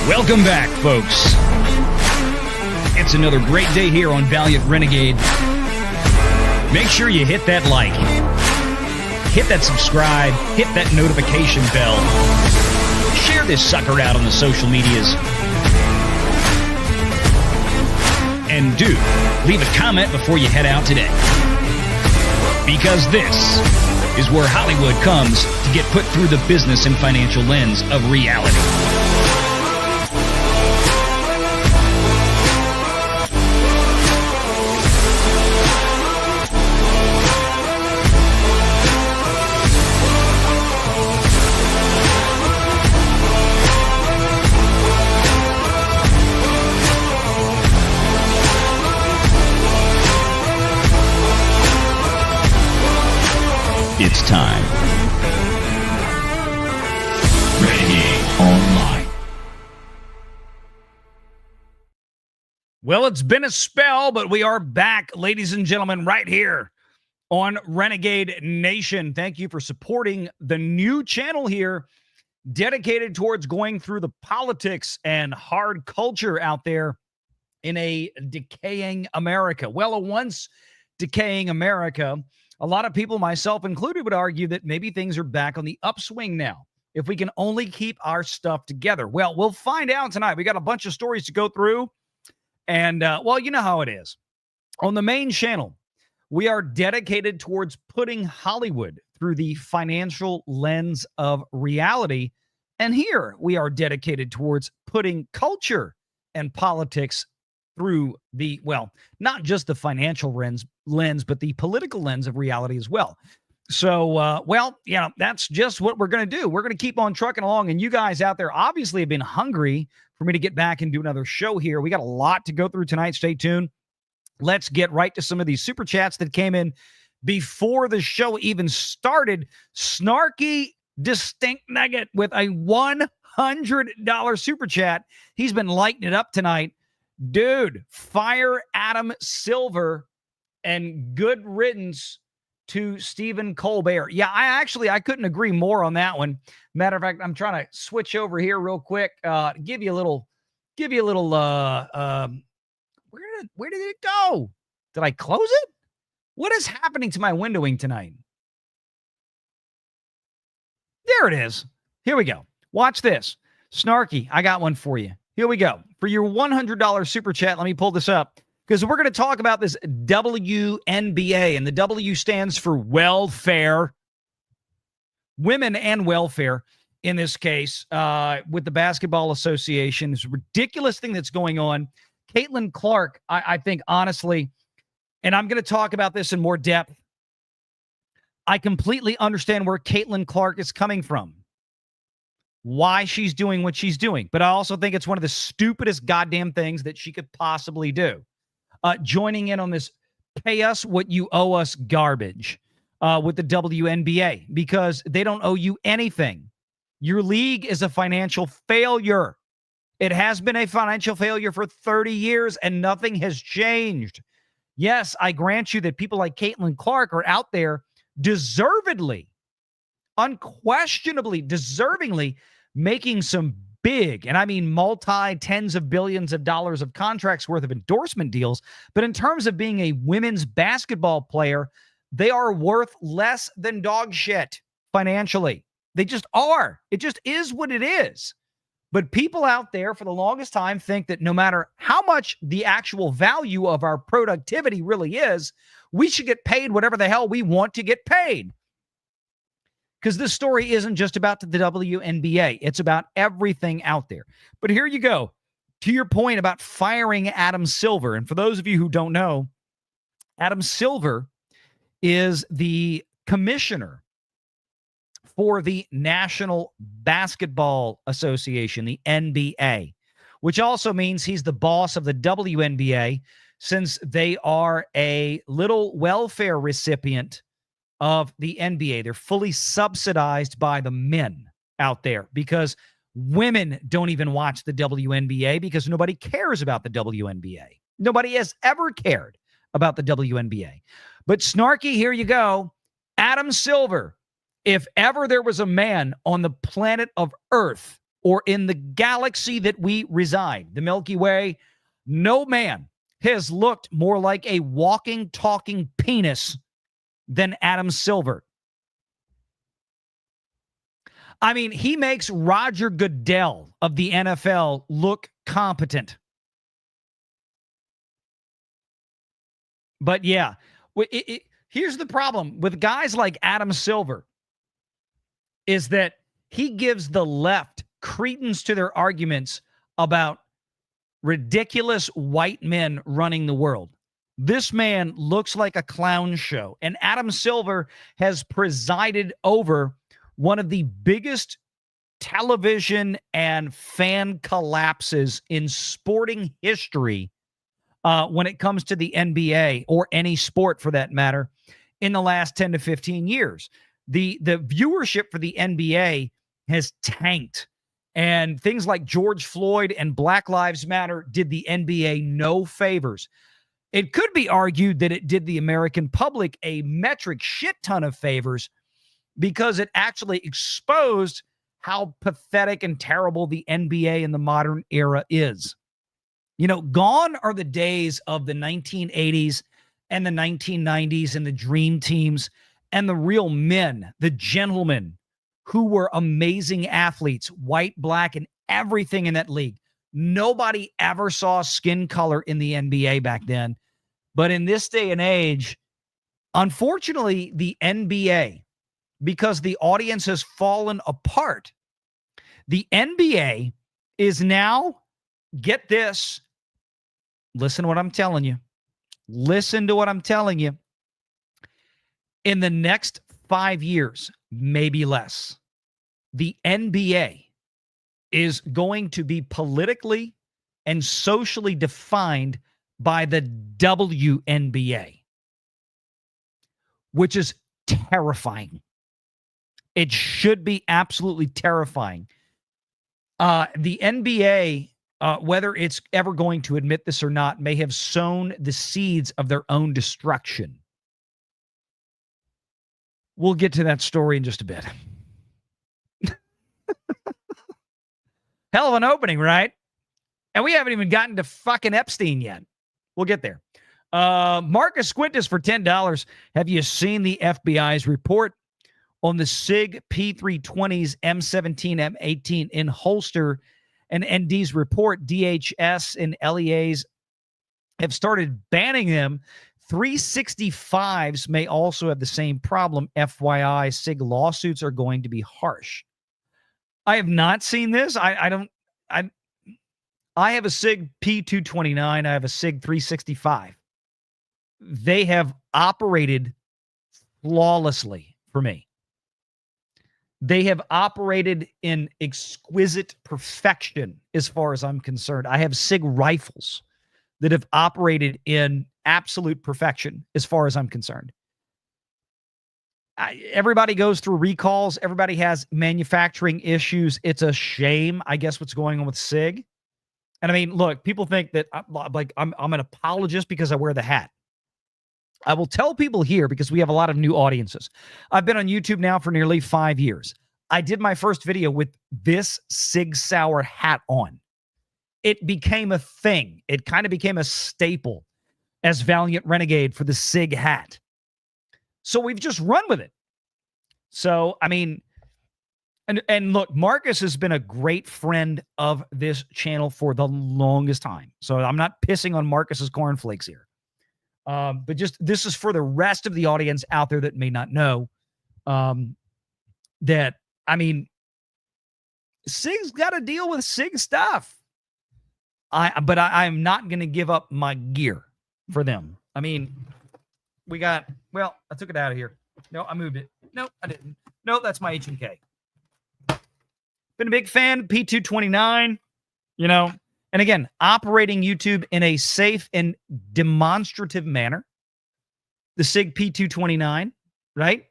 Welcome back, folks. It's another great day here on Valiant Renegade. Make sure you hit that like, hit that subscribe, hit that notification bell. Share this sucker out on the social medias. And do leave a comment before you head out today. Because this is where Hollywood comes to get put through the business and financial lens of reality. It's time. Renegade Online. Well, it's been a spell, but we are back, ladies and gentlemen, right here on Renegade Nation. Thank you for supporting the new channel here, dedicated towards going through the politics and hard culture out there in a decaying America. Well, a once decaying America. A lot of people, myself included, would argue that maybe things are back on the upswing now, if we can only keep our stuff together. Well, we'll find out tonight. We got a bunch of stories to go through. And, well, you know how it is. On the main channel, we are dedicated towards putting Hollywood through the financial lens of reality. And here we are dedicated towards putting culture and politics through the, well, not just the financial lens, but the political lens of reality as well. So, well, you know, that's just what we're going to do. We're going to keep on trucking along. And you guys out there obviously have been hungry for me to get back and do another show here. We got a lot to go through tonight. Stay tuned. Let's get right to some of these super chats that came in before the show even started. Snarky Distinct Nugget with a $100 super chat. He's been lighting it up tonight. Dude, fire Adam Silver and good riddance to Stephen Colbert. Yeah, I couldn't agree more on that one. Matter of fact, I'm trying to switch over here real quick. Give you a little, where did it go? Did I close it? What is happening to my windowing tonight? There it is. Here we go. Watch this. Snarky, I got one for you. Here we go. For your $100 super chat, let me pull this up because we're going to talk about this WNBA, and the W stands for welfare, women and welfare in this case, with the Basketball Association. This ridiculous thing that's going on. Caitlin Clark, I think, honestly, and I'm going to talk about this in more depth. I completely understand where Caitlin Clark is coming from, why she's doing what she's doing. But I also think it's one of the stupidest goddamn things that she could possibly do. Joining in on this pay us what you owe us garbage with the WNBA, because they don't owe you anything. Your league is a financial failure. It has been a financial failure for 30 years and nothing has changed. Yes, I grant you that people like Caitlin Clark are out there deservedly, unquestionably, deservingly making some big, and I mean multi-tens of billions of dollars of contracts worth of endorsement deals. But in terms of being a women's basketball player, they are worth less than dog shit financially. They just are. It just is what it is. But people out there for the longest time think that no matter how much the actual value of our productivity really is, we should get paid whatever the hell we want to get paid. Because this story isn't just about the WNBA. It's about everything out there. But here you go. To your point about firing Adam Silver. And for those of you who don't know, Adam Silver is the commissioner for the National Basketball Association, the NBA, which also means he's the boss of the WNBA, since they are a little welfare recipient of the NBA. They're fully subsidized by the men out there because women don't even watch the WNBA because nobody cares about the WNBA. Nobody has ever cared about the WNBA. But Snarky, here you go. Adam Silver, if ever there was a man on the planet of Earth or in the galaxy that we reside, the Milky Way, no man has looked more like a walking, talking penis than Adam Silver. I mean, he makes Roger Goodell of the NFL look competent. But yeah, here's the problem with guys like Adam Silver is that he gives the left credence to their arguments about ridiculous white men running the world. This man looks like a clown show. And Adam Silver has presided over one of the biggest television and fan collapses in sporting history when it comes to the NBA or any sport for that matter in the last 10 to 15 years. The viewership for the NBA has tanked. And things like George Floyd and Black Lives Matter did the NBA no favors. It could be argued that it did the American public a metric shit ton of favors because it actually exposed how pathetic and terrible the NBA in the modern era is. You know, gone are the days of the 1980s and the 1990s and the dream teams and the real men, the gentlemen who were amazing athletes, white, black, and everything in that league. Nobody ever saw skin color in the NBA back then. But in this day and age, unfortunately, the NBA, because the audience has fallen apart, the NBA is now, get this, listen to what I'm telling you. Listen to what I'm telling you. In the next 5 years, maybe less, the NBA is going to be politically and socially defined by the WNBA, which is terrifying. It should be absolutely terrifying. The NBA, whether it's ever going to admit this or not, may have sown the seeds of their own destruction. We'll get to that story in just a bit. Hell of an opening, right? And we haven't even gotten to fucking Epstein yet. We'll get there. Marcus Quintus for $10. Have you seen the FBI's report on the SIG P320s, M17, M18 in holster? And ND's report, DHS and LEAs have started banning them. 365s may also have the same problem. FYI, SIG lawsuits are going to be harsh. I have not seen this. I have a SIG P229. I have a SIG 365. They have operated flawlessly for me. They have operated in exquisite perfection as far as I'm concerned. I have SIG rifles that have operated in absolute perfection as far as I'm concerned. Everybody goes through recalls. Everybody has manufacturing issues. It's a shame, I guess, what's going on with SIG. And I mean, look, people think that I'm an apologist because I wear the hat. I will tell people here, because we have a lot of new audiences. I've been on YouTube now for nearly 5 years. I did my first video with this Sig Sauer hat on. It became a thing. It kind of became a staple as Valiant Renegade for the SIG hat. So we've just run with it. So, I mean, and look, Marcus has been a great friend of this channel for the longest time. So I'm not pissing on Marcus's cornflakes here. But just, this is for the rest of the audience out there that may not know that, I mean, SIG's got to deal with SIG stuff. But I'm not going to give up my gear for them. I mean, we got, well, I took it out of here. No, I moved it. No, I didn't. No, that's my H&K. Been a big fan of P229, you know, and again, operating YouTube in a safe and demonstrative manner. The SIG P229, right?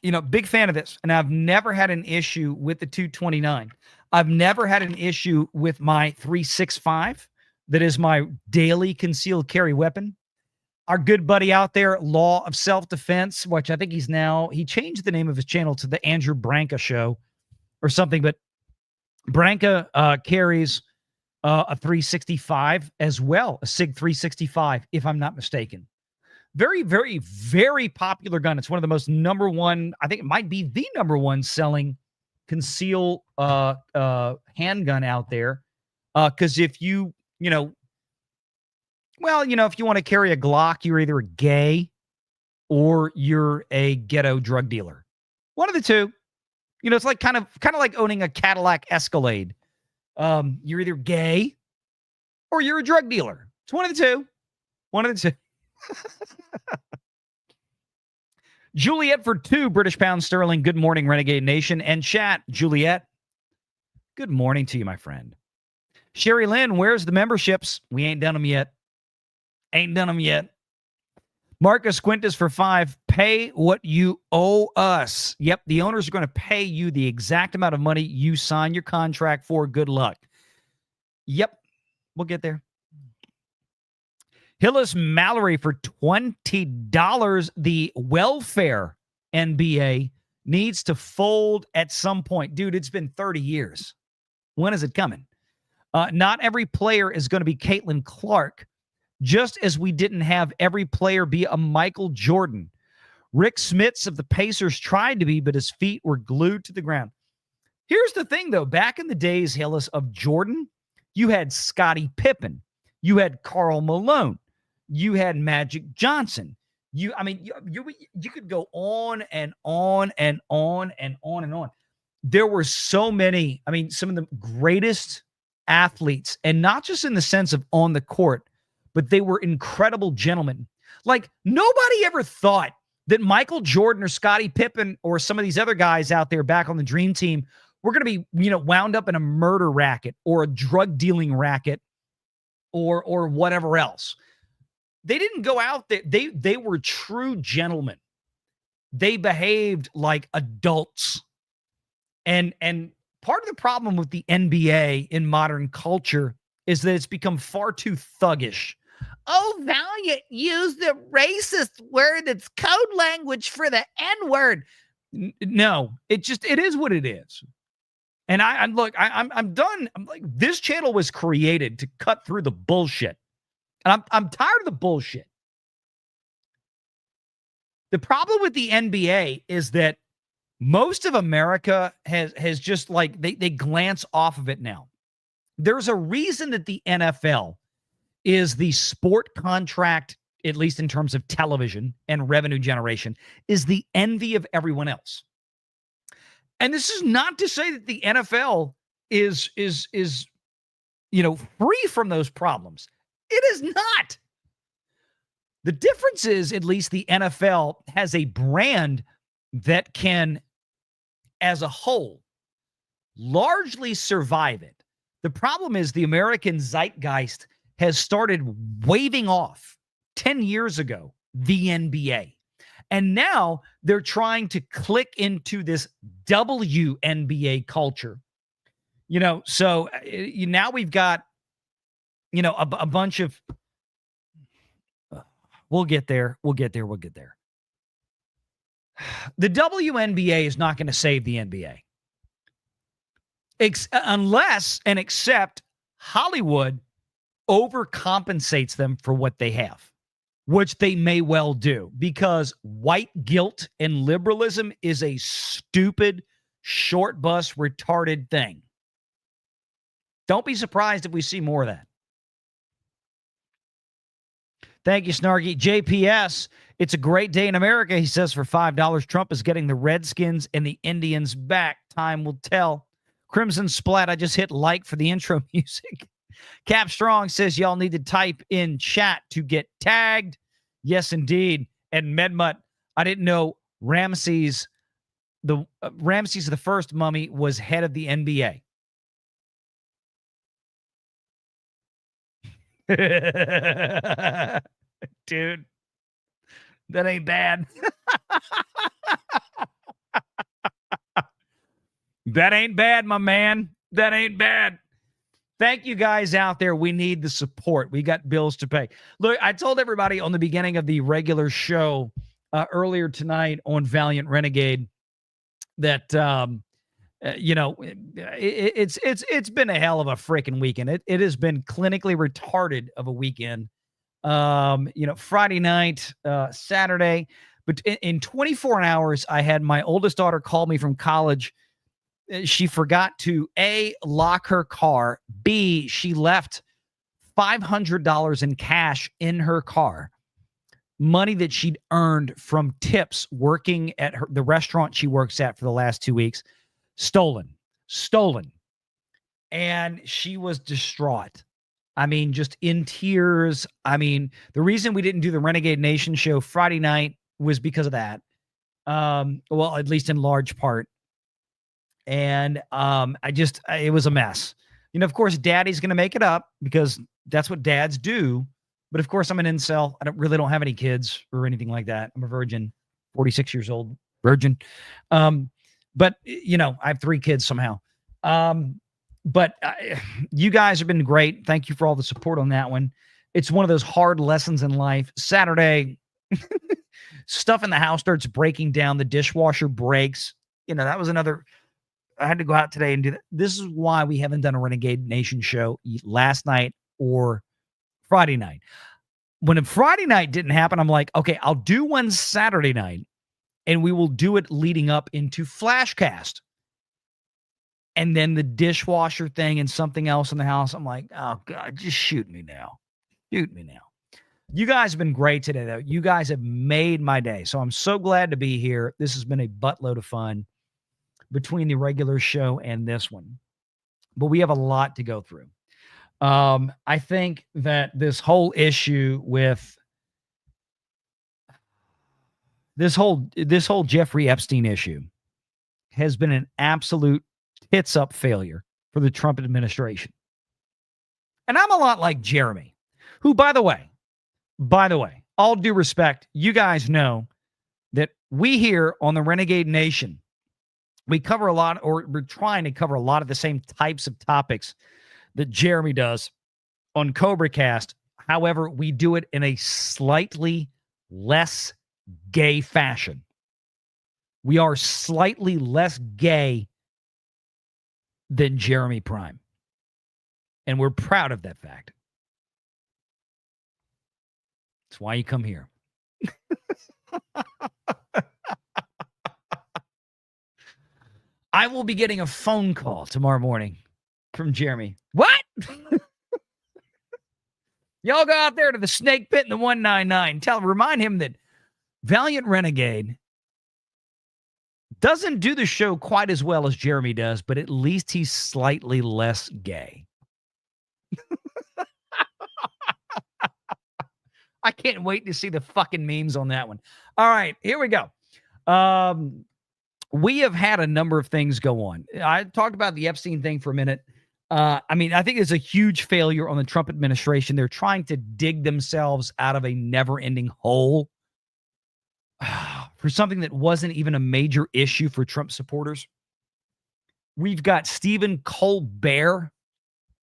You know, big fan of this. And I've never had an issue with the 229. I've never had an issue with my 365. That is my daily concealed carry weapon. Our good buddy out there, Law of Self-Defense, which I think he changed the name of his channel to the Andrew Branca Show or something, but Branca carries a 365 as well, a SIG 365, if I'm not mistaken. Very, very, very popular gun. It's one of the most number one, I think it might be the number one selling conceal handgun out there. Because if if you want to carry a Glock, you're either gay or you're a ghetto drug dealer. One of the two. It's like kind of like owning a Cadillac Escalade. You're either gay or you're a drug dealer. It's one of the two. One of the two. Juliet for 2 British pounds sterling. Good morning, Renegade Nation. And chat, Juliet, good morning to you, my friend. Sherry Lynn, where's the memberships? We ain't done them yet. Marcus Quintus for 5. Pay what you owe us. Yep, the owners are going to pay you the exact amount of money you sign your contract for. Good luck. Yep, we'll get there. Hillis Mallory for $20. The welfare NBA needs to fold at some point. Dude, it's been 30 years. When is it coming? Not every player is going to be Caitlin Clark, just as we didn't have every player be a Michael Jordan. Rick Smits of the Pacers tried to be, but his feet were glued to the ground. Here's the thing, though. Back in the days, Hillis, of Jordan, you had Scottie Pippen. You had Karl Malone. You had Magic Johnson. You could go on and on and on and on and on. There were so many, some of the greatest athletes, and not just in the sense of on the court, but they were incredible gentlemen. Like, nobody ever thought that Michael Jordan or Scottie Pippen or some of these other guys out there back on the Dream Team were going to be, wound up in a murder racket or a drug dealing racket or whatever else. They didn't go out there. They were true gentlemen. They behaved like adults. And part of the problem with the NBA in modern culture is that it's become far too thuggish. Oh, Valiant used the racist word. It's code language for the N-word. No, it is what it is. And I'm done. I'm like, this channel was created to cut through the bullshit. And I'm tired of the bullshit. The problem with the NBA is that most of America has just like, they glance off of it now. There's a reason that the NFL is the sport contract, at least in terms of television and revenue generation, is the envy of everyone else. And this is not to say that the NFL is free from those problems. It is not. The difference is, at least the NFL has a brand that can, as a whole, largely survive it. The problem is the American zeitgeist has started waving off 10 years ago the NBA. And now they're trying to click into this WNBA culture. So now we've got, a bunch of, we'll get there. The WNBA is not going to save the NBA. Unless and except Hollywood overcompensates them for what they have, which they may well do, because white guilt and liberalism is a stupid, short bus, retarded thing. Don't be surprised if we see more of that. Thank you, Snarky. JPS, it's a great day in America, he says, for $5. Trump is getting the Redskins and the Indians back. Time will tell. Crimson Splat, I just hit like for the intro music. Cap Strong says y'all need to type in chat to get tagged. Yes, indeed. And Medmut, I didn't know Ramses the first mummy was head of the NBA. Dude, that ain't bad. That ain't bad, my man. That ain't bad. Thank you guys out there. We need the support. We got bills to pay. Look, I told everybody on the beginning of the regular show earlier tonight on Valiant Renegade that It's been a hell of a freaking weekend. It has been clinically retarded of a weekend. Friday night, Saturday, but in 24 hours, I had my oldest daughter call me from college. She forgot to A, lock her car. B, she left $500 in cash in her car. Money that she'd earned from tips working at the restaurant she works at for the last 2 weeks. Stolen. And she was distraught. I mean, just in tears. I mean, the reason we didn't do the Renegade Nation show Friday night was because of that. Well, at least in large part. And it was a mess. Of course, Daddy's going to make it up because that's what dads do. But of course, I'm an incel. I don't have any kids or anything like that. I'm a virgin, 46 years old, virgin. But I have 3 kids somehow. But you guys have been great. Thank you for all the support on that one. It's one of those hard lessons in life. Saturday, stuff in the house starts breaking down. The dishwasher breaks. That was another. I had to go out today and do that. This is why we haven't done a Renegade Nation show last night or Friday night. When a Friday night didn't happen, I'm like, okay, I'll do one Saturday night, and we will do it leading up into Flashcast. And then the dishwasher thing and something else in the house. I'm like, oh, God, just shoot me now. Shoot me now. You guys have been great today, though. You guys have made my day. So I'm so glad to be here. This has been a buttload of fun between the regular show and this one. But we have a lot to go through. I think that this whole issue with this whole Jeffrey Epstein issue has been an absolute tits-up failure for the Trump administration. And I'm a lot like Jeremy, who, by the way, all due respect, you guys know that we here on the Renegade Nation, we cover a lot, or we're trying to cover a lot of the same types of topics that Jeremy does on Cobra Cast. However, we do it in a slightly less gay fashion. We are slightly less gay than Jeremy Prime. And we're proud of that fact. That's why you come here. I will be getting a phone call tomorrow morning from Jeremy. What? Y'all go out there to the snake pit in the 199. Remind him that Valiant Renegade doesn't do the show quite as well as Jeremy does, but at least he's slightly less gay. I can't wait to see the fucking memes on that one. All right, here we go. We have had a number of things go on. I talked about the Epstein thing for a minute. I think it's a huge failure on the Trump administration. They're trying to dig themselves out of a never-ending hole for something that wasn't even a major issue for Trump supporters. We've got Stephen Colbert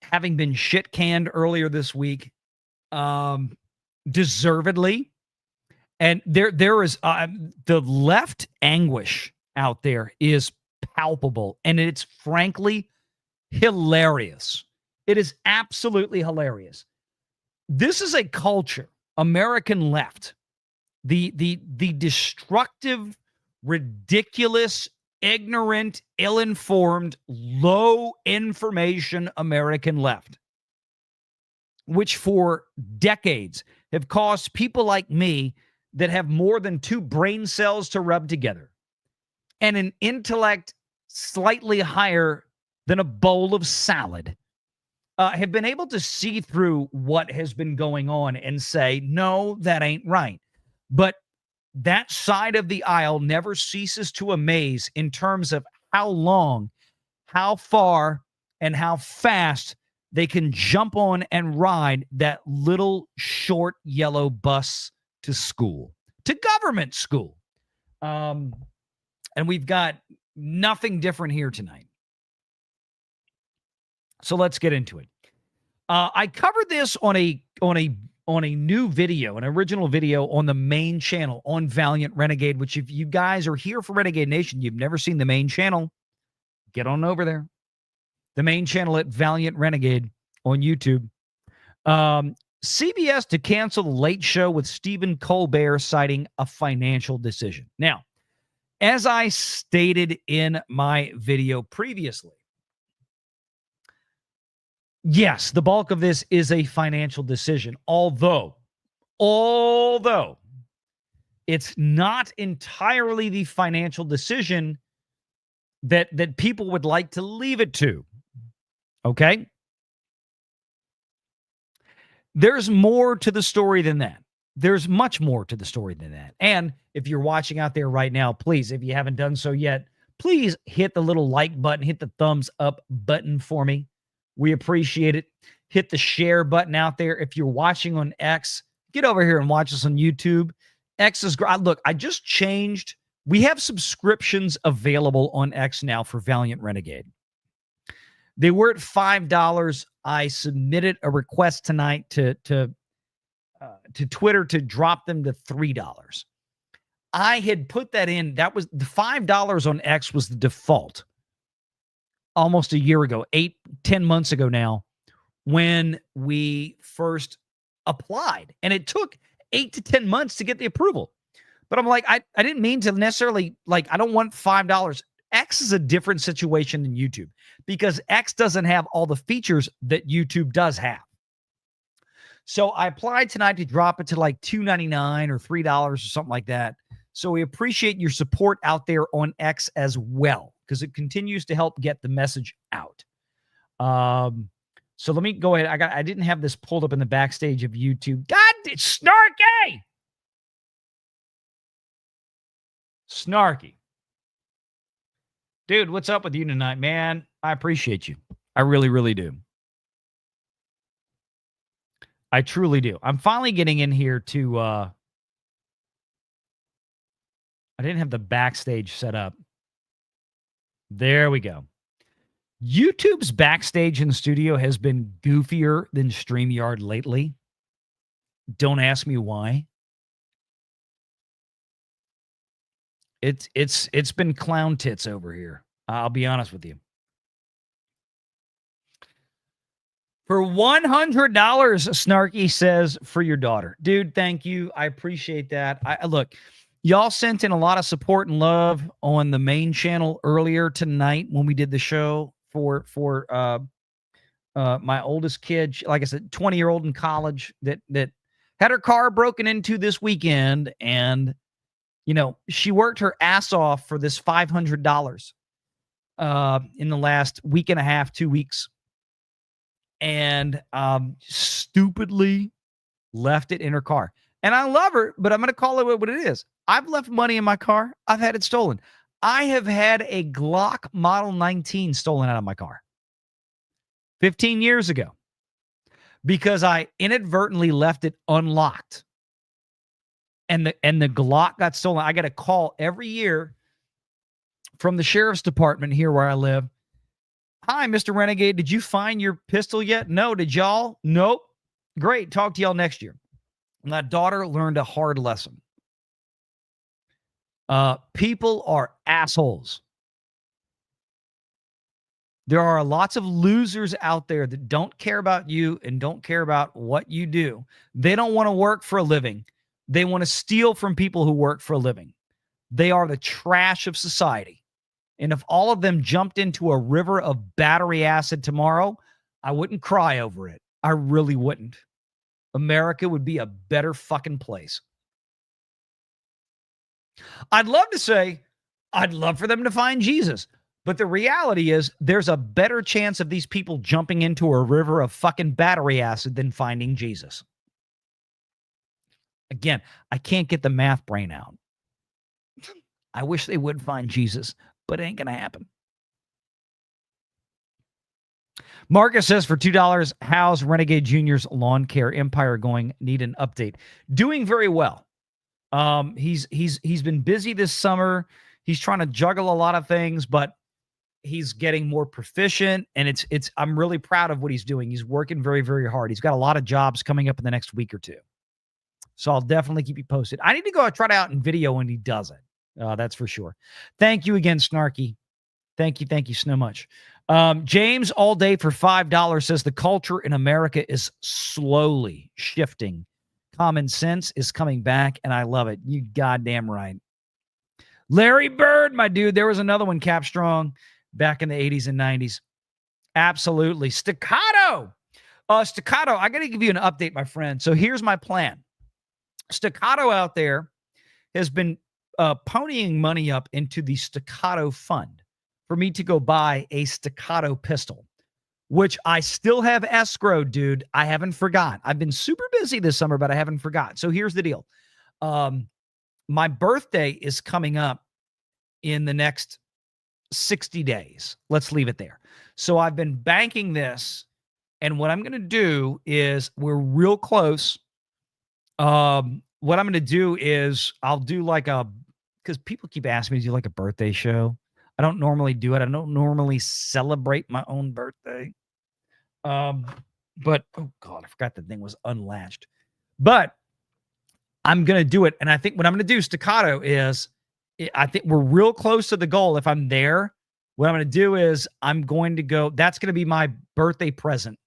having been shit-canned earlier this week, deservedly. And there is the left anguish out there is palpable, and it's frankly hilarious. It is absolutely hilarious. This is a culture, American left, the destructive, ridiculous, ignorant, ill-informed, low information American left, which for decades have caused people like me that have more than 2 brain cells to rub together and an intellect slightly higher than a bowl of salad, have been able to see through what has been going on and say, no, that ain't right. But that side of the aisle never ceases to amaze in terms of how long, how far, and how fast they can jump on and ride that little short yellow bus to school, to government school. And we've got nothing different here tonight. So let's get into it. I covered this on a new video, an original video on the main channel on Valiant Renegade, which if you guys are here for Renegade Nation, you've never seen the main channel, get on over there. The main channel at Valiant Renegade on YouTube. CBS to cancel the Late Show with Stephen Colbert citing a financial decision. Now, as I stated in my video previously, yes, the bulk of this is a financial decision, although it's not entirely the financial decision that people would like to leave it to. Okay? There's more to the story than that. There's much more to the story than that. And if you're watching out there right now, please, if you haven't done so yet, please hit the little like button, hit the thumbs up button for me. We appreciate it. Hit the share button out there. If you're watching on X, get over here and watch us on YouTube. X is great. Look, I just changed. We have subscriptions available on X now for Valiant Renegade. They were at $5. I submitted a request tonight to Twitter to drop them to $3. I had put that in. That was the $5 on X was the default almost a year ago, 10 months ago now, when we first applied. And it took 8 to 10 months to get the approval. But I'm like, I didn't mean to necessarily, like, I don't want $5. X is a different situation than YouTube because X doesn't have all the features that YouTube does have. So I applied tonight to drop it to like $2.99 or $3 or something like that. So we appreciate your support out there on X as well, because it continues to help get the message out. So let me go ahead. I didn't have this pulled up in the backstage of YouTube. God, it's snarky. Snarky. Dude, what's up with you tonight, man? I appreciate you. I really, really do. I truly do. I'm finally getting in here to I didn't have the backstage set up. There we go. YouTube's backstage in the studio has been goofier than StreamYard lately. Don't ask me why. It's been clown tits over here. I'll be honest with you. For $100, Snarky says, for your daughter. Dude, thank you. I appreciate that. Look, y'all sent in a lot of support and love on the main channel earlier tonight when we did the show for my oldest kid. Like I said, 20-year-old in college that had her car broken into this weekend, and you know, she worked her ass off for this $500 in the last week and a half, 2 weeks. And stupidly left it in her car. And I love her, but I'm going to call it what it is. I've left money in my car. I've had it stolen. I have had a Glock Model 19 stolen out of my car 15 years ago because I inadvertently left it unlocked. And the Glock got stolen. I get a call every year from the sheriff's department here where I live. Hi, Mr. Renegade. Did you find your pistol yet? No. Did y'all? Nope. Great. Talk to y'all next year. My daughter learned a hard lesson. People are assholes. There are lots of losers out there that don't care about you and don't care about what you do. They don't want to work for a living. They want to steal from people who work for a living. They are the trash of society. And if all of them jumped into a river of battery acid tomorrow, I wouldn't cry over it. I really wouldn't. America would be a better fucking place. I'd love to say, I'd love for them to find Jesus. But the reality is there's a better chance of these people jumping into a river of fucking battery acid than finding Jesus. Again, I can't get the math brain out. I wish they would find Jesus, but it ain't going to happen. Marcus says for $2, how's Renegade Jr.'s lawn care empire going? Need an update. Doing very well. He's been busy this summer. He's trying to juggle a lot of things, but he's getting more proficient, and I'm really proud of what he's doing. He's working very, very hard. He's got a lot of jobs coming up in the next week or two. So I'll definitely keep you posted. I need to go try it out in video when he does it. That's for sure. Thank you again, Snarky. Thank you so much. James all day for $5 says the culture in America is slowly shifting. Common sense is coming back, and I love it. You goddamn right. Larry Bird, my dude. There was another one, Cap Strong, back in the 80s and 90s. Absolutely. Staccato. Staccato, I got to give you an update, my friend. So here's my plan. Staccato out there has been ponying money up into the Staccato fund for me to go buy a Staccato pistol, which I still have escrowed, dude. I haven't forgot. I've been super busy this summer, but I haven't forgot. So here's the deal. My birthday is coming up in the next 60 days. Let's leave it there. So I've been banking this, and what I'm going to do is we're real close. What I'm going to do is I'll do like because people keep asking me to do like a birthday show. I don't normally do it. I don't normally celebrate my own birthday. But oh God, I forgot the thing was unlatched. But I'm going to do it. And I think what I'm going to do, Staccato, is I think we're real close to the goal. If I'm there, what I'm going to do is I'm going to go, that's going to be my birthday present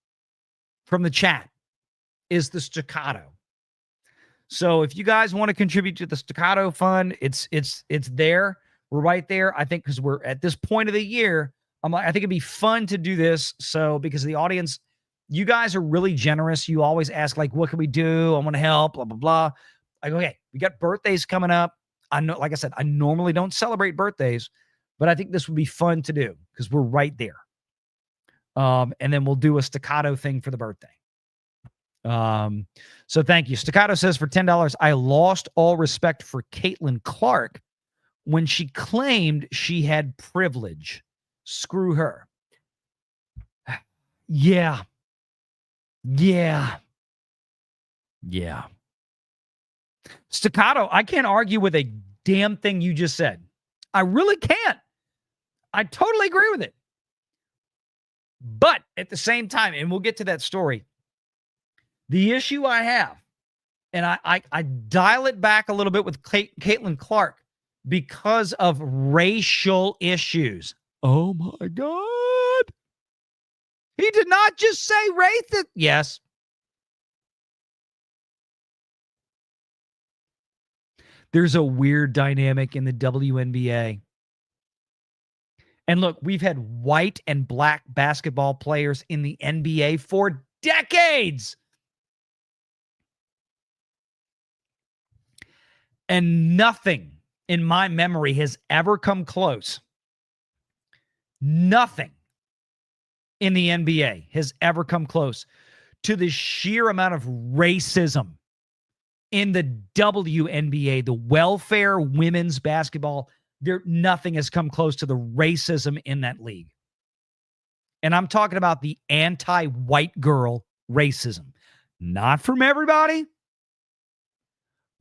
from the chat, is the Staccato. So if you guys want to contribute to the Staccato fund, it's there. We're right there. I think because we're at this point of the year, I think it'd be fun to do this. So because the audience, you guys are really generous. You always ask like, what can we do? I want to help, blah, blah, blah. I go, okay, we got birthdays coming up. I know, like I said, I normally don't celebrate birthdays, but I think this would be fun to do because we're right there. And then we'll do a Staccato thing for the birthday. So thank you. Staccato says for $10, I lost all respect for Caitlin Clark when she claimed she had privilege. Screw her. Yeah. Staccato, I can't argue with a damn thing you just said. I really can't. I totally agree with it. But at the same time, and we'll get to that story, the issue I have, and I dial it back a little bit with Caitlin Clark because of racial issues. Oh my God. He did not just say racist. Yes. There's a weird dynamic in the WNBA. And look, we've had white and black basketball players in the NBA for decades. And nothing in my memory has ever come close. Nothing in the NBA has ever come close to the sheer amount of racism in the WNBA, the welfare women's basketball. Nothing has come close to the racism in that league. And I'm talking about the anti-white girl racism. Not from everybody,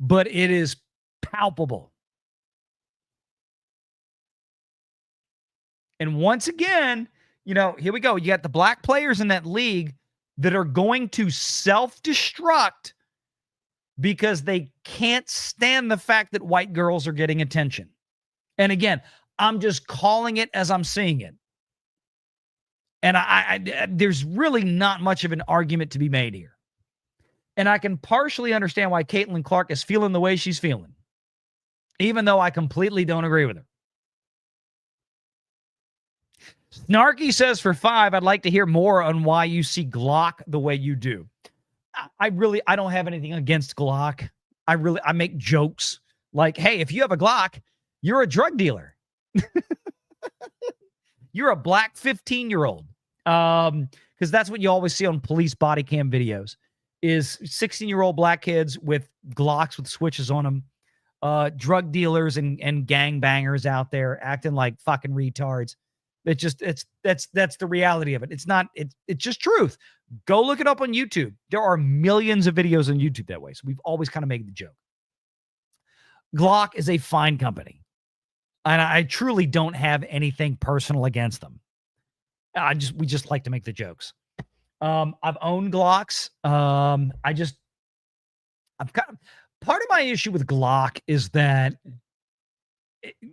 but it is palpable. And once again, here we go. You got the black players in that league that are going to self-destruct because they can't stand the fact that white girls are getting attention. And again, I'm just calling it as I'm seeing it. And I there's really not much of an argument to be made here. And I can partially understand why Caitlin Clark is feeling the way she's feeling, even though I completely don't agree with her. Snarky says for $5, I'd like to hear more on why you see Glock the way you do. I don't have anything against Glock. I make jokes like, hey, if you have a Glock, you're a drug dealer. You're a black 15-year-old. Because that's what you always see on police body cam videos is 16-year-old black kids with Glocks with switches on them. Drug dealers and gang bangers out there acting like fucking retards. That's the reality of it. It's just truth. Go look it up on YouTube. There are millions of videos on YouTube that way. So we've always kind of made the joke. Glock is a fine company. And I truly don't have anything personal against them. We just like to make the jokes. I've owned Glocks. Part of my issue with Glock is that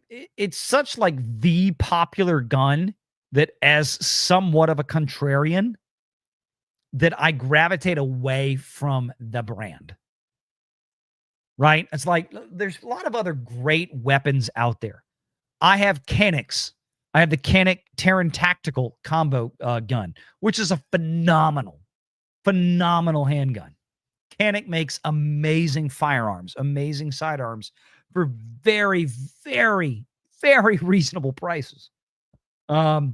it's such like the popular gun that as somewhat of a contrarian that I gravitate away from the brand. Right? It's like there's a lot of other great weapons out there. I have Canucks. I have the Canuck Terran Tactical combo gun, which is a phenomenal handgun. Canuck makes amazing firearms, amazing sidearms for very, very, very reasonable prices. So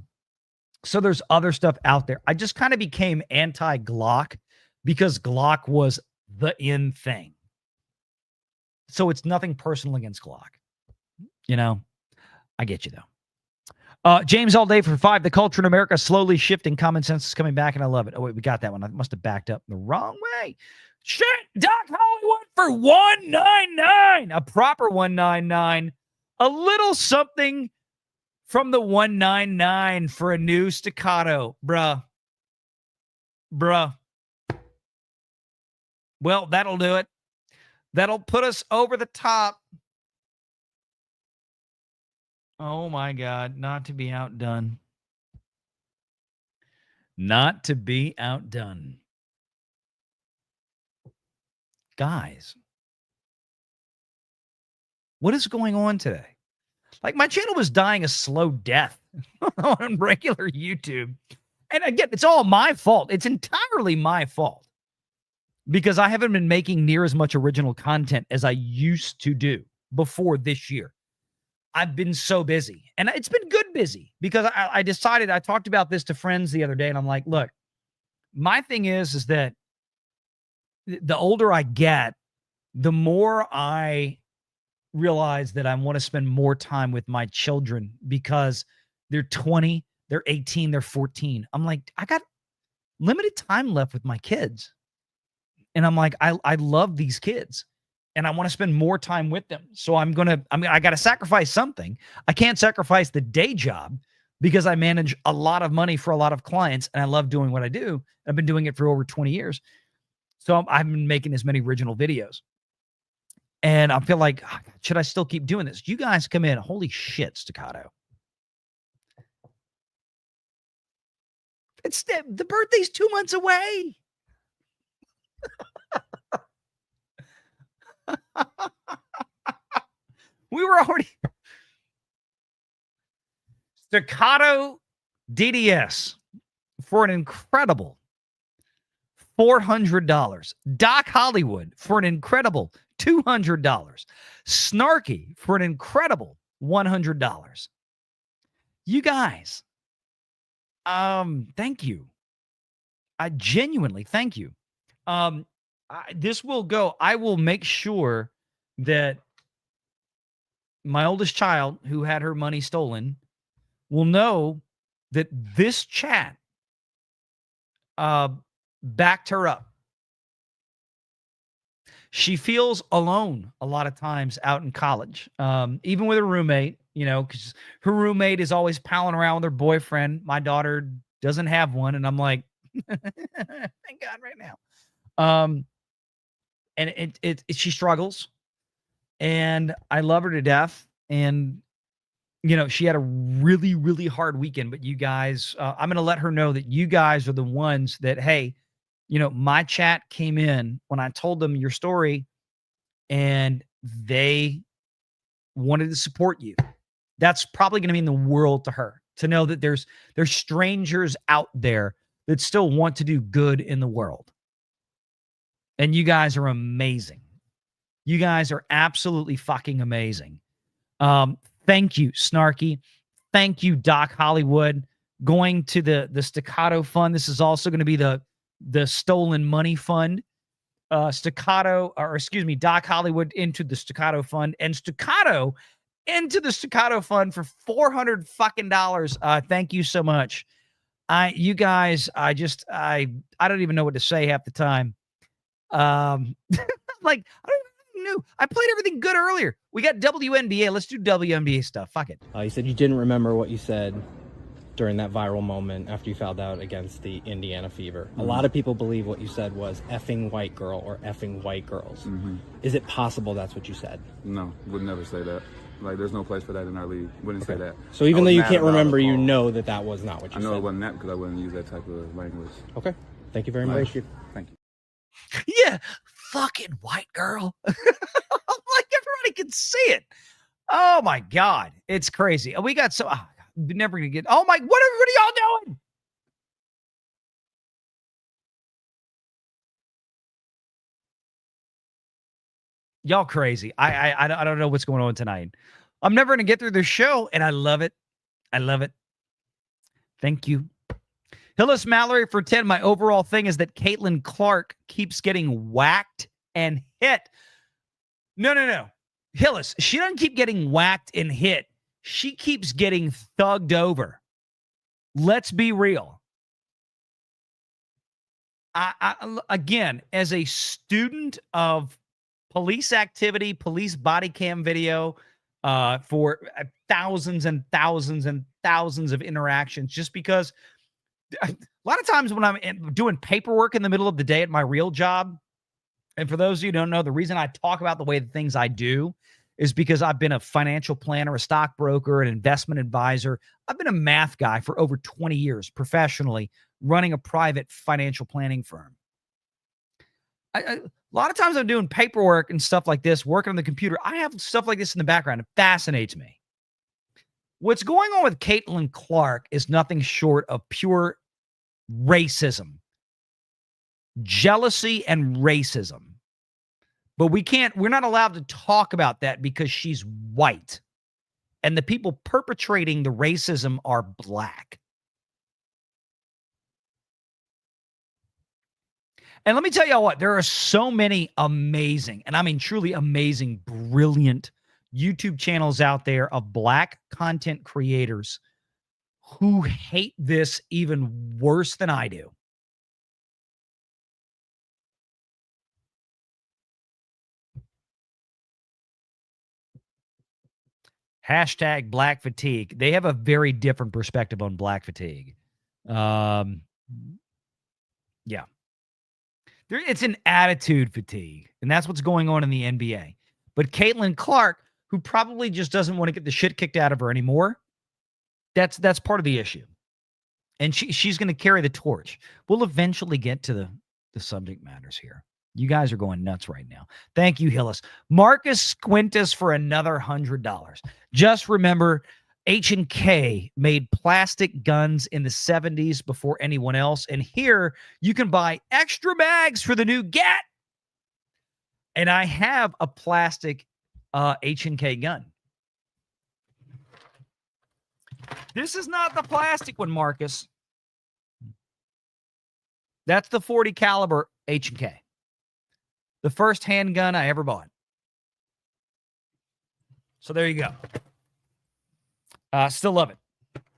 there's other stuff out there. I just kind of became anti-Glock because Glock was the in thing. So it's nothing personal against Glock. You know, I get you though. James all day for 5. The culture in America is slowly shifting. Common sense is coming back, and I love it. Oh, wait, we got that one. I must have backed up the wrong way. Shit, Doc Hollywood for $199. A proper $199. A little something from the $199 for a new staccato. Bruh. Well, that'll do it. That'll put us over the top. Oh, my God. Not to be outdone. Not to be outdone. Guys, what is going on today? Like, my channel was dying a slow death on regular YouTube. And again, it's all my fault. It's entirely my fault. Because I haven't been making near as much original content as I used to do before this year. I've been so busy. And it's been good busy because I decided, I talked about this to friends the other day, and I'm like, look, my thing is that the older I get, the more I realize that I want to spend more time with my children because they're 20, they're 18, they're 14. I'm like, I got limited time left with my kids. And I'm like, I love these kids and I want to spend more time with them. So I got to sacrifice something. I can't sacrifice the day job because I manage a lot of money for a lot of clients and I love doing what I do. I've been doing it for over 20 years. So I've been making as many original videos. And I feel like, should I still keep doing this? You guys come in. Holy shit, staccato. It's the birthday's 2 months away. We were already staccato DDS for an incredible $400. Doc Hollywood for an incredible $200. Snarky for an incredible $100. You guys, thank you. I genuinely thank you. This will go. I will make sure that my oldest child, who had her money stolen, will know that this chat backed her up. She feels alone a lot of times out in college, even with her roommate, you know, because her roommate is always palling around with her boyfriend. My daughter doesn't have one. And I'm like, thank God right now. And she struggles and I love her to death. And, you know, she had a really, really hard weekend, but you guys, I'm going to let her know that you guys are the ones that, hey, you know, my chat came in when I told them your story and they wanted to support you. That's probably going to mean the world to her to know that there's strangers out there that still want to do good in the world. And you guys are amazing. You guys are absolutely fucking amazing. Thank you, Snarky. Thank you, Doc Hollywood. Going to the Staccato Fund. This is also going to be the Stolen Money Fund. Doc Hollywood into the Staccato Fund and Staccato into the Staccato Fund for $400 fucking dollars. Thank you so much. You guys, I don't even know what to say half the time. Like, I don't even know. I played everything good earlier. We got WNBA. Let's do WNBA stuff. Fuck it. You said you didn't remember what you said during that viral moment after you fouled out against the Indiana Fever. A lot of people believe what you said was effing white girl or effing white girls. Is it possible that's what you said? No, would never say that. Like, there's no place for that in our league. Wouldn't say that. So even though you can't remember, you call. know that was not what you I know said. it wasn't that because I wouldn't use that type of language. Okay. Thank you very much. Thank you. Yeah, fucking white girl. Like everybody can see it. Oh my God, it's crazy. We got so we're never gonna get. Oh my, what are y'all doing? Y'all crazy. I don't know what's going on tonight. I'm never gonna get through this show, and I love it. I love it. Thank you. Hillis Mallory for 10. My overall thing is that Caitlin Clark keeps getting whacked and hit. No. Hillis, she doesn't keep getting whacked and hit. She keeps getting thugged over. Let's be real. Again, as a student of police activity, police body cam video, for thousands and thousands and thousands of interactions, just because a lot of times when I'm doing paperwork in the middle of the day at my real job, and for those of you who don't know, the reason I talk about the way the things I do is because I've been a financial planner, a stockbroker, an investment advisor. I've been a math guy for over 20 years professionally, running a private financial planning firm. A lot of times I'm doing paperwork and stuff like this, working on the computer. I have stuff like this in the background. It fascinates me. What's going on with Caitlin Clark is nothing short of pure racism, jealousy, and racism. But we're not allowed to talk about that because she's white. And the people perpetrating the racism are black. And let me tell y'all what, there are so many amazing, and I mean truly amazing, brilliant YouTube channels out there of black content creators who hate this even worse than I do. Hashtag black fatigue. They have a very different perspective on black fatigue. Yeah. It's an attitude fatigue, and that's what's going on in the NBA. But Caitlin Clark, who probably just doesn't want to get the shit kicked out of her anymore, that's part of the issue. And she's going to carry the torch. We'll eventually get to the subject matters here. You guys are going nuts right now. Thank you, Hillis. Marcus Squintus for another $100. Just remember, H&K made plastic guns in the 70s before anyone else. And here you can buy extra bags for the new Gat. And I have a plastic H&K gun. This is not the plastic one, Marcus. That's the 40 caliber H&K. The first handgun I ever bought. So there you go. Still love it.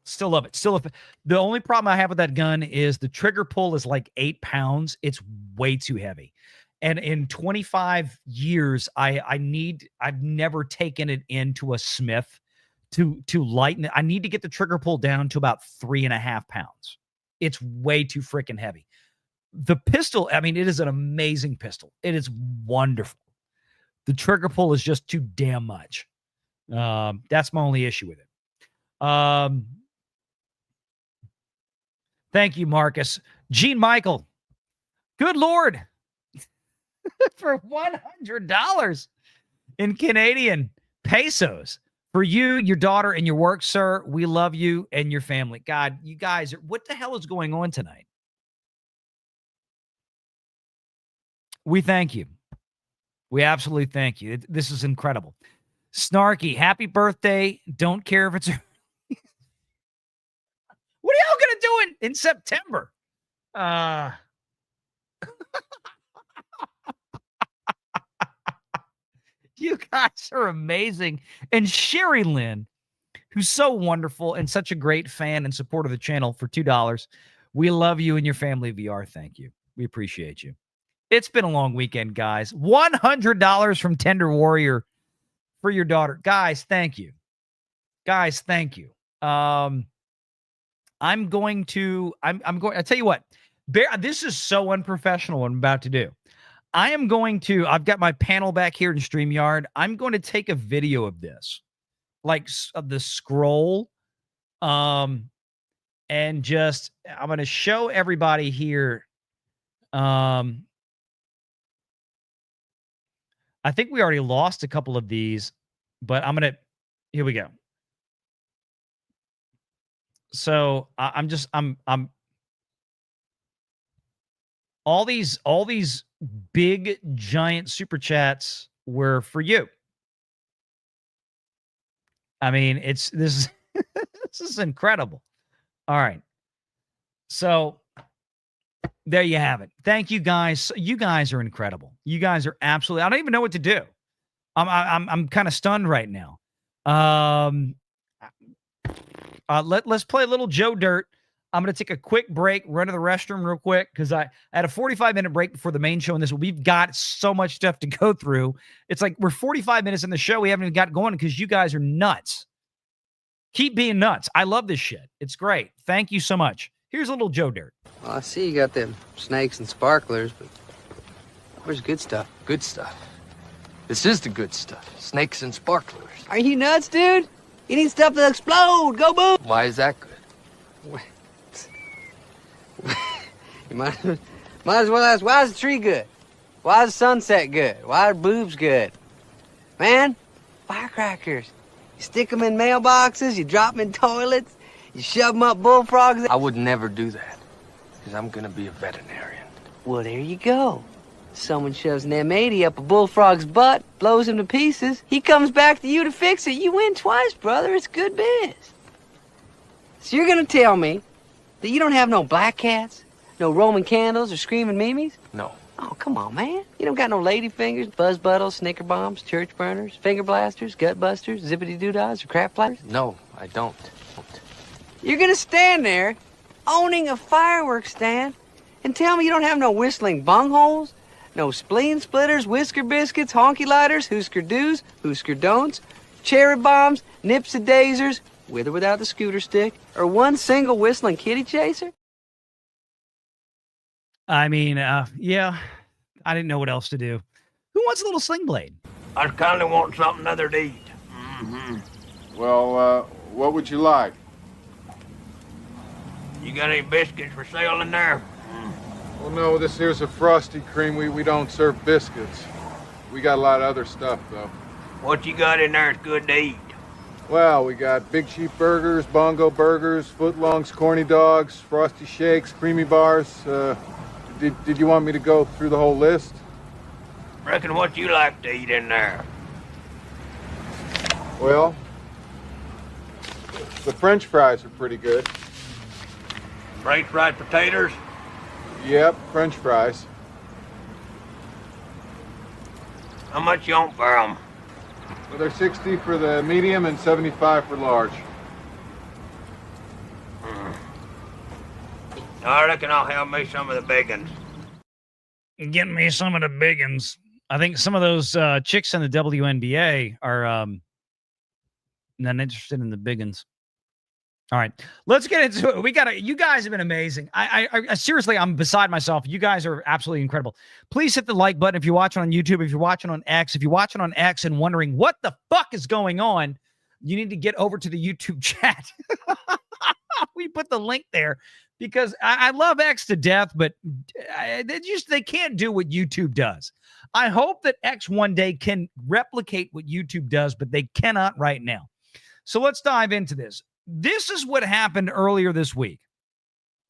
Still love it. The only problem I have with that gun is the trigger pull is like 8 pounds. It's way too heavy. And in 25 years, I've never taken it into a Smith to lighten it. I need to get the trigger pull down to about 3.5 pounds. It's way too freaking heavy. The pistol, I mean, it is an amazing pistol. It is wonderful. The trigger pull is just too damn much. That's my only issue with it. Thank you, Marcus. Gene Michael. Good Lord. For $100 in Canadian pesos. For you, your daughter, and your work, sir, we love you and your family. God, you guys, what the hell is going on tonight? We thank you. We absolutely thank you. This is incredible. Snarky, happy birthday. Don't care if it's... What are y'all going to do in September? You guys are amazing. And Sherry Lynn, who's so wonderful and such a great fan and supporter of the channel, for $2. We love you and your family, VR. Thank you. We appreciate you. It's been a long weekend, guys. $100 from Tender Warrior for your daughter. Guys, thank you. Guys, thank you. I tell you what, this is so unprofessional what I'm about to do. I've got my panel back here in StreamYard. I'm going to take a video of this. like the scroll. And just, I'm going to show everybody here. I think we already lost a couple of these, but here we go. So I'm all these big giant super chats were for you. I mean, this is incredible. All right. So there you have it. Thank you guys. You guys are incredible. You guys are absolutely, I don't even know what to do. I'm kind of stunned right now. Let's play a little Joe Dirt. I'm going to take a quick break, run to the restroom real quick, because I had a 45-minute break before the main show, and we've got so much stuff to go through. It's like we're 45 minutes in the show. We haven't even got going because you guys are nuts. Keep being nuts. I love this shit. It's great. Thank you so much. Here's a little Joe Dirt. Well, I see you got them snakes and sparklers, but where's good stuff? Good stuff. This is the good stuff. Snakes and sparklers. Are you nuts, dude? You need stuff to explode. Go boom. Why is that good? You might as well ask, why is the tree good? Why is the sunset good? Why are boobs good? Man, firecrackers. You stick them in mailboxes, you drop them in toilets, you shove them up bullfrogs. I would never do that, because I'm gonna be a veterinarian. Well, there you go. Someone shoves an M80 up a bullfrog's butt, blows him to pieces. He comes back to you to fix it. You win twice, brother. It's good biz. So you're gonna tell me that you don't have no black cats, no Roman candles or screaming mimes? No. Oh, come on, man. You don't got no lady fingers, buzz buttles, snicker bombs, church burners, finger blasters, gut busters, zippity doodads, or crap flappers? No, I don't. You're gonna stand there, owning a fireworks stand, and tell me you don't have no whistling bungholes, no spleen splitters, whisker biscuits, honky lighters, hoosker do's, hoosker don'ts, cherry bombs, nips and dazers, with or without the scooter stick, or one single whistling kitty chaser? I mean, yeah, I didn't know what else to do. Who wants a little sling blade? I kind of want something other to eat. Well, what would you like? You got any biscuits for sale in there? Well, no, this here's a Frosty Cream. We don't serve biscuits. We got a lot of other stuff, though. What you got in there is good to eat. Well, we got Big Sheep Burgers, Bongo Burgers, Footlongs, Corny Dogs, Frosty Shakes, Creamy Bars. Did you want me to go through the whole list? Reckon what you like to eat in there? Well, the French fries are pretty good. French fried potatoes? Yep, French fries. How much you want for them? Well, they're 60 for the medium and 75 for large. I reckon I'll have me some of the big ones. Get me some of the big ones. I think some of those chicks in the WNBA are not interested in the big ones. All right, let's get into it. You guys have been amazing. I seriously, I'm beside myself. You guys are absolutely incredible. Please hit the like button if you're watching on YouTube, if you're watching on X. If you're watching on X and wondering what the fuck is going on, you need to get over to the YouTube chat. We put the link there because I love X to death, but they can't do what YouTube does. I hope that X one day can replicate what YouTube does, but they cannot right now. So let's dive into this. This is what happened earlier this week.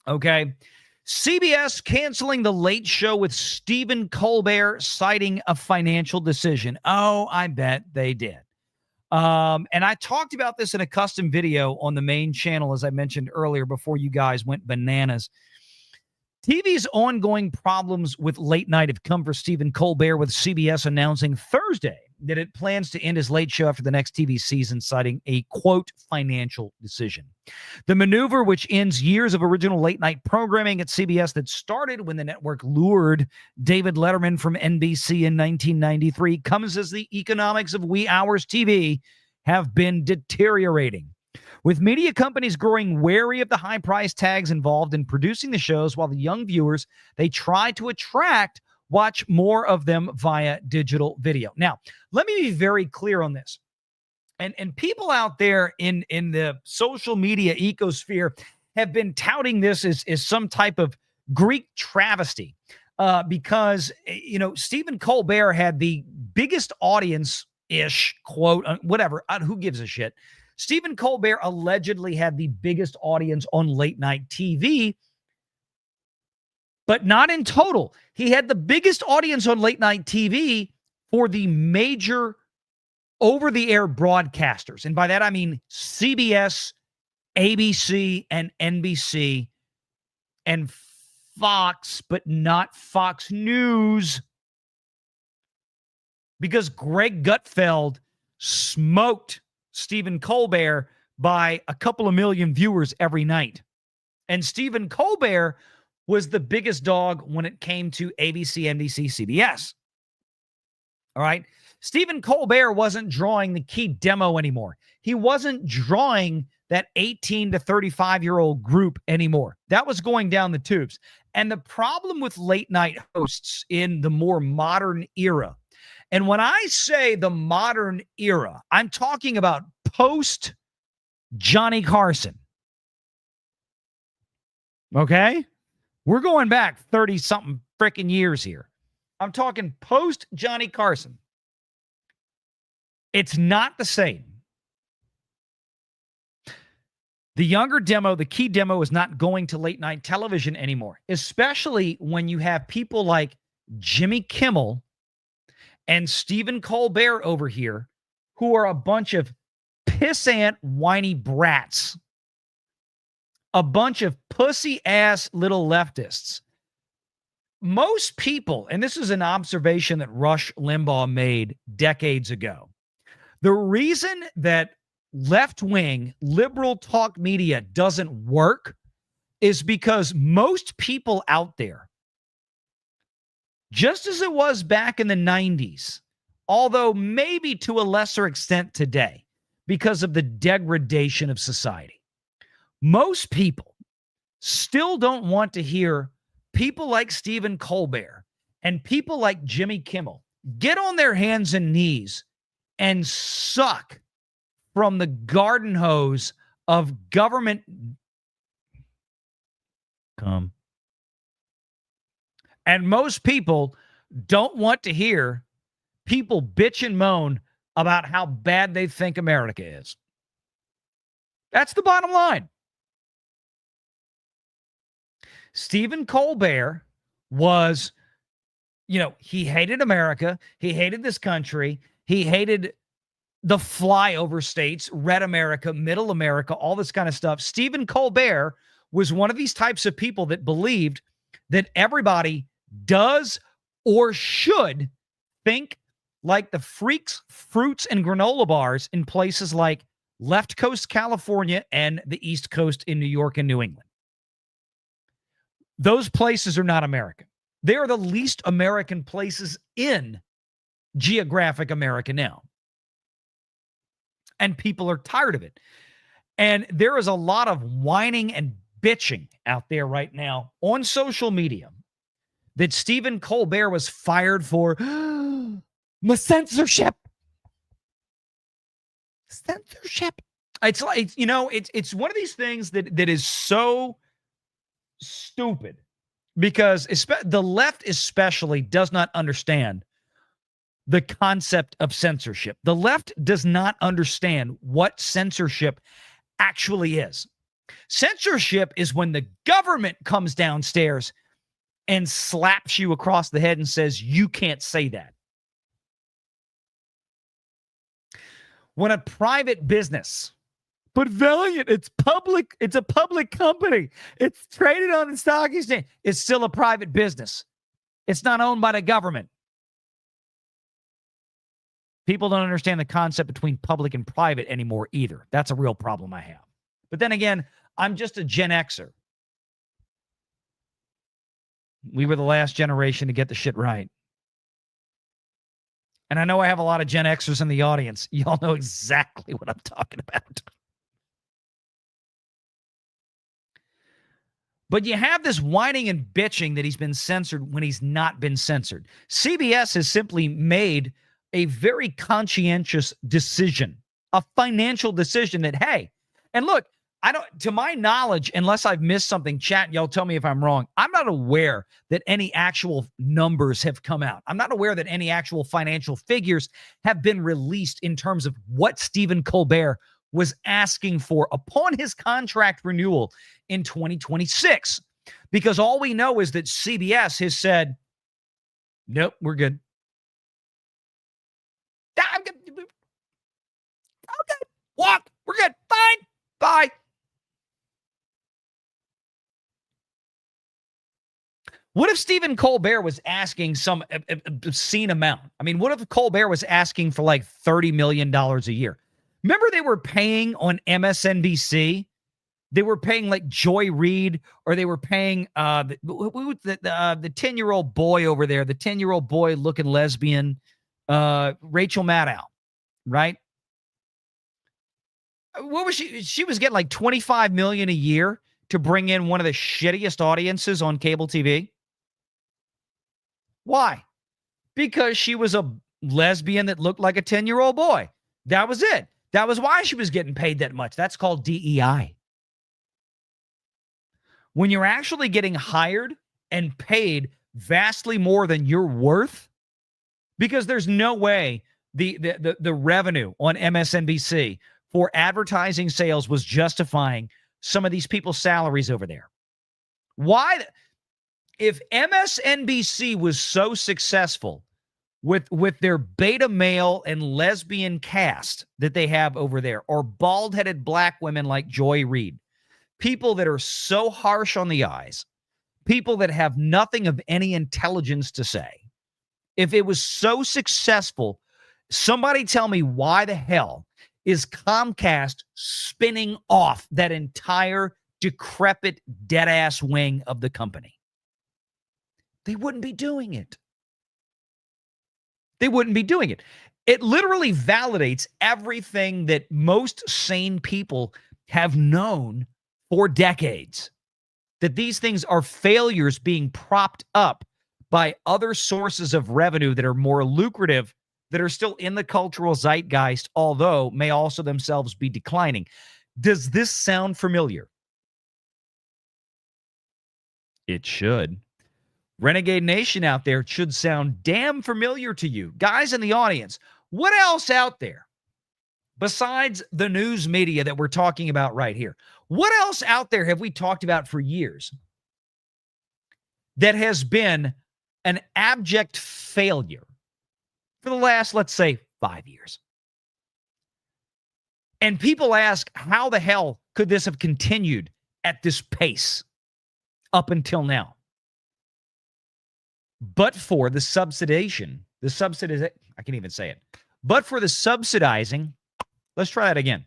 Okay. CBS canceling the Late Show with Stephen Colbert, citing a financial decision. Oh, I bet they did. And I talked about this in a custom video on the main channel, as I mentioned earlier, before you guys went bananas. TV's ongoing problems with late night have come for Stephen Colbert, with CBS announcing Thursday that it plans to end his late show after the next TV season, citing a, quote, financial decision. The maneuver, which ends years of original late night programming at CBS that started when the network lured David Letterman from NBC in 1993, comes as the economics of wee hours TV have been deteriorating, with media companies growing wary of the high price tags involved in producing the shows, while the young viewers they try to attract watch more of them via digital video. Now, let me be very clear on this. And people out there in the social media ecosphere have been touting this as some type of Greek travesty because, Stephen Colbert had the biggest audience-ish, quote, whatever, who gives a shit. Stephen Colbert allegedly had the biggest audience on late night TV, but not in total. He had the biggest audience on late night TV for the major over-the-air broadcasters. And by that, I mean CBS, ABC, and NBC, and Fox, but not Fox News. Because Greg Gutfeld smoked Stephen Colbert by a couple of million viewers every night. And Stephen Colbert was the biggest dog when it came to ABC, NBC, CBS. All right? Stephen Colbert wasn't drawing the key demo anymore. He wasn't drawing that 18 to 35-year-old group anymore. That was going down the tubes. And the problem with late night hosts in the more modern era, and when I say the modern era, I'm talking about post Johnny Carson. Okay? We're going back 30-something freaking years here. I'm talking post Johnny Carson. It's not the same. The younger demo, the key demo, is not going to late night television anymore, especially when you have people like Jimmy Kimmel and Stephen Colbert over here, who are a bunch of pissant, whiny brats, a bunch of pussy-ass little leftists. Most people, and this is an observation that Rush Limbaugh made decades ago, the reason that left-wing liberal talk media doesn't work is because most people out there, just as it was back in the 90s, although maybe to a lesser extent today, because of the degradation of society, most people still don't want to hear people like Stephen Colbert and people like Jimmy Kimmel get on their hands and knees and suck from the garden hose of government come. And most people don't want to hear people bitch and moan about how bad they think America is. That's the bottom line. Stephen Colbert was, he hated America. He hated this country. He hated the flyover states, red America, middle America, all this kind of stuff. Stephen Colbert was one of these types of people that believed that everybody does or should think like the freaks, fruits, and granola bars in places like left coast California and the East Coast in New York and New England. Those places are not American. They are the least American places in geographic America now. And people are tired of it. And there is a lot of whining and bitching out there right now on social media that Stephen Colbert was fired for censorship. Censorship. It's like, it's one of these things that is so stupid because the left especially does not understand the concept of censorship. The left does not understand what censorship actually is. Censorship is when the government comes downstairs and slaps you across the head and says, you can't say that. When a private business, but Valiant, it's public, it's a public company, it's traded on the stock exchange, it's still a private business. It's not owned by the government. People don't understand the concept between public and private anymore either. That's a real problem I have. But then again, I'm just a Gen Xer. We were the last generation to get the shit right. And I know I have a lot of Gen Xers in the audience. Y'all know exactly what I'm talking about. But you have this whining and bitching that he's been censored when he's not been censored. CBS has simply made a very conscientious decision a financial decision that, hey, and look, I don't, to my knowledge, unless I've missed something, chat, y'all tell me if I'm wrong. I'm not aware that any actual numbers have come out. I'm not aware that any actual financial figures have been released in terms of what Stephen Colbert was asking for upon his contract renewal in 2026. Because all we know is that CBS has said, nope, we're good. I'm good. Okay, walk, we're good, fine, bye. What if Stephen Colbert was asking some obscene amount? I mean, what if Colbert was asking for like $30 million a year? Remember they were paying on MSNBC? They were paying like Joy Reid, or they were paying the 10-year-old boy over there, the 10-year-old boy looking lesbian, Rachel Maddow, right? What was she? She was getting like $25 million a year to bring in one of the shittiest audiences on cable TV. Why? Because she was a lesbian that looked like a 10-year-old boy. That was it. That was why she was getting paid that much. That's called DEI. When you're actually getting hired and paid vastly more than you're worth, because there's no way the revenue on MSNBC for advertising sales was justifying some of these people's salaries over there. Why? If MSNBC was so successful with their beta male and lesbian cast that they have over there, or bald-headed black women like Joy Reid, people that are so harsh on the eyes, people that have nothing of any intelligence to say, if it was so successful, somebody tell me why the hell is Comcast spinning off that entire decrepit, dead-ass wing of the company? They wouldn't be doing it. They wouldn't be doing it. It literally validates everything that most sane people have known for decades, that these things are failures being propped up by other sources of revenue that are more lucrative, that are still in the cultural zeitgeist, although may also themselves be declining. Does this sound familiar? It should. Renegade Nation out there should sound damn familiar to you. Guys in the audience, what else out there besides the news media that we're talking about right here? What else out there have we talked about for years that has been an abject failure for the last, let's say, 5 years? And people ask, how the hell could this have continued at this pace up until now? But for the subsidization, I can't even say it. But for the subsidizing, let's try that again.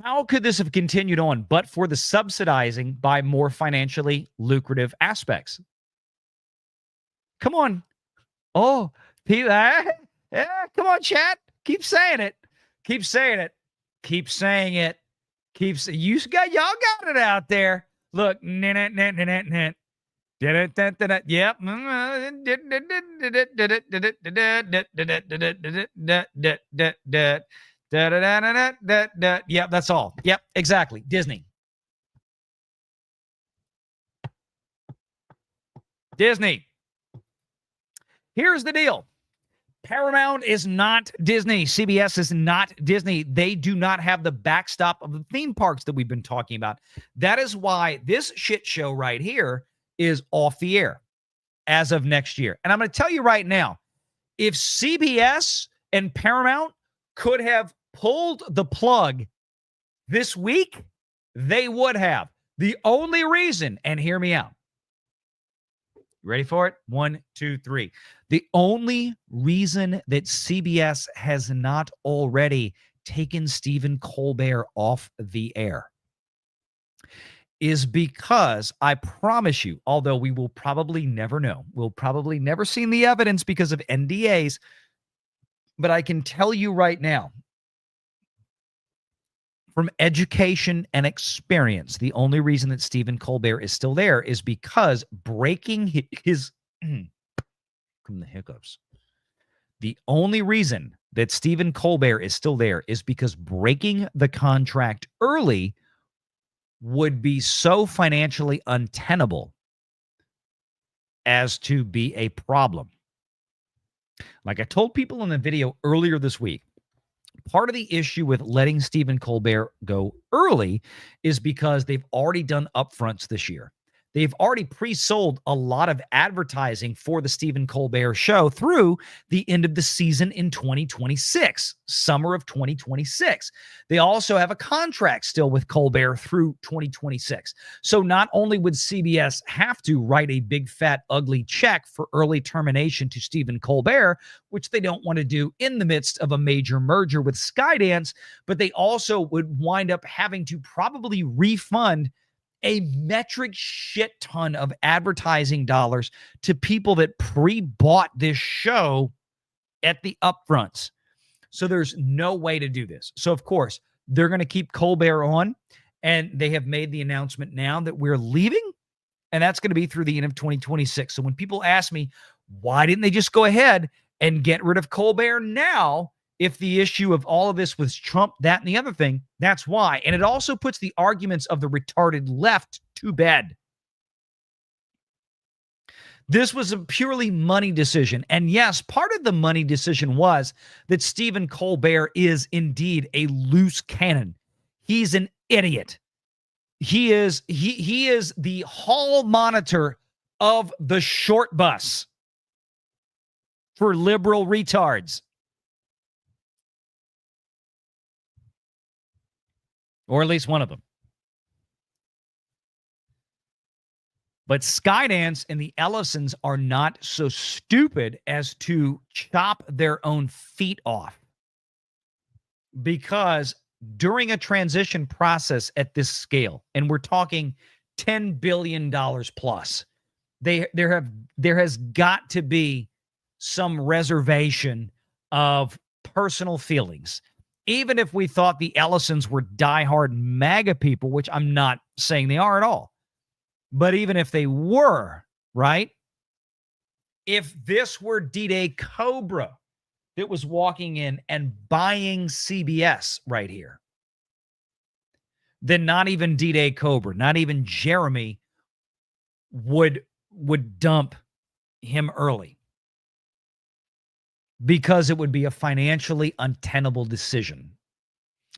How could this have continued on but for the subsidizing by more financially lucrative aspects? Come on. Oh, people, come on, chat. Keep saying it. Keep saying it. Keep saying it. Y'all got it out there. Look, Yep. Yep, that's all. Yep, exactly. Disney. Here's the deal. Paramount is not Disney. CBS is not Disney. They do not have the backstop of the theme parks that we've been talking about. That is why this shit show right here is off the air as of next year. And I'm going to tell you right now, if CBS and Paramount could have pulled the plug this week, they would have. The only reason, and hear me out. You ready for it? 1, 2, 3. The only reason that CBS has not already taken Stephen Colbert off the air is because, I promise you, although we will probably never know, we'll probably never see the evidence because of NDAs, but I can tell you right now, from education and experience, the only reason that Stephen Colbert is still there is because breaking his from the hiccups. The only reason that Stephen Colbert is still there is because breaking the contract early would be so financially untenable as to be a problem. Like I told people in the video earlier this week, part of the issue with letting Stephen Colbert go early is because they've already done upfronts this year. They've already pre-sold a lot of advertising for the Stephen Colbert show through the end of the season in 2026, summer of 2026. They also have a contract still with Colbert through 2026. So not only would CBS have to write a big, fat, ugly check for early termination to Stephen Colbert, which they don't want to do in the midst of a major merger with Skydance, but they also would wind up having to probably refund a metric shit ton of advertising dollars to people that pre-bought this show at the upfronts. So there's no way to do this. So of course, they're going to keep Colbert on, and they have made the announcement now that we're leaving, and that's going to be through the end of 2026. So when people ask me, why didn't they just go ahead and get rid of Colbert now? If the issue of all of this was Trump, that, and the other thing, that's why. And it also puts the arguments of the retarded left to bed. This was a purely money decision. And yes, part of the money decision was that Stephen Colbert is indeed a loose cannon. He's an idiot. He is the hall monitor of the short bus for liberal retards. Or at least one of them. But Skydance and the Ellisons are not so stupid as to chop their own feet off. Because during a transition process at this scale, and we're talking $10 billion plus, there has got to be some reservation of personal feelings. Even if we thought the Ellisons were diehard MAGA people, which I'm not saying they are at all, but even if they were, right? If this were D-Day Cobra that was walking in and buying CBS right here, then not even D-Day Cobra, not even Jeremy would dump him early, because it would be a financially untenable decision.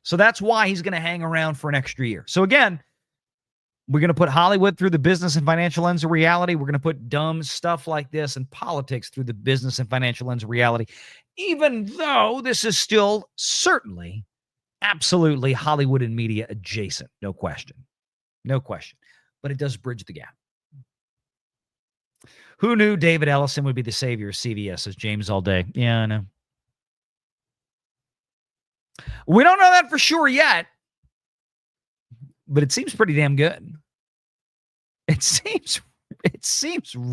So that's why he's going to hang around for an extra year. So again, we're going to put Hollywood through the business and financial lens of reality. We're going to put dumb stuff like this and politics through the business and financial lens of reality, even though this is still certainly, absolutely Hollywood and media adjacent. No question. No question. But it does bridge the gap. Who knew David Ellison would be the savior of CBS, says James all day. Yeah, I know. We don't know that for sure yet, but it seems pretty damn good. It seems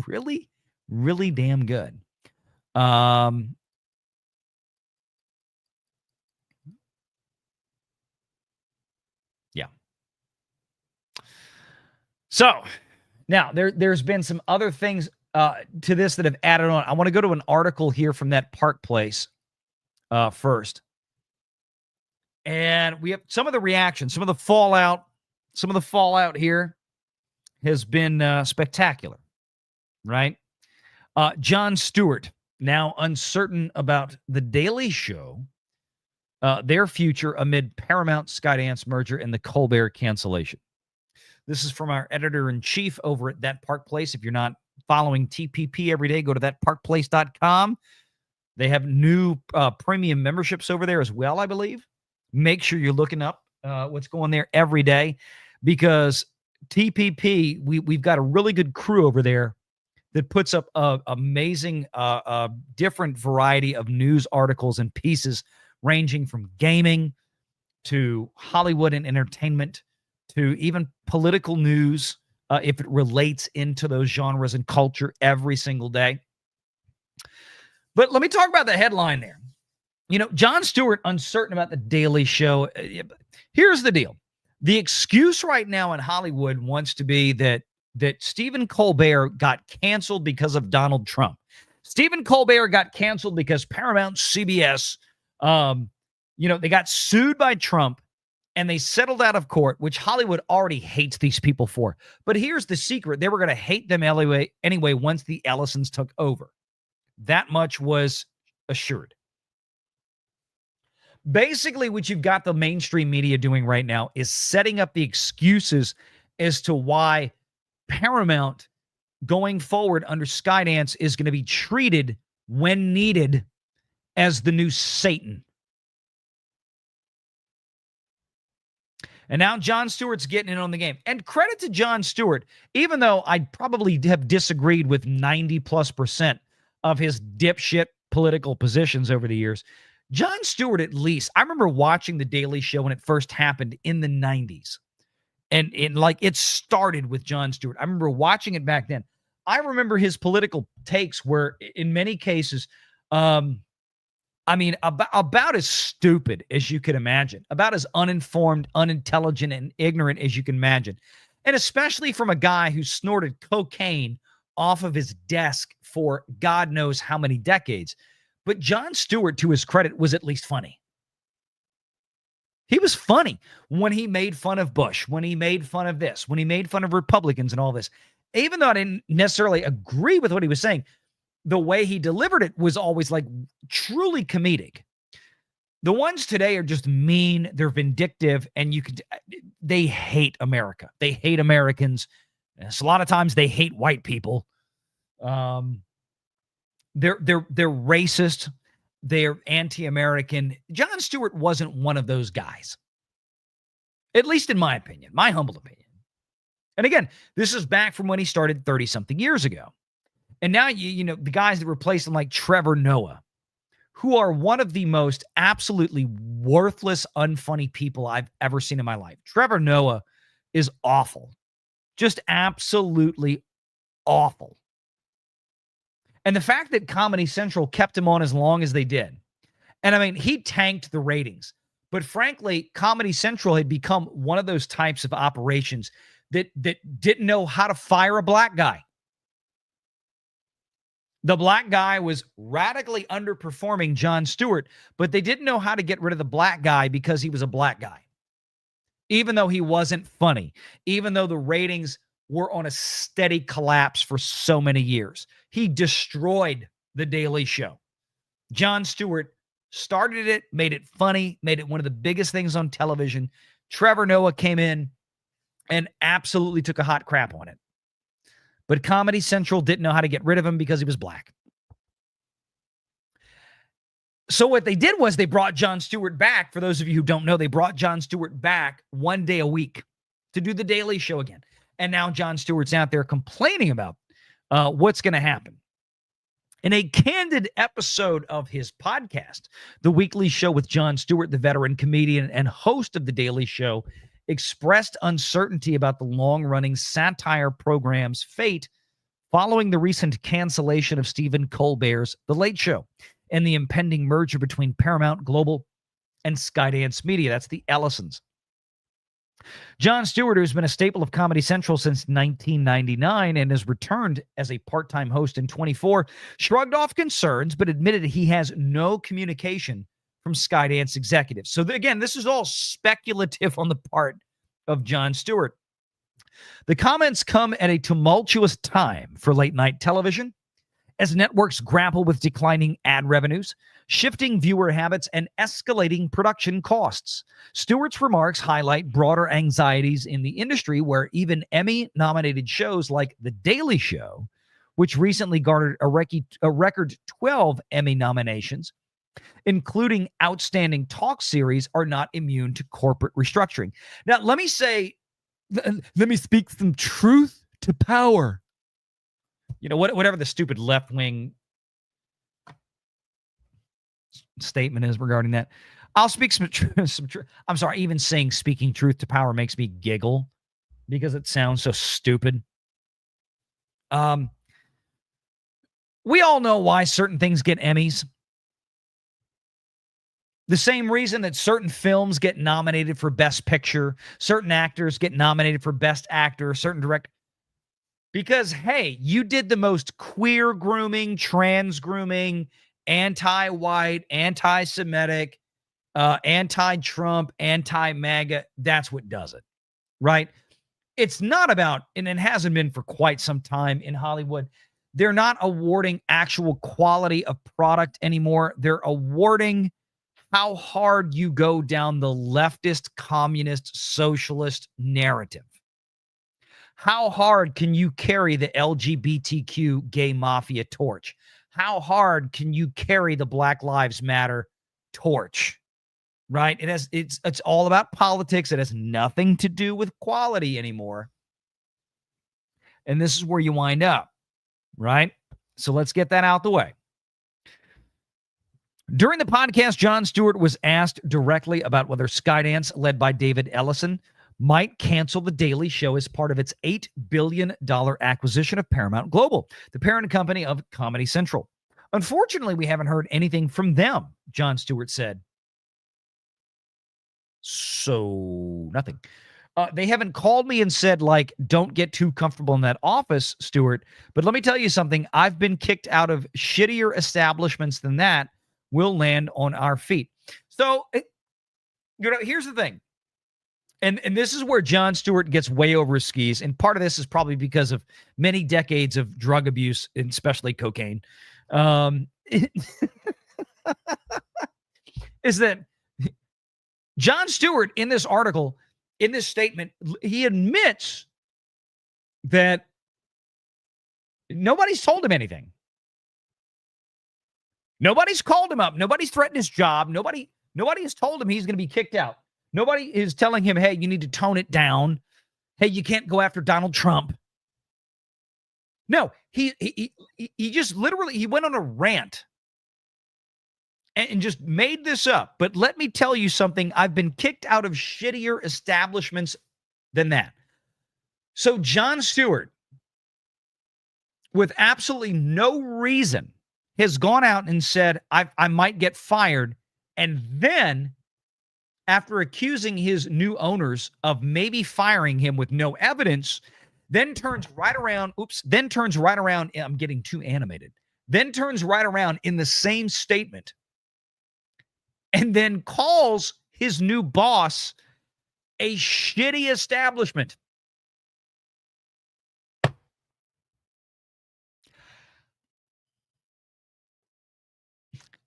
really, really damn good. Yeah. So now there's been some other things to this that have added on. I want to go to an article here from that Park Place first. And we have some of the reactions, some of the fallout here has been spectacular, right? Jon Stewart, now uncertain about The Daily Show, their future amid Paramount Skydance merger and the Colbert cancellation. This is from our editor-in-chief over at That Park Place. If you're not following TPP every day, go to thatparkplace.com. They have new premium memberships over there as well, I believe. Make sure you're looking up what's going there every day, because TPP, we've got a really good crew over there that puts up a amazing different variety of news articles and pieces, ranging from gaming to Hollywood and entertainment to even political news, if it relates into those genres and culture every single day. But let me talk about the headline there. You know, Jon Stewart uncertain about The Daily Show. Here's the deal. The excuse right now in Hollywood wants to be that Stephen Colbert got canceled because of Donald Trump. Stephen Colbert got canceled because Paramount CBS They got sued by Trump and they settled out of court, which Hollywood already hates these people for. But here's the secret. They were going to hate them anyway once the Ellisons took over. That much was assured. Basically, what you've got the mainstream media doing right now is setting up the excuses as to why Paramount going forward under Skydance is going to be treated when needed as the new Satan. And now Jon Stewart's getting in on the game. And credit to Jon Stewart, even though I'd probably have disagreed with 90+% of his dipshit political positions over the years. Jon Stewart, at least, I remember watching The Daily Show when it first happened in the 90s. And it started with Jon Stewart. I remember watching it back then. I remember his political takes were, in many cases, about as stupid as you could imagine, about as uninformed, unintelligent, and ignorant as you can imagine. And especially from a guy who snorted cocaine off of his desk for God knows how many decades. But Jon Stewart, to his credit, was at least funny. He was funny when he made fun of Bush, when he made fun of this, when he made fun of Republicans and all this. Even though I didn't necessarily agree with what he was saying, the way he delivered it was always like truly comedic. The ones today are just mean, they're vindictive, and they hate America. They hate Americans. And a lot of times they hate white people. They're racist. They're anti-American. Jon Stewart wasn't one of those guys. At least in my opinion, my humble opinion. And again, this is back from when he started 30-something years ago. And now, the guys that replaced him like Trevor Noah, who are one of the most absolutely worthless, unfunny people I've ever seen in my life. Trevor Noah is awful. Just absolutely awful. And the fact that Comedy Central kept him on as long as they did. And I mean, he tanked the ratings. But frankly, Comedy Central had become one of those types of operations that didn't know how to fire a black guy. The black guy was radically underperforming Jon Stewart, but they didn't know how to get rid of the black guy because he was a black guy. Even though he wasn't funny, even though the ratings were on a steady collapse for so many years. He destroyed The Daily Show. Jon Stewart started it, made it funny, made it one of the biggest things on television. Trevor Noah came in and absolutely took a hot crap on it. But Comedy Central didn't know how to get rid of him because he was black. So what they did was they brought Jon Stewart back. For those of you who don't know, they brought Jon Stewart back one day a week to do The Daily Show again. And now Jon Stewart's out there complaining about what's going to happen. In a candid episode of his podcast, The Weekly Show with Jon Stewart, the veteran comedian and host of The Daily Show, expressed uncertainty about the long-running satire program's fate following the recent cancellation of Stephen Colbert's The Late Show and the impending merger between Paramount Global and Skydance Media. That's the Ellisons. Jon Stewart, who's been a staple of Comedy Central since 1999 and has returned as a part-time host in 24, shrugged off concerns but admitted he has no communication from Skydance executives. So again, this is all speculative on the part of Jon Stewart. The comments come at a tumultuous time for late-night television as networks grapple with declining ad revenues, shifting viewer habits, and escalating production costs. Stewart's remarks highlight broader anxieties in the industry where even Emmy-nominated shows like The Daily Show, which recently garnered a record 12 Emmy nominations, including Outstanding Talk Series, are not immune to corporate restructuring. Now, let me speak some truth to power. Whatever the stupid left-wing statement is regarding that. I'll speak some truth. I'm sorry, even saying speaking truth to power makes me giggle because it sounds so stupid. We all know why certain things get Emmys. The same reason that certain films get nominated for Best Picture, certain actors get nominated for Best Actor, certain director. Because, hey, you did the most queer grooming, trans grooming, anti-white, anti-Semitic, anti-Trump, anti-MAGA. That's what does it, right? It's not about, and it hasn't been for quite some time in Hollywood, they're not awarding actual quality of product anymore. They're awarding how hard you go down the leftist, communist, socialist narrative. How hard can you carry the LGBTQ gay mafia torch? How hard can you carry the Black Lives Matter torch? Right? It's all about politics. It has nothing to do with quality anymore. And this is where you wind up, right? So let's get that out the way. During the podcast, Jon Stewart was asked directly about whether Skydance, led by David Ellison, might cancel The Daily Show as part of its $8 billion acquisition of Paramount Global, the parent company of Comedy Central. Unfortunately, we haven't heard anything from them, Jon Stewart said. So, nothing. They haven't called me and said, like, don't get too comfortable in that office, Stewart. But let me tell you something. I've been kicked out of shittier establishments than that. We'll land on our feet. So, here's the thing. And this is where Jon Stewart gets way over his skis. And part of this is probably because of many decades of drug abuse, and especially cocaine. Is that Jon Stewart, in this article, in this statement, he admits that nobody's told him anything. Nobody's called him up. Nobody's threatened his job. Nobody has told him he's going to be kicked out. Nobody is telling him, hey, you need to tone it down. Hey, you can't go after Donald Trump. No, he just literally, he went on a rant and just made this up. But let me tell you something. I've been kicked out of shittier establishments than that. So Jon Stewart, with absolutely no reason, has gone out and said, I might get fired. And then, after accusing his new owners of maybe firing him with no evidence, then turns right around. I'm getting too animated. Then turns right around in the same statement and then calls his new boss a shitty establishment.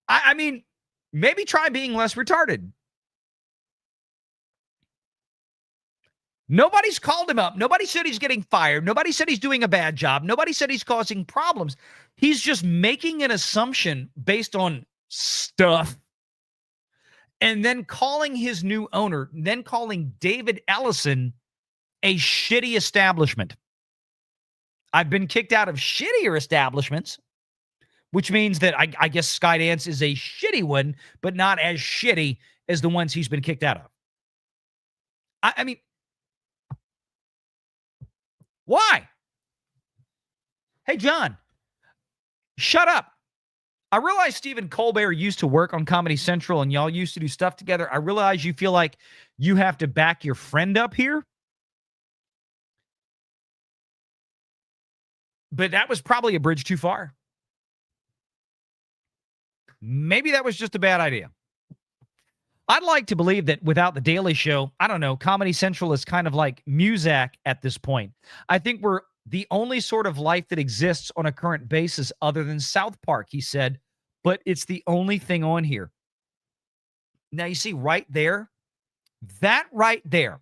I mean, maybe try being less retarded. Nobody's called him up. Nobody said he's getting fired. Nobody said he's doing a bad job. Nobody said he's causing problems. He's just making an assumption based on stuff and then calling his new owner, then calling David Ellison a shitty establishment. I've been kicked out of shittier establishments, which means that I guess Skydance is a shitty one, but not as shitty as the ones he's been kicked out of. I mean, why? Hey, John, shut up. I realize Stephen Colbert used to work on Comedy Central and y'all used to do stuff together. I realize you feel like you have to back your friend up here. But that was probably a bridge too far. Maybe that was just a bad idea. I'd like to believe that without The Daily Show, I don't know, Comedy Central is kind of like Muzak at this point. I think we're the only sort of life that exists on a current basis other than South Park, he said, but it's the only thing on here. Now, you see right there, that right there,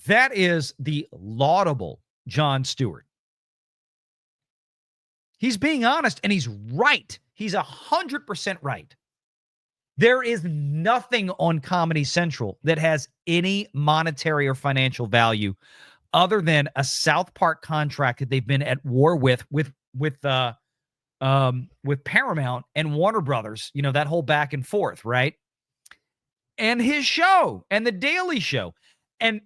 that is the laudable Jon Stewart. He's being honest, and he's right. He's 100% right. There is nothing on Comedy Central that has any monetary or financial value other than a South Park contract that they've been at war with Paramount and Warner Brothers, you know, that whole back and forth, right? And his show and The Daily Show and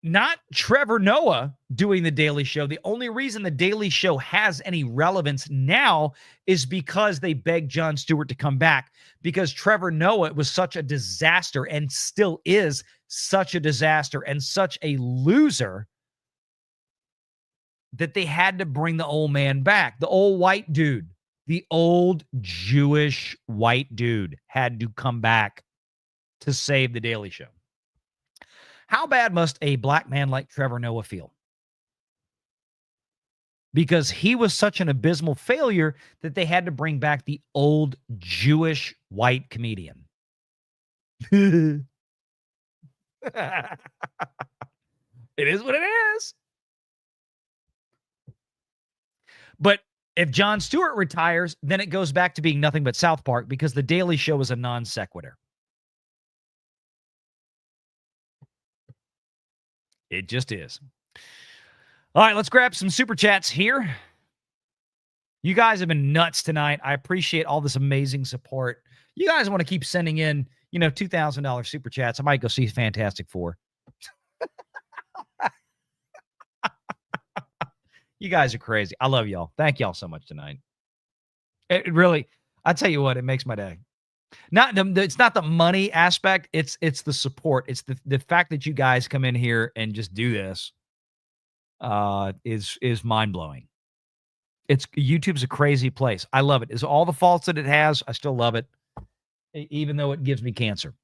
not Trevor Noah doing The Daily Show. The only reason The Daily Show has any relevance now is because they begged Jon Stewart to come back, because Trevor Noah was such a disaster and still is such a disaster and such a loser that they had to bring the old man back, the old white dude, The old Jewish white dude had to come back to save The Daily Show. How bad must a black man like Trevor Noah feel? Because he was such an abysmal failure that they had to bring back the old Jewish white comedian. It is what it is. But if Jon Stewart retires, then it goes back to being nothing but South Park because The Daily Show is a non sequitur. It just is. All right, let's grab some super chats here. You guys have been nuts tonight. I appreciate all this amazing support. You guys want to keep sending in, $2,000 super chats. I might go see Fantastic Four. You guys are crazy. I love y'all. Thank y'all so much tonight. It really, I tell you what, it makes my day. It's not the money aspect. It's the support. It's the fact that you guys come in here and just do this is mind blowing. YouTube's a crazy place. I love it. It's all the faults that it has. I still love it, even though it gives me cancer.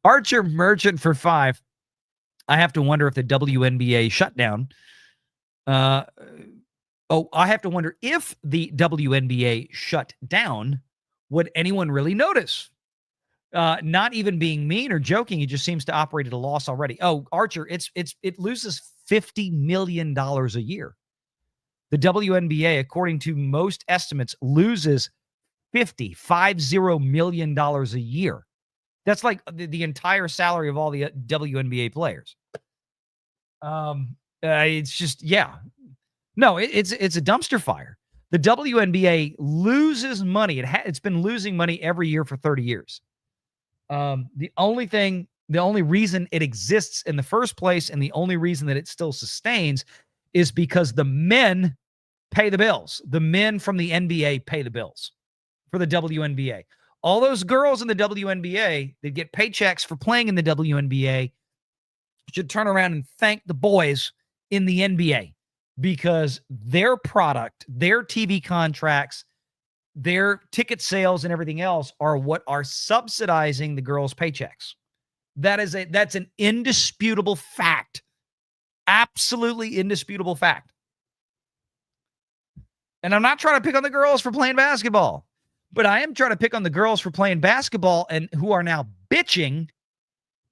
Archer Merchant for 5. I have to wonder if the WNBA shutdown. I have to wonder if the WNBA shut down, would anyone really notice? Not even being mean or joking, it just seems to operate at a loss already. Oh, Archer, it loses $50 million a year. The WNBA, according to most estimates, loses $50 million a year. That's like the entire salary of all the WNBA players. It's just, yeah. No, it's a dumpster fire. The WNBA loses money. It's been losing money every year for 30 years. The only reason it exists in the first place and the only reason that it still sustains is because the men pay the bills. The men from the NBA pay the bills for the WNBA. All those girls in the WNBA that get paychecks for playing in the WNBA should turn around and thank the boys in the NBA because their product, their TV contracts, their ticket sales and everything else are what are subsidizing the girls' paychecks. That's an indisputable fact. Absolutely indisputable fact. And I'm not trying to pick on the girls for playing basketball, but I am trying to pick on the girls for playing basketball and who are now bitching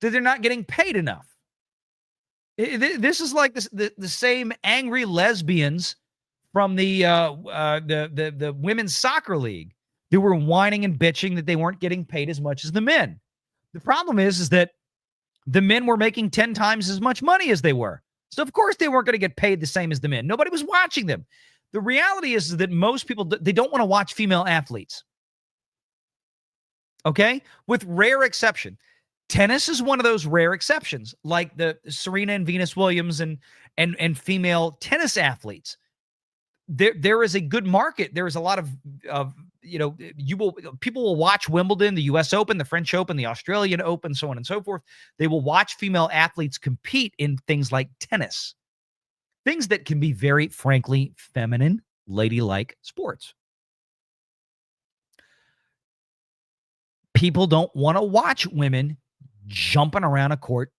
that they're not getting paid enough. This is like the same angry lesbians from the women's soccer league that were whining and bitching that they weren't getting paid as much as the men. The problem is that the men were making 10 times as much money as they were. So of course they weren't going to get paid the same as the men. Nobody was watching them. The reality is that most people, they don't want to watch female athletes. Okay? With rare exception. Tennis is one of those rare exceptions, like the Serena and Venus Williams and female tennis athletes. There is a good market. There is a lot of people will watch Wimbledon, the US Open, the French Open, the Australian Open, so on and so forth. They will watch female athletes compete in things like tennis. Things that can be very, frankly, feminine, ladylike sports. People don't want to watch women jumping around a court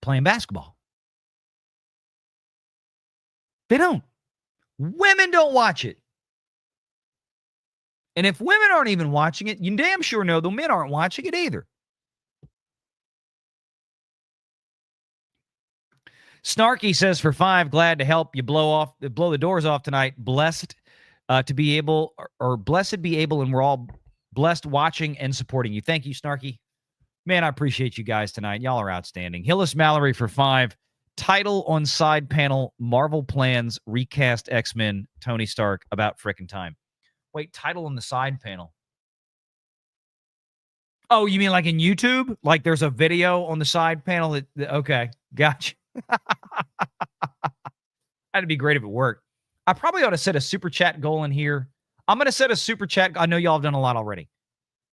playing basketball. They don't. Women don't watch it. And if women aren't even watching it, you damn sure know the men aren't watching it either. Snarky says for 5, glad to help you blow the doors off tonight. Blessed to be able, or blessed be able, and we're all blessed watching and supporting you. Thank you, Snarky. Man, I appreciate you guys tonight. Y'all are outstanding. Hillis Mallory for 5. Title on side panel, Marvel plans recast X-Men, Tony Stark, about frickin' time. Wait, title on the side panel. Oh, you mean like in YouTube? Like there's a video on the side panel? Okay, gotcha. That'd be great if it worked. I probably ought to set a super chat goal in here. I'm going to set a super chat. I know y'all have done a lot already.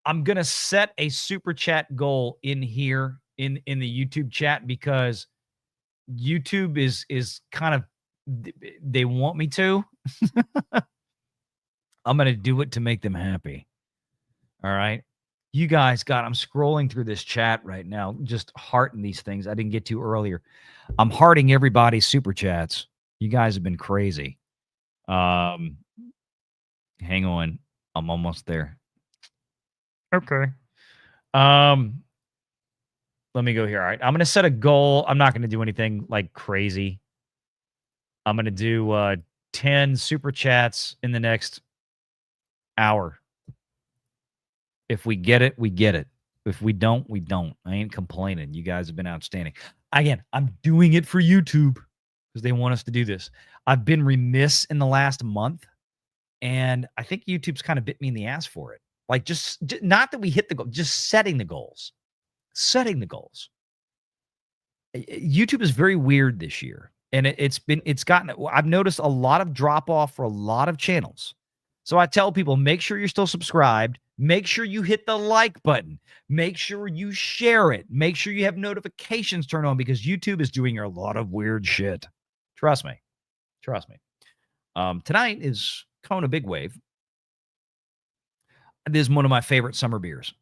I'm going to set a super chat goal in here in the YouTube chat because YouTube is kind of They want me to. I'm going to do it to make them happy. All right. You guys I'm scrolling through this chat right now, just hearting these things I didn't get to earlier. I'm hearting everybody's super chats. You guys have been crazy. Hang on. I'm almost there. Okay. Let me go here. All right. I'm going to set a goal. I'm not going to do anything like crazy. I'm going to do 10 super chats in the next hour. If we get it, we get it. If we don't, we don't. I ain't complaining. You guys have been outstanding. Again, I'm doing it for YouTube because they want us to do this. I've been remiss in the last month, and I think YouTube's kind of bit me in the ass for it. Like, just not that we hit the goal, just setting the goals. Setting the goals. YouTube is very weird this year, and I've noticed a lot of drop off for a lot of channels. So I tell people, make sure you're still subscribed. Make sure you hit the like button. Make sure you share it. Make sure you have notifications turned on because YouTube is doing a lot of weird shit. Trust me. Trust me. Tonight is Kona Big Wave. This is one of my favorite summer beers.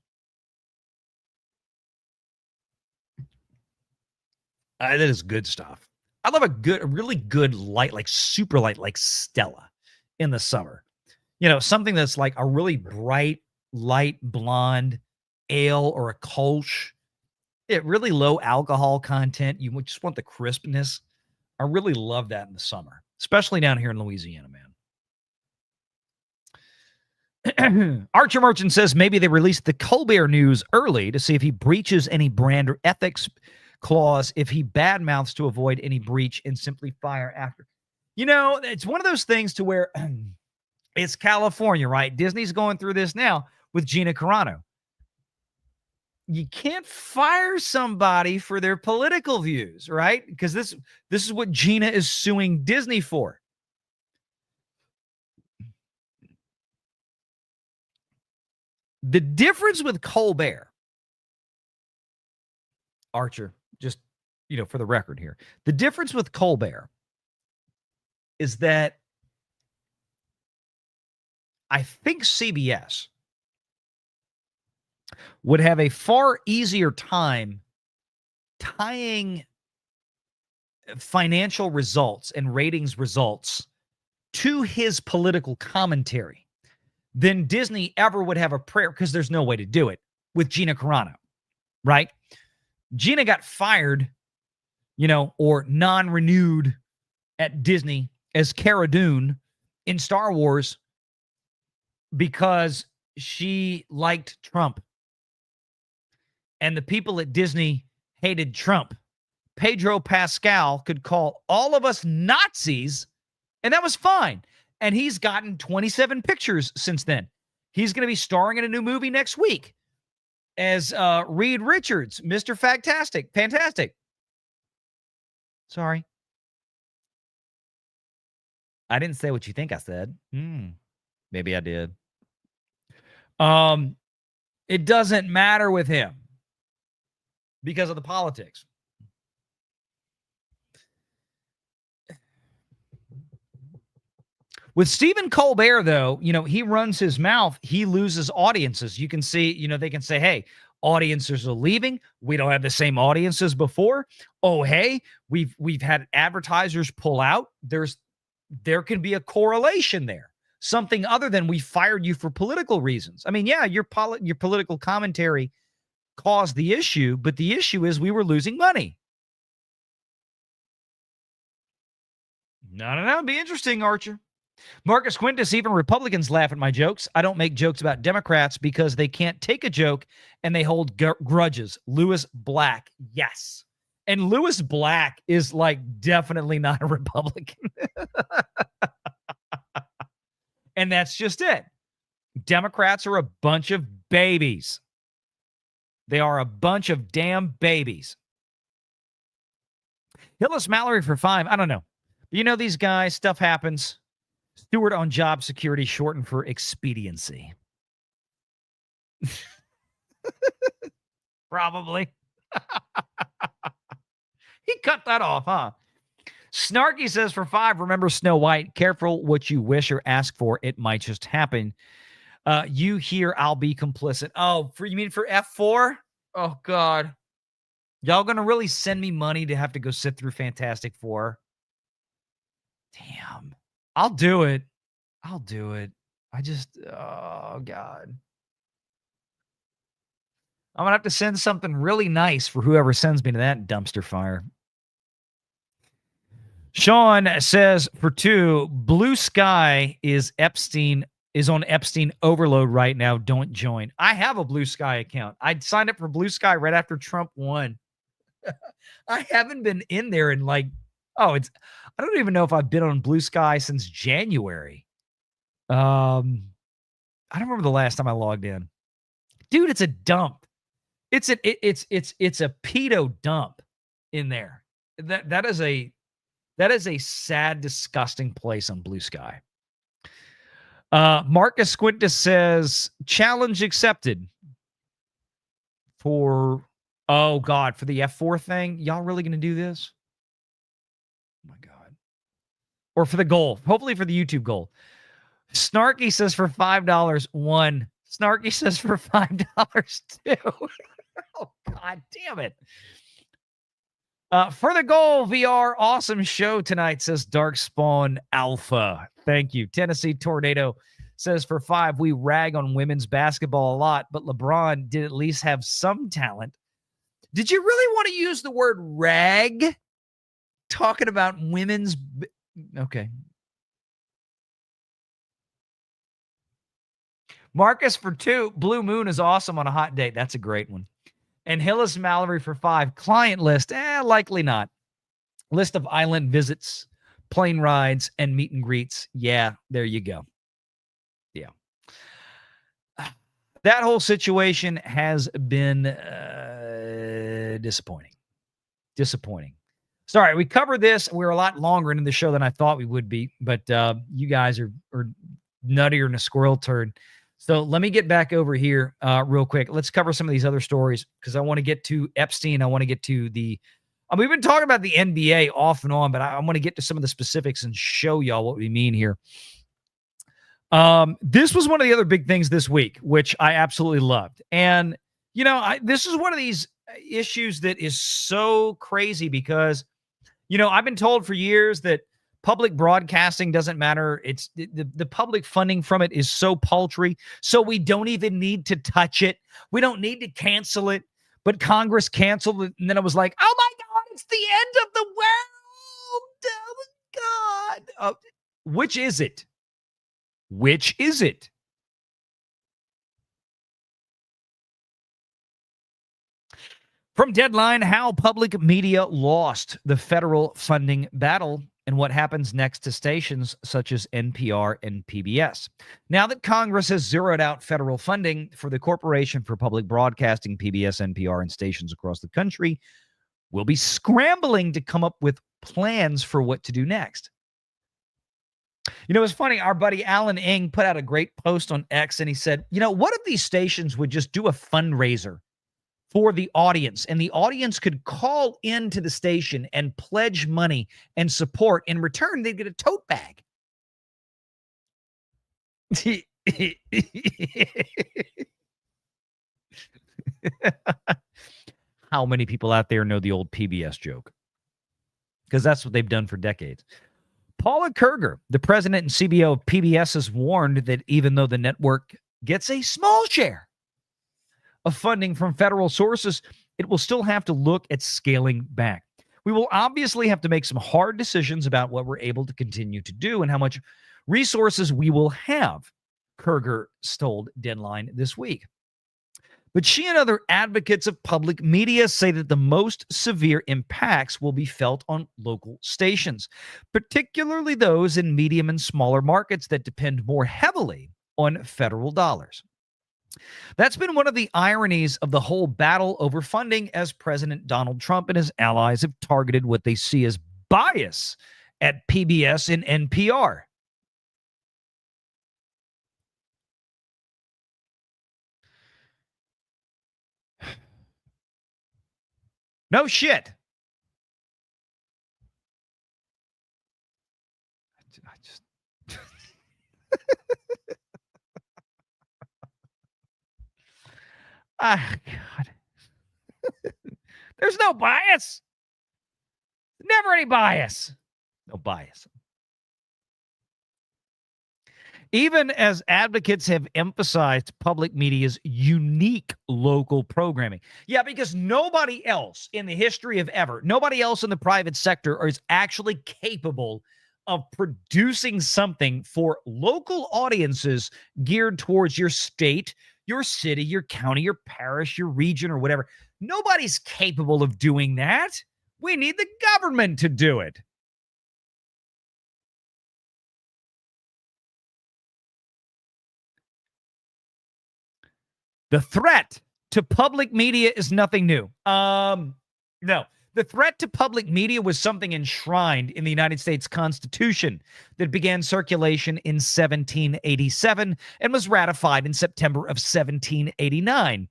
That is good stuff. I love a really good light, like super light, like Stella in the summer. You know, something that's like a really bright, light blonde ale or a Kolsch. Really low alcohol content. You just want the crispness. I really love that in the summer, especially down here in Louisiana, man. Archer Merchant says maybe they released the Colbert news early to see if he breaches any brand or ethics clause if he badmouths to avoid any breach and simply fire after. You know, it's one of those things to where it's California, right? Disney's going through this now with Gina Carano. You can't fire somebody for their political views, right? Because this is what Gina is suing Disney for. The difference with Colbert, Archer, just, for the record here, the difference with Colbert is that I think CBS would have a far easier time tying financial results and ratings results to his political commentary than Disney ever would have a prayer, because there's no way to do it with Gina Carano, right? Gina got fired, or non-renewed at Disney as Cara Dune in Star Wars because she liked Trump. And the people at Disney hated Trump. Pedro Pascal could call all of us Nazis, and that was fine. And he's gotten 27 pictures since then. He's going to be starring in a new movie next week as Reed Richards, Mr. Fantastic. Sorry. I didn't say what you think I said. Maybe I did. It doesn't matter with him because of the politics. With Stephen Colbert, though, he runs his mouth. He loses audiences. You can see, they can say, hey, audiences are leaving. We don't have the same audiences before. Oh, hey, we've had advertisers pull out. There can be a correlation there. Something other than we fired you for political reasons. I mean, yeah, your political commentary caused the issue, but the issue is we were losing money. No. It'd be interesting, Archer. Marcus Quintus, even Republicans laugh at my jokes. I don't make jokes about Democrats because they can't take a joke and they hold grudges. Lewis Black, yes. And Lewis Black is like definitely not a Republican. And that's just it. Democrats are a bunch of babies. They are a bunch of damn babies. Hillis Mallory for 5. I don't know. These guys, stuff happens. Stewart on job security, shortened for expediency. Probably. He cut that off, huh? Snarky says for 5, remember Snow White. Careful what you wish or ask for. It might just happen. You hear I'll be complicit. Oh, you mean for F4? Oh, God. Y'all going to really send me money to have to go sit through Fantastic Four? Damn. I'll do it. I just, oh, God. I'm going to have to send something really nice for whoever sends me to that dumpster fire. Sean says for 2, Blue Sky is on Epstein overload right now. Don't join. I have a Blue Sky account. I signed up for Blue Sky right after Trump won. I haven't been in there in I don't even know if I've been on Blue Sky since January. I don't remember the last time I logged in. Dude, it's a dump. It's a pedo dump in there. That is a sad, disgusting place on Blue Sky. Marcus Quintus says, challenge accepted for the F4 thing. Y'all really going to do this? Oh, my God. Or for the goal. Hopefully for the YouTube goal. Snarky says for $5, 1. Snarky says for $5, 2. Oh, God damn it. For the goal, VR, awesome show tonight, says Darkspawn Alpha. Thank you. Tennessee Tornado says for 5, we rag on women's basketball a lot, but LeBron did at least have some talent. Did you really want to use the word rag? Talking about women's... Okay. Marcus for 2, Blue Moon is awesome on a hot date. That's a great one. And Hillis Mallory for 5, client list, likely not. List of island visits, plane rides, and meet and greets. Yeah, there you go. Yeah. That whole situation has been disappointing. Sorry, we covered this. We're a lot longer into the show than I thought we would be, but you guys are nuttier than a squirrel turd. So let me get back over here real quick. Let's cover some of these other stories because I want to get to Epstein. I want to get to we've been talking about the NBA off and on, but I want to get to some of the specifics and show y'all what we mean here. This was one of the other big things this week, which I absolutely loved. And, this is one of these issues that is so crazy because, I've been told for years that public broadcasting doesn't matter. It's the public funding from it is so paltry. So we don't even need to touch it. We don't need to cancel it. But Congress canceled it. And then I was like, oh my God, it's the end of the world. Oh my God. Which is it? Which is it? From Deadline, how public media lost the federal funding battle and what happens next to stations such as NPR and PBS. Now that Congress has zeroed out federal funding for the Corporation for Public Broadcasting, PBS, NPR, and stations across the country, we'll be scrambling to come up with plans for what to do next. It's funny. Our buddy Alan Ing put out a great post on X, and he said, what if these stations would just do a fundraiser for the audience, and the audience could call into the station and pledge money and support. In return, they'd get a tote bag. How many people out there know the old PBS joke? Because that's what they've done for decades. Paula Kerger, the president and CBO of PBS, has warned that even though the network gets a small share of funding from federal sources, it will still have to look at scaling back. We will obviously have to make some hard decisions about what we're able to continue to do and how much resources we will have, Kerger told Deadline this week. But she and other advocates of public media say that the most severe impacts will be felt on local stations, particularly those in medium and smaller markets that depend more heavily on federal dollars. That's been one of the ironies of the whole battle over funding, as President Donald Trump and his allies have targeted what they see as bias at PBS and NPR. No shit. Ah, God. There's no bias. Never any bias. No bias. Even as advocates have emphasized public media's unique local programming. Yeah, because nobody else in the history of ever, nobody else in the private sector is actually capable of producing something for local audiences geared towards your state, your city, your county, your parish, your region, or whatever. Nobody's capable of doing that. We need the government to do it. The threat to public media is nothing new. No. The threat to public media was something enshrined in the United States Constitution that began circulation in 1787 and was ratified in September of 1789.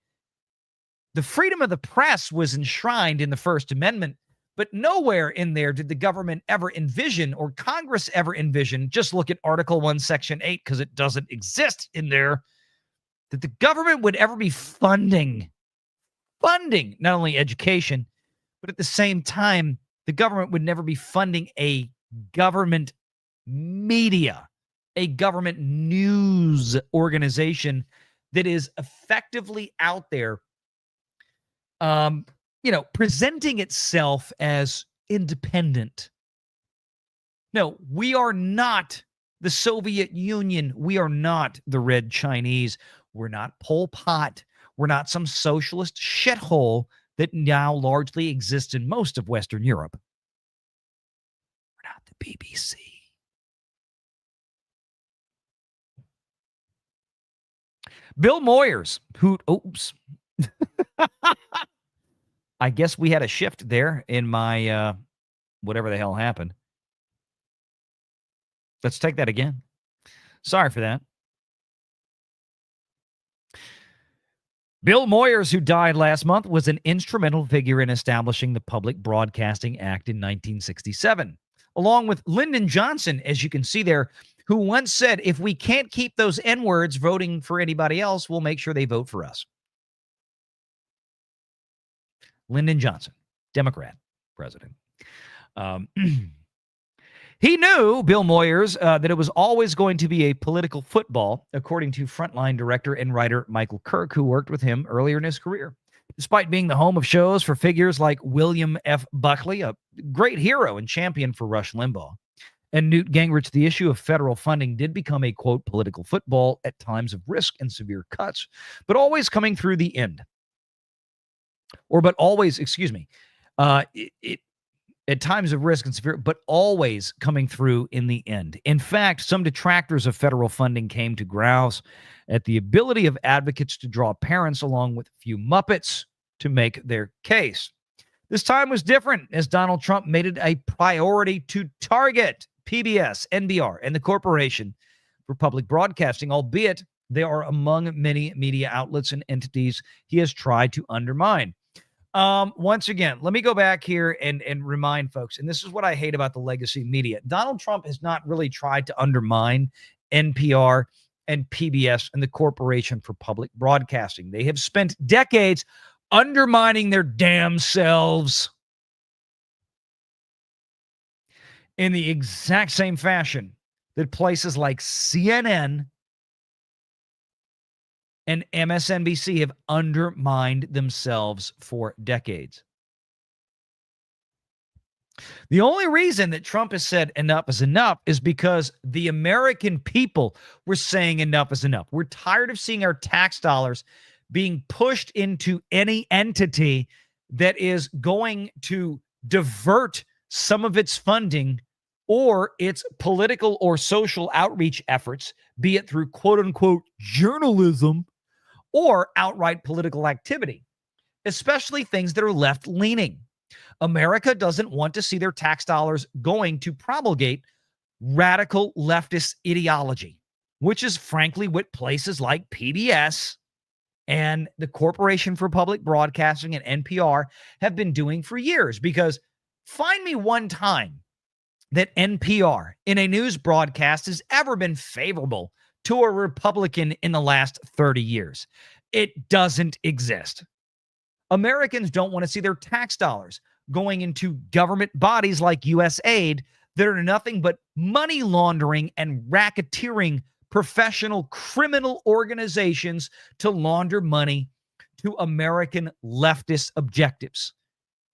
The freedom of the press was enshrined in the First Amendment, but nowhere in there did the government ever envision or Congress ever envision, just look at Article 1, Section 8, because it doesn't exist in there, that the government would ever be funding not only education, but at the same time, the government would never be funding a government media, a government news organization that is effectively out there, presenting itself as independent. No, we are not the Soviet Union. We are not the Red Chinese. We're not Pol Pot. We're not some socialist shithole that now largely exists in most of Western Europe. We're not the BBC. Bill Moyers, I guess we had a shift there in my whatever the hell happened. Let's take that again. Sorry for that. Bill Moyers, who died last month, was an instrumental figure in establishing the Public Broadcasting Act in 1967, along with Lyndon Johnson, as you can see there, who once said, if we can't keep those N-words voting for anybody else, we'll make sure they vote for us. Lyndon Johnson, Democrat president. He knew, Bill Moyers, that it was always going to be a political football, according to Frontline director and writer Michael Kirk, who worked with him earlier in his career. Despite being the home of shows for figures like William F. Buckley, a great hero and champion for Rush Limbaugh, and Newt Gingrich, the issue of federal funding did become a, quote, political football at times of risk and severe cuts, but always coming through the end. At times of risk and severe, but always coming through in the end. In fact, some detractors of federal funding came to grouse at the ability of advocates to draw parents along with a few Muppets to make their case. This time was different, as Donald Trump made it a priority to target PBS, NBR, and the Corporation for Public Broadcasting, albeit they are among many media outlets and entities he has tried to undermine. Once again, let me go back here and remind folks, and this is what I hate about the legacy media. Donald Trump has not really tried to undermine NPR and PBS and the Corporation for Public Broadcasting. They have spent decades undermining their damn selves in the exact same fashion that places like CNN and MSNBC have undermined themselves for decades. The only reason that Trump has said enough is enough is because the American people were saying enough is enough. We're tired of seeing our tax dollars being pushed into any entity that is going to divert some of its funding or its political or social outreach efforts, be it through quote unquote journalism or outright political activity, especially things that are left leaning. America doesn't want to see their tax dollars going to promulgate radical leftist ideology, which is frankly what places like PBS and the Corporation for Public Broadcasting and NPR have been doing for years. Because find me one time that NPR in a news broadcast has ever been favorable to a Republican in the last 30 years. It doesn't exist. Americans don't want to see their tax dollars going into government bodies like USAID that are nothing but money laundering and racketeering professional criminal organizations to launder money to American leftist objectives,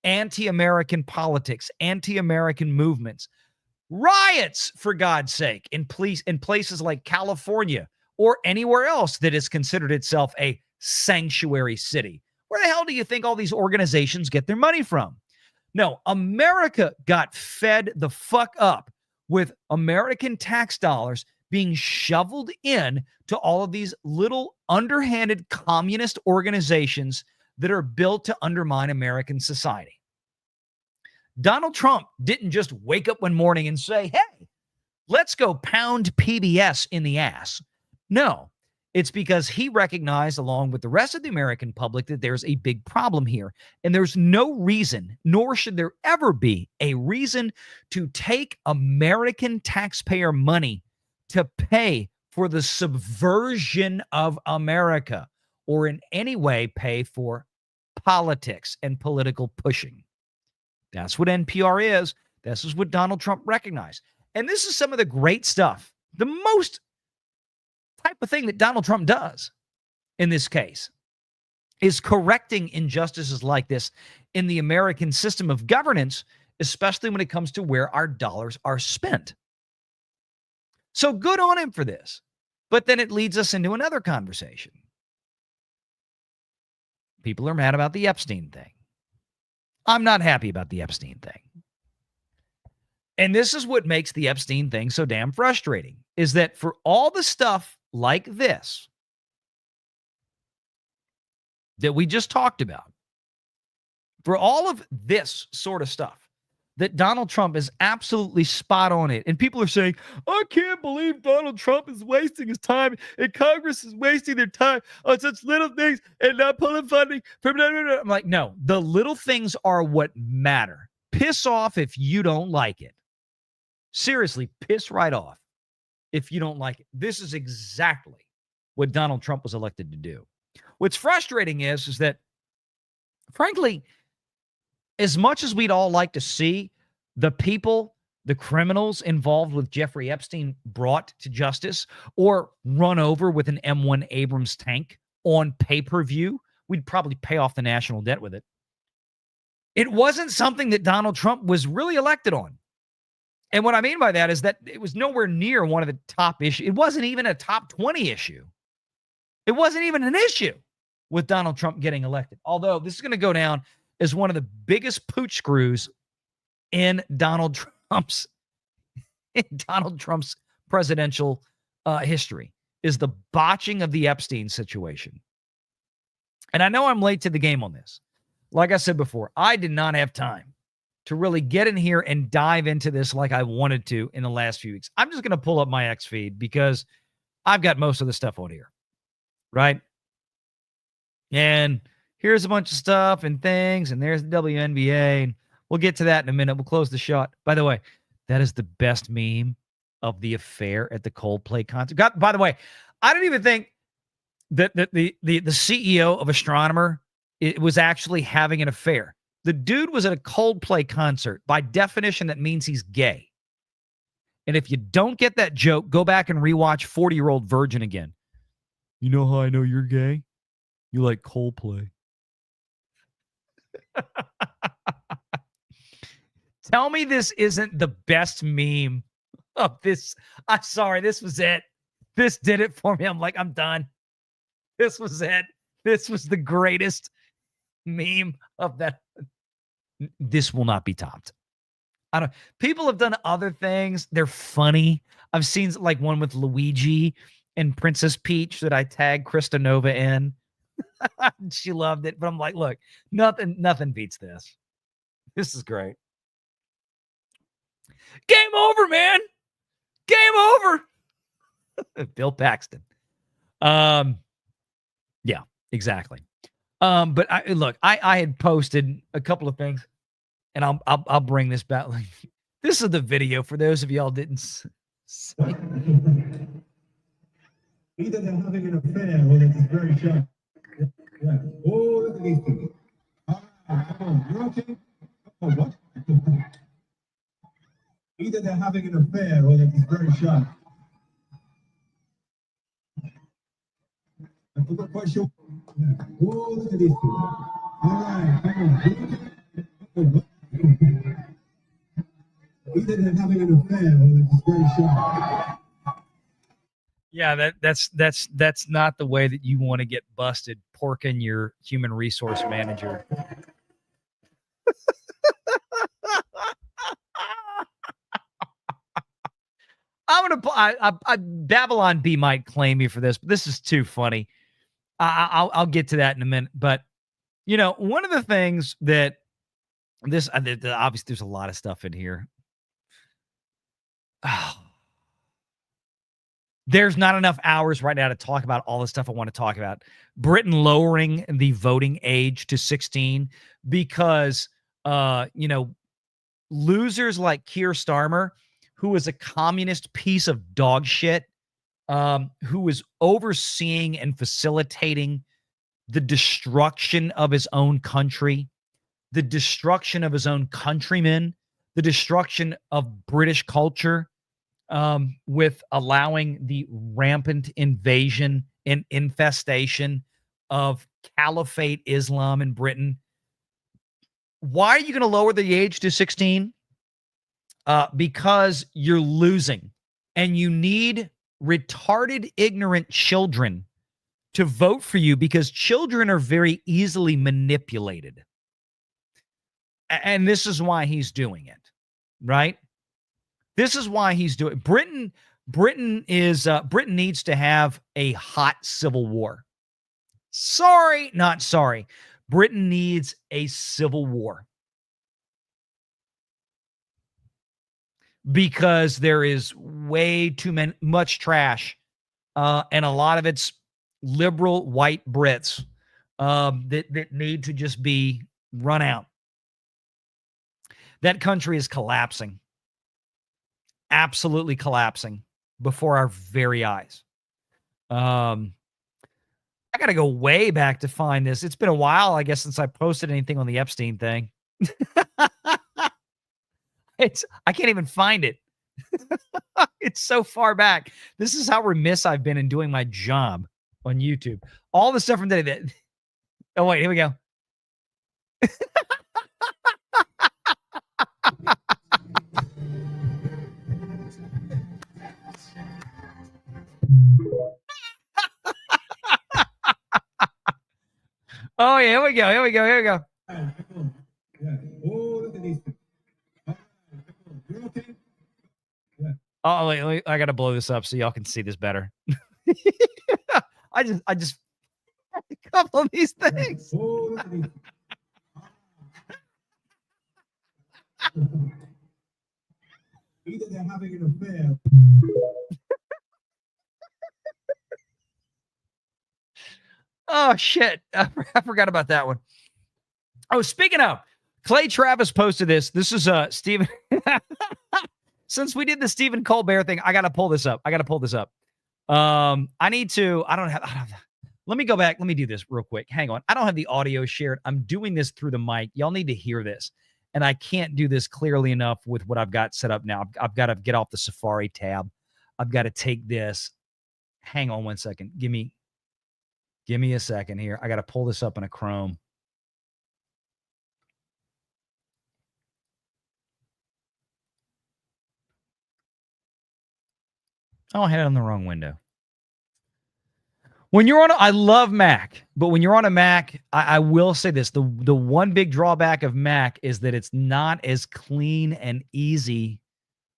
anti-American politics, anti-American movements, riots, for God's sake, in places like California or anywhere else that has considered itself a sanctuary city. Where the hell do you think all these organizations get their money from? No, America got fed the fuck up with American tax dollars being shoveled in to all of these little underhanded communist organizations that are built to undermine American society. Donald Trump didn't just wake up one morning and say, hey, let's go pound PBS in the ass. No, it's because he recognized, along with the rest of the American public, that there's a big problem here. And there's no reason, nor should there ever be a reason, to take American taxpayer money to pay for the subversion of America, or in any way pay for politics and political pushing. That's what NPR is. This is what Donald Trump recognized. And this is some of the great stuff, the most type of thing that Donald Trump does in this case, is correcting injustices like this in the American system of governance, especially when it comes to where our dollars are spent. So good on him for this. But then it leads us into another conversation. People are mad about the Epstein thing. I'm not happy about the Epstein thing. And this is what makes the Epstein thing so damn frustrating, is that for all the stuff like this that we just talked about, for all of this sort of stuff, that Donald Trump is absolutely spot on it. And people are saying, I can't believe Donald Trump is wasting his time and Congress is wasting their time on such little things and not pulling funding from. I'm like, no, the little things are what matter. Piss off if you don't like it. Seriously, piss right off if you don't like it. This is exactly what Donald Trump was elected to do. What's frustrating is that, frankly, as much as we'd all like to see the people, the criminals involved with Jeffrey Epstein brought to justice or run over with an M1 Abrams tank on pay-per-view, we'd probably pay off the national debt with it. It wasn't something that Donald Trump was really elected on. And what I mean by that is that it was nowhere near one of the top issues. It wasn't even a top 20 issue. It wasn't even an issue with Donald Trump getting elected. Although this is going to go down as one of the biggest pooch screws in Donald Trump's presidential history, is the botching of the Epstein situation. And I know I'm late to the game on this. Like I said before, I did not have time to really get in here and dive into this like I wanted to in the last few weeks. I'm just going to pull up my X feed because I've got most of the stuff on here, right? And here's a bunch of stuff and things, and there's the WNBA, and we'll get to that in a minute. We'll close the shot. By the way, that is the best meme of the affair at the Coldplay concert. By the way, I don't even think that the CEO of Astronomer was actually having an affair. The dude was at a Coldplay concert. By definition, that means he's gay. And if you don't get that joke, go back and rewatch 40-Year-Old Virgin again. You know how I know you're gay? You like Coldplay. Tell me this isn't the best meme of this. I'm sorry, this was it. This did it for me. I'm like, I'm done. This was it. This was the greatest meme of that. This will not be topped. People have done other things. They're funny. I've seen like one with Luigi and Princess Peach that I tagged Krista Nova in. She loved it, but I'm like, look, nothing beats this. This is great. Game over, man. Game over. Bill Paxton. Yeah, exactly. But I had posted a couple of things, and I'll bring this back. This is the video for those of y'all didn't see. Either they're having an affair or they're just very shy. Yeah. Oh, look at these people. All right, come on. You okay? Oh, what? Either they're having an affair or they're just very shy. I forgot quite sure. Yeah. Oh, look at these people. All right, come on. Either they're having an affair or they're just very shy. Yeah, that's not the way that you want to get busted porking your human resource manager. I'm gonna Babylon B might claim me for this, but this is too funny. I'll get to that in a minute. But you know, one of the things that this obviously there's a lot of stuff in here. Oh. There's not enough hours right now to talk about all the stuff I want to talk about. Britain lowering the voting age to 16 because, you know, losers like Keir Starmer, who is a communist piece of dog shit, who is overseeing and facilitating the destruction of his own country, the destruction of his own countrymen, the destruction of British culture, with allowing the rampant invasion and infestation of Caliphate Islam in Britain. Why are you going to lower the age to 16? Because you're losing, and you need retarded, ignorant children to vote for you because children are very easily manipulated. And this is why he's doing it, right? This is why he's doing it. Britain needs to have a hot civil war. Sorry, not sorry. Britain needs a civil war. Because there is way too much trash, and a lot of it's liberal white Brits that need to just be run out. That country is collapsing. Absolutely collapsing before our very eyes. I got to go way back to find this. It's been a while, I guess, since I posted anything on the Epstein thing. I can't even find it. It's so far back. This is how remiss I've been in doing my job on YouTube. All the stuff from today. Oh, wait, here we go. Oh, yeah, here we go. Here we go. Here we go. Yeah. Oh, look at these people. You okay? Yeah. Oh, wait, I got to blow this up so y'all can see this better. I just a couple of these things. Oh, look at these people. Either they're having an affair. Oh, shit. I forgot about that one. Oh, speaking of, Clay Travis posted this. This is Stephen. Since we did the Stephen Colbert thing, I got to pull this up. I need to, I don't have, let me go back. Let me do this real quick. Hang on. I don't have the audio shared. I'm doing this through the mic. Y'all need to hear this. And I can't do this clearly enough with what I've got set up now. I've got to get off the Safari tab. I've got to take this. Hang on one second. Give me a second here. I got to pull this up in a Chrome. Oh, I had it on the wrong window. When you're on, I love Mac, but when you're on a Mac, I will say this: the one big drawback of Mac is that it's not as clean and easy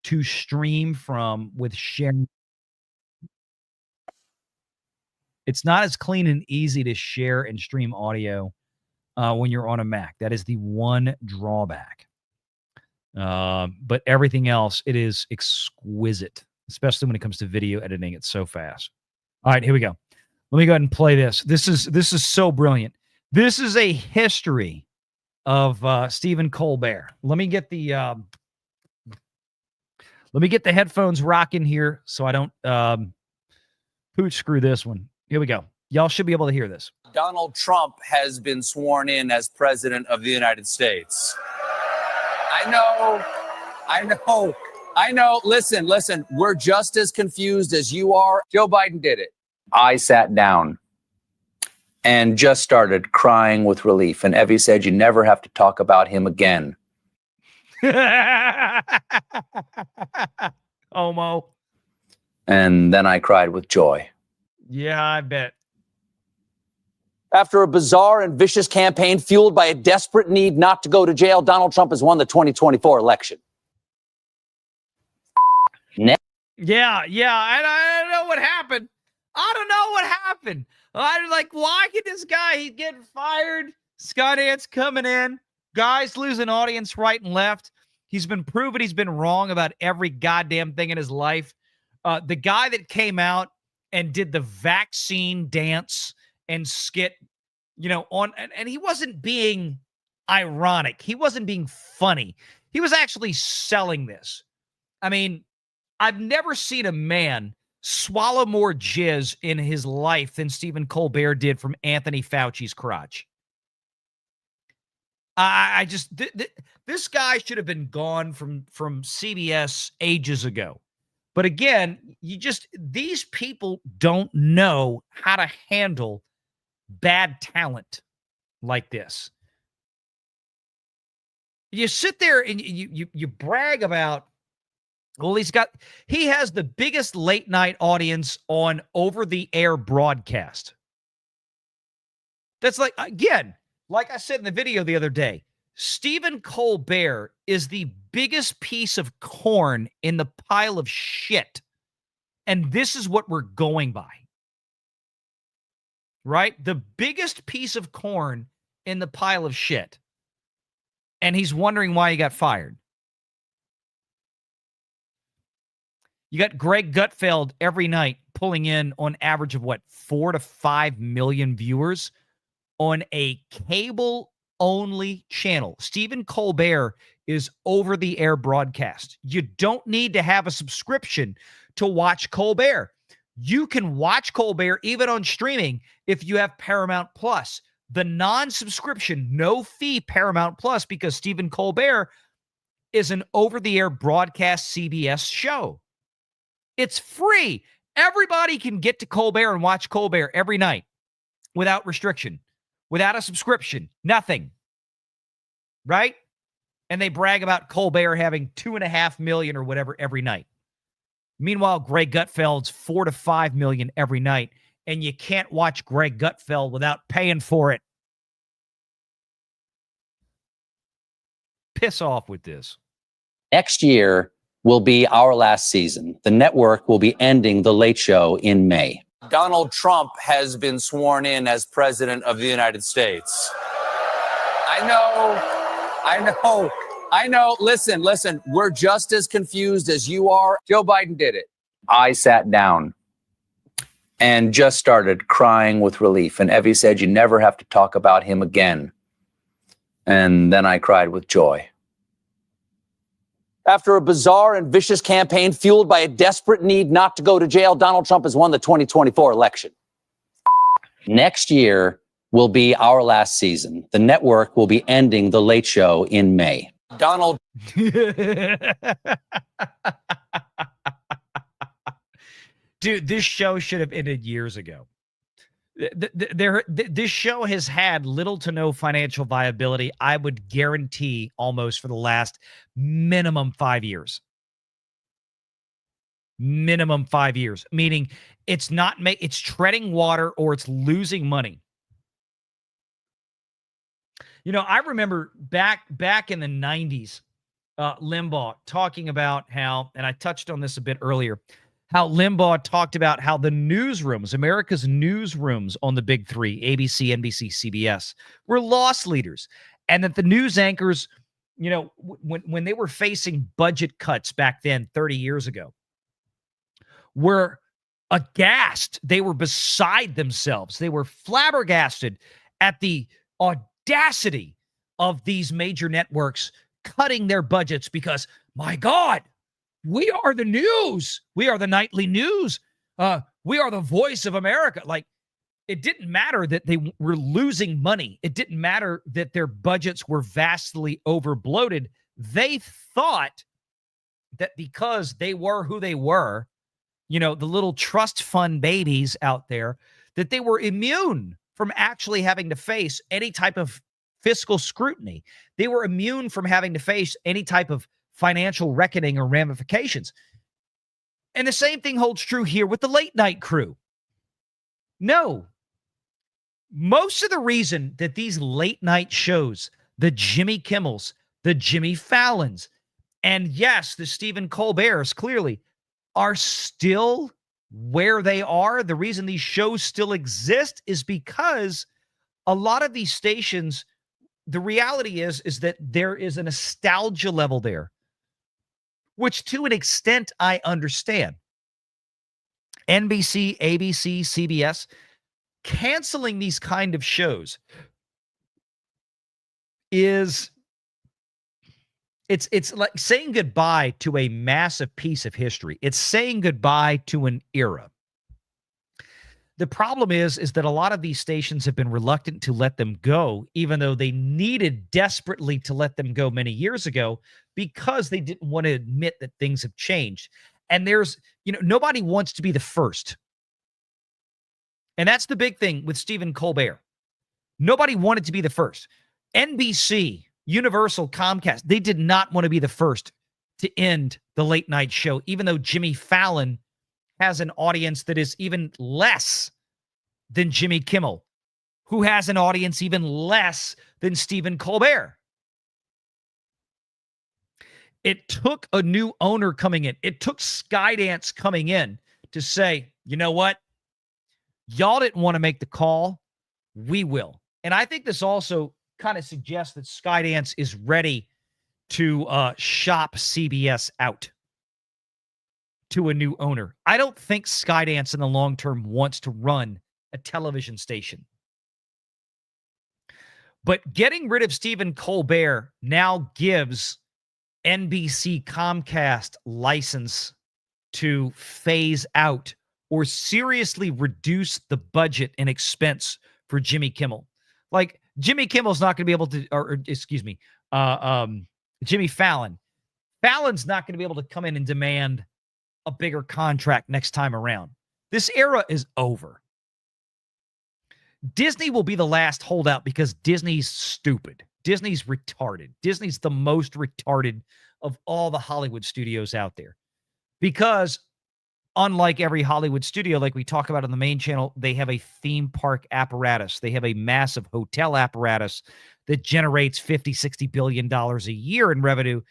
to stream from with sharing. It's not as clean and easy to share and stream audio when you're on a Mac. That is the one drawback. But everything else, it is exquisite, especially when it comes to video editing. It's so fast. All right, here we go. Let me go ahead and play this. This is so brilliant. This is a history of Stephen Colbert. Let me get the headphones rocking here so I don't Pooch, screw this one. Here we go. Y'all should be able to hear this. Donald Trump has been sworn in as president of the United States. I know. Listen. We're just as confused as you are. Joe Biden did it. I sat down and just started crying with relief. And Evie said, you never have to talk about him again. Homo. And then I cried with joy. Yeah, I bet. After a bizarre and vicious campaign fueled by a desperate need not to go to jail, Donald Trump has won the 2024 election. Yeah. I don't know what happened. I'm like, why could this guy? He's getting fired. Skydance coming in. Guys losing audience right and left. He's been proven he's been wrong about every goddamn thing in his life. The guy that came out and did the vaccine dance and skit, and he wasn't being ironic. He wasn't being funny. He was actually selling this. I mean, I've never seen a man swallow more jizz in his life than Stephen Colbert did from Anthony Fauci's crotch. This guy should have been gone from CBS ages ago. But again, these people don't know how to handle bad talent like this. You sit there and you brag about, well, he has the biggest late night audience on over-the-air broadcast. That's like, again, like I said in the video the other day, Stephen Colbert is the biggest piece of corn in the pile of shit. And this is what we're going by. Right? The biggest piece of corn in the pile of shit. And he's wondering why he got fired. You got Greg Gutfeld every night pulling in on average of 4 to 5 million viewers on a cable-only channel. Stephen Colbert is over-the-air broadcast. You don't need to have a subscription to watch Colbert. You can watch Colbert even on streaming if you have Paramount Plus. The non-subscription, no-fee Paramount Plus, because Stephen Colbert is an over-the-air broadcast CBS show. It's free. Everybody can get to Colbert and watch Colbert every night without restriction, without a subscription, nothing. Right? And they brag about Colbert having 2.5 million or whatever every night. Meanwhile, Greg Gutfeld's 4 to 5 million every night, and you can't watch Greg Gutfeld without paying for it. Piss off with this. Next year will be our last season. The network will be ending The Late Show in May. Donald Trump has been sworn in as president of the United States. I know. Listen. We're just as confused as you are. Joe Biden did it. I sat down and just started crying with relief. And Evie said, you never have to talk about him again. And then I cried with joy. After a bizarre and vicious campaign fueled by a desperate need not to go to jail, Donald Trump has won the 2024 election. Next year will be our last season. The network will be ending The Late Show in May. Donald. Dude, this show should have ended years ago. This show has had little to no financial viability, I would guarantee, almost for the last minimum 5 years. Minimum 5 years, meaning it's treading water or it's losing money. I remember back in the 90s, Limbaugh talking about how, and I touched on this a bit earlier, how Limbaugh talked about how the newsrooms, America's newsrooms on the big three, ABC, NBC, CBS, were loss leaders. And that the news anchors, when they were facing budget cuts back then, 30 years ago, were aghast. They were beside themselves. They were flabbergasted at the audacity of these major networks cutting their budgets because, my God, we are the news. We are the nightly news. We are the voice of America. Like, it didn't matter that they were losing money. It didn't matter that their budgets were vastly overbloated. They thought that because they were who they were, you know, the little trust fund babies out there, that they were immune from actually having to face any type of fiscal scrutiny. They were immune from having to face any type of financial reckoning or ramifications. And the same thing holds true here with the late night crew. No. Most of the reason that these late night shows, the Jimmy Kimmels, the Jimmy Fallons, and yes, the Stephen Colberts clearly are still where they are. The reason these shows still exist is because a lot of these stations, the reality is that there is a nostalgia level there, which to an extent I understand. NBC, ABC, CBS, canceling these kind of shows is it's like saying goodbye to a massive piece of history. It's saying goodbye to an era. The problem is that a lot of these stations have been reluctant to let them go, even though they needed desperately to let them go many years ago, because they didn't want to admit that things have changed. And there's, you know, nobody wants to be the first. And that's the big thing with Stephen Colbert. Nobody wanted to be the first. NBC, Universal, Comcast, they did not want to be the first to end the late night show, even though Jimmy Fallon has an audience that is even less than Jimmy Kimmel, who has an audience even less than Stephen Colbert. It took a new owner coming in. It took Skydance coming in to say, you know what? Y'all didn't want to make the call. We will. And I think this also kind of suggests that Skydance is ready to shop CBS out to a new owner. I don't think Skydance in the long term wants to run a television station. But getting rid of Stephen Colbert now gives NBC Comcast license to phase out or seriously reduce the budget and expense for Jimmy Kimmel. Like, Jimmy Kimmel's not going to be able to, or excuse me, Jimmy Fallon. Fallon's not going to be able to come in and demand a bigger contract next time around. This era is over. Disney will be the last holdout because Disney's stupid. Disney's retarded. Disney's the most retarded of all the Hollywood studios out there. Because unlike every Hollywood studio, like we talk about on the main channel, they have a theme park apparatus. They have a massive hotel apparatus that generates $50-60 billion a year in revenue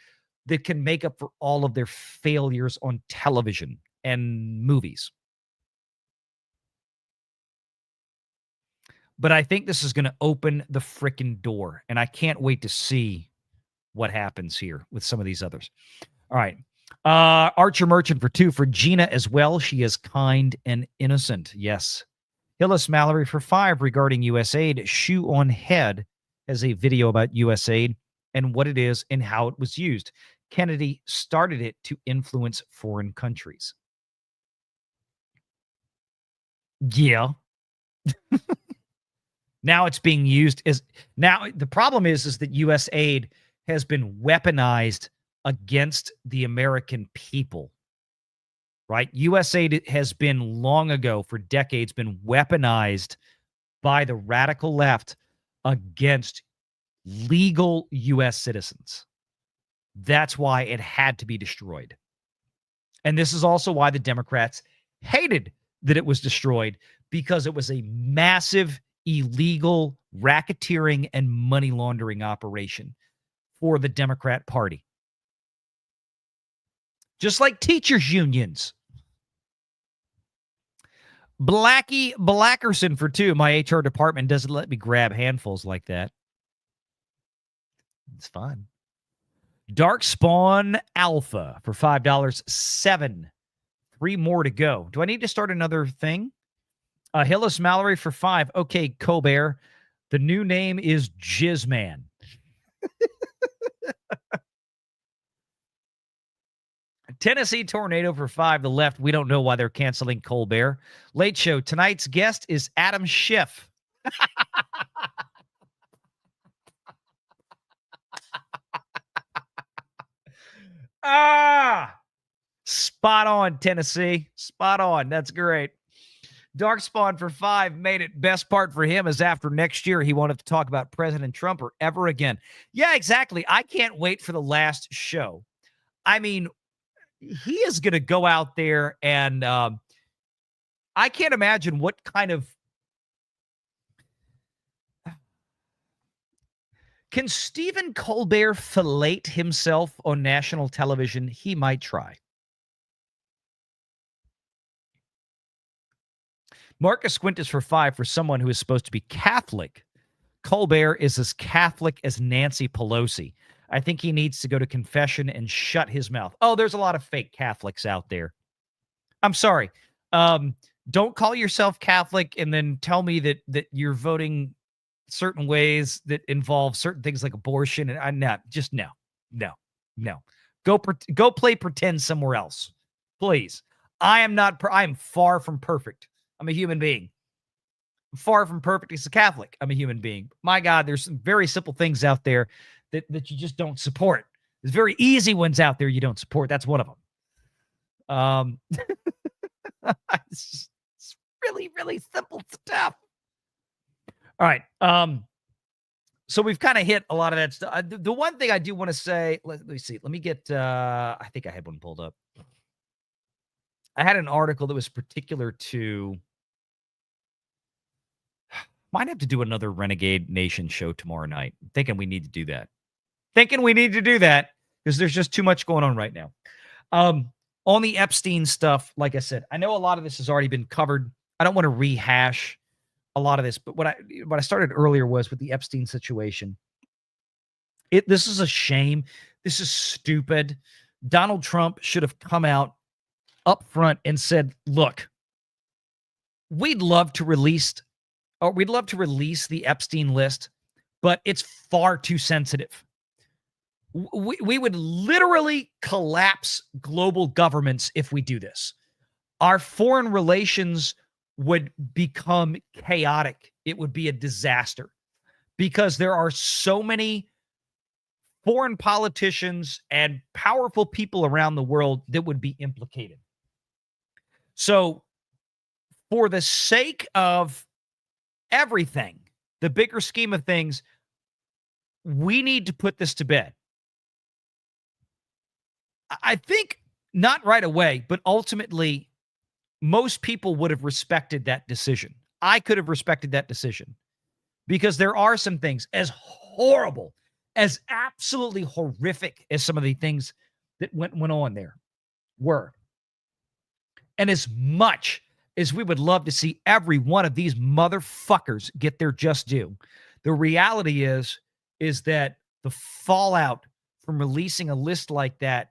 that can make up for all of their failures on television and movies. But I think this is going to open the frickin' door, and I can't wait to see what happens here with some of these others. All right. Archer Merchant for 2 for Gina as well. She is kind and innocent. Yes. Hillis Mallory for 5 regarding USAID. Shoe on Head has a video about USAID and what it is and how it was used. Kennedy started it to influence foreign countries. Yeah. Now it's being used as, now the problem is that USAID has been weaponized against the American people, right? USAID has been long ago, for decades, been weaponized by the radical left against legal U.S. citizens. That's why it had to be destroyed. And this is also why the Democrats hated that it was destroyed, because it was a massive illegal racketeering and money laundering operation for the Democrat Party. Just like teachers' unions. Blackie Blackerson for 2. My HR department doesn't let me grab handfuls like that. It's fine. Dark Spawn Alpha for $5. 7. 3 more to go. Do I need to start another thing? Hillis Mallory for 5. Okay, Colbert. The new name is Jizzman. Tennessee tornado for 5. The left, we don't know why they're canceling Colbert. Late show. Tonight's guest is Adam Schiff. Spot on, Tennessee. Spot on. That's great. Darkspawn for 5 made it. Best part for him is after next year, he won't have to talk about President Trump or ever again. Yeah, exactly. I can't wait for the last show. I mean, he is going to go out there and I can't imagine what kind of. Can Stephen Colbert fillet himself on national television? He might try. Marcus Quintus for 5 for someone who is supposed to be Catholic. Colbert is as Catholic as Nancy Pelosi. I think he needs to go to confession and shut his mouth. Oh, there's a lot of fake Catholics out there. I'm sorry. Don't call yourself Catholic and then tell me that you're voting certain ways that involve certain things like abortion. And I'm not. Just no. Go play pretend somewhere else, please. I am far from perfect. I'm a human being. Far from perfect as a Catholic. I'm a human being. My God, there's some very simple things out there that you just don't support. There's very easy ones out there you don't support. That's one of them. It's really, really simple stuff. All right. So we've kind of hit a lot of that stuff. The one thing I do want to say, let me see. Let me get, I think I had one pulled up. I had an article that was particular to, might have to do another Renegade Nation show tomorrow night. I'm thinking we need to do that. Because there's just too much going on right now. On the Epstein stuff, like I said, I know a lot of this has already been covered. I don't want to rehash a lot of this, but what I started earlier was with the Epstein situation. This is a shame. This is stupid. Donald Trump should have come out up front and said, look, we'd love to release the Epstein list, but it's far too sensitive. We would literally collapse global governments if we do this. Our foreign relations would become chaotic. It would be a disaster because there are so many foreign politicians and powerful people around the world that would be implicated. So for the sake of everything, the bigger scheme of things, we need to put this to bed. I think not right away, but ultimately, most people would have respected that decision. I could have respected that decision because there are some things as horrible, as absolutely horrific as some of the things that went on there were. And as much as we would love to see every one of these motherfuckers get their just due, the reality is that the fallout from releasing a list like that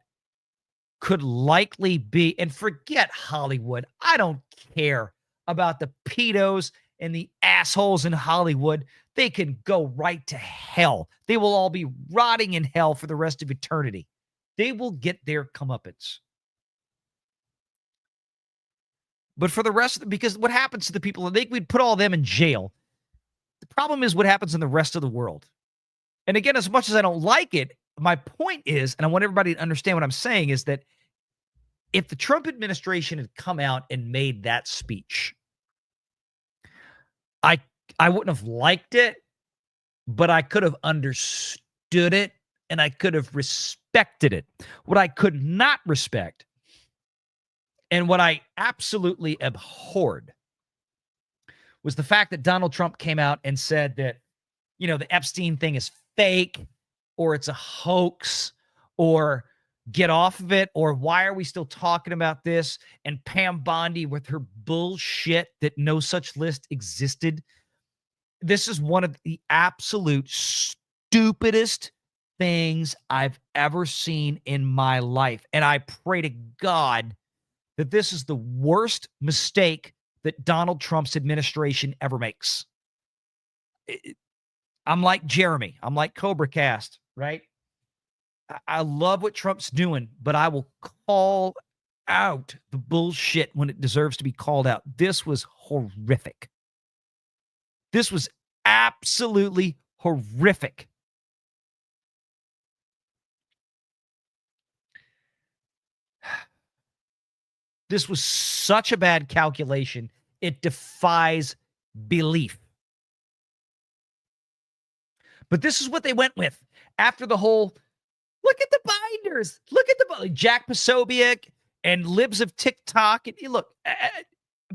could likely be, and forget Hollywood. I don't care about the pedos and the assholes in Hollywood. They can go right to hell. They will all be rotting in hell for the rest of eternity. They will get their comeuppance. But for the rest, because what happens to the people, we'd put all of them in jail. The problem is what happens in the rest of the world. And again, as much as I don't like it, my point is, and I want everybody to understand what I'm saying, is that if the Trump administration had come out and made that speech, I wouldn't have liked it, but I could have understood it and I could have respected it. What I could not respect and what I absolutely abhorred was the fact that Donald Trump came out and said that, the Epstein thing is fake or it's a hoax or get off of it, or why are we still talking about this? And Pam Bondi with her bullshit that no such list existed. This is one of the absolute stupidest things I've ever seen in my life. And I pray to God that this is the worst mistake that Donald Trump's administration ever makes. I'm like Jeremy. I'm like Cobra Cast, right? I love what Trump's doing, but I will call out the bullshit when it deserves to be called out. This was horrific. This was absolutely horrific. This was such a bad calculation. It defies belief. But this is what they went with after the whole, look at the binders. Look at the Jack Posobiec and libs of TikTok. And look,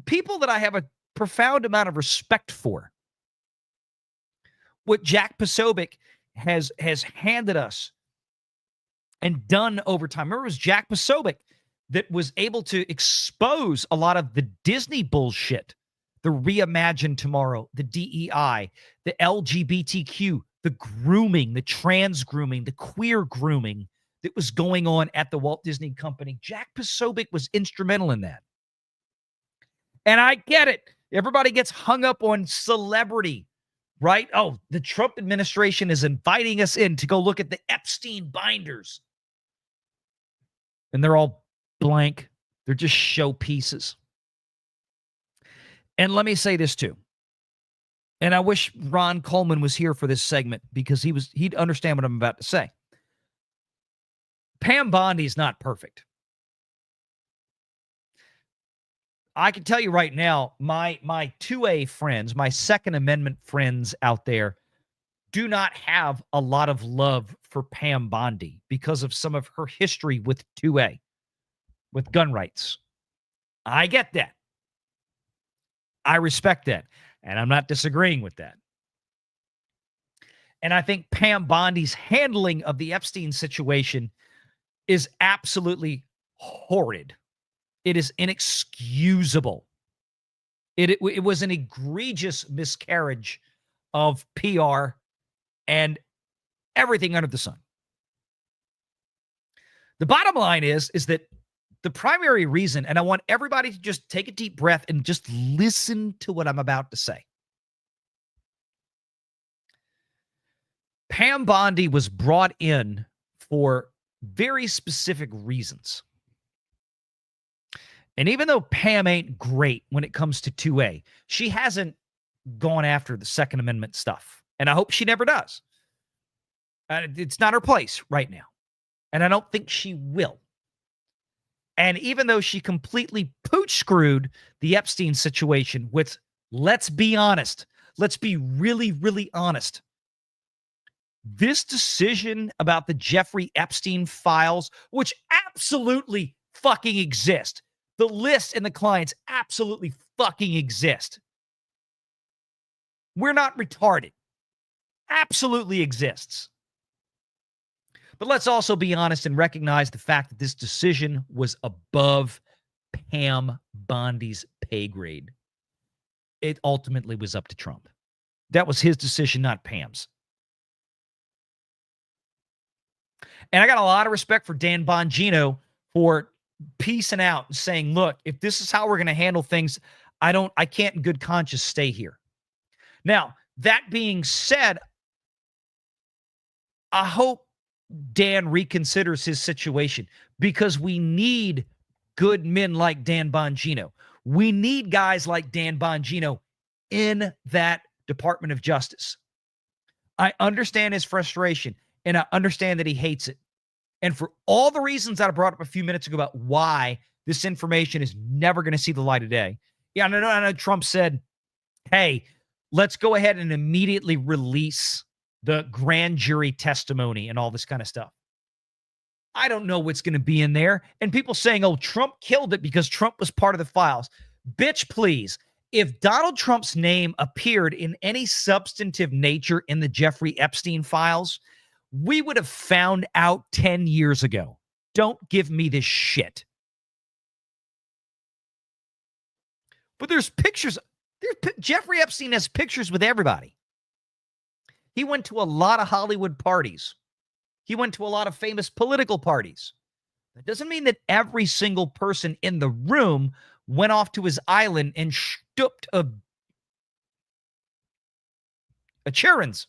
people that I have a profound amount of respect for. What Jack Posobiec has handed us and done over time. Remember, it was Jack Posobiec that was able to expose a lot of the Disney bullshit, the Reimagine Tomorrow, the DEI, the LGBTQ, the grooming, the trans grooming, the queer grooming that was going on at the Walt Disney Company. Jack Posobiec was instrumental in that. And I get it. Everybody gets hung up on celebrity, right? Oh, the Trump administration is inviting us in to go look at the Epstein binders. And they're all blank. They're just show pieces. And let me say this too. And I wish Ron Coleman was here for this segment because he'd understand what I'm about to say. Pam Bondi is not perfect. I can tell you right now, my 2A friends, my Second Amendment friends out there do not have a lot of love for Pam Bondi because of some of her history with 2A, with gun rights. I get that. I respect that. And I'm not disagreeing with that. And I think Pam Bondi's handling of the Epstein situation is absolutely horrid. It is inexcusable. It was an egregious miscarriage of PR and everything under the sun. The bottom line is that the primary reason, and I want everybody to just take a deep breath and just listen to what I'm about to say. Pam Bondi was brought in for very specific reasons. And even though Pam ain't great when it comes to 2A, she hasn't gone after the Second Amendment stuff. And I hope she never does. It's not her place right now. And I don't think she will. And even though she completely pooch screwed the Epstein situation with, let's be honest, let's be really, really honest. This decision about the Jeffrey Epstein files, which absolutely fucking exist. The list and the clients absolutely fucking exist. We're not retarded. Absolutely exists. But let's also be honest and recognize the fact that this decision was above Pam Bondi's pay grade. It ultimately was up to Trump. That was his decision, not Pam's. And I got a lot of respect for Dan Bongino for piecing out and saying, look, if this is how we're going to handle things, I can't in good conscience stay here. Now, that being said, I hope Dan reconsiders his situation because we need good men like Dan Bongino. We need guys like Dan Bongino in that Department of Justice. I understand his frustration and I understand that he hates it. And for all the reasons that I brought up a few minutes ago about why this information is never going to see the light of day. Yeah, I know Trump said, hey, let's go ahead and immediately release the grand jury testimony and all this kind of stuff. I don't know what's going to be in there. And people saying, oh, Trump killed it because Trump was part of the files. Bitch, please. If Donald Trump's name appeared in any substantive nature in the Jeffrey Epstein files, we would have found out 10 years ago. Don't give me this shit. But there's pictures. Jeffrey Epstein has pictures with everybody. He went to a lot of Hollywood parties. He went to a lot of famous political parties. That doesn't mean that every single person in the room went off to his island and stooped a Cherins.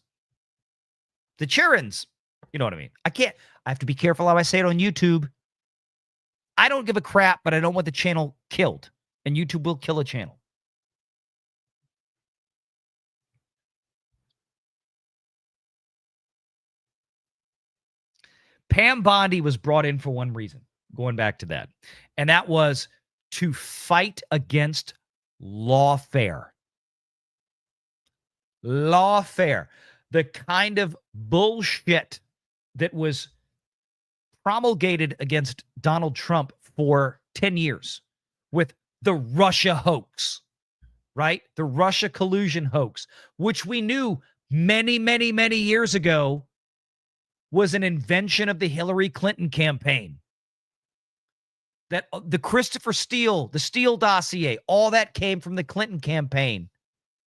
The Cherins. You know what I mean? I have to be careful how I say it on YouTube. I don't give a crap, but I don't want the channel killed. And YouTube will kill a channel. Pam Bondi was brought in for one reason, going back to that. And that was to fight against lawfare. Lawfare. The kind of bullshit that was promulgated against Donald Trump for 10 years with the Russia hoax, right? The Russia collusion hoax, which we knew many, many, many years ago was an invention of the Hillary Clinton campaign. That the Christopher Steele, the Steele dossier, all that came from the Clinton campaign.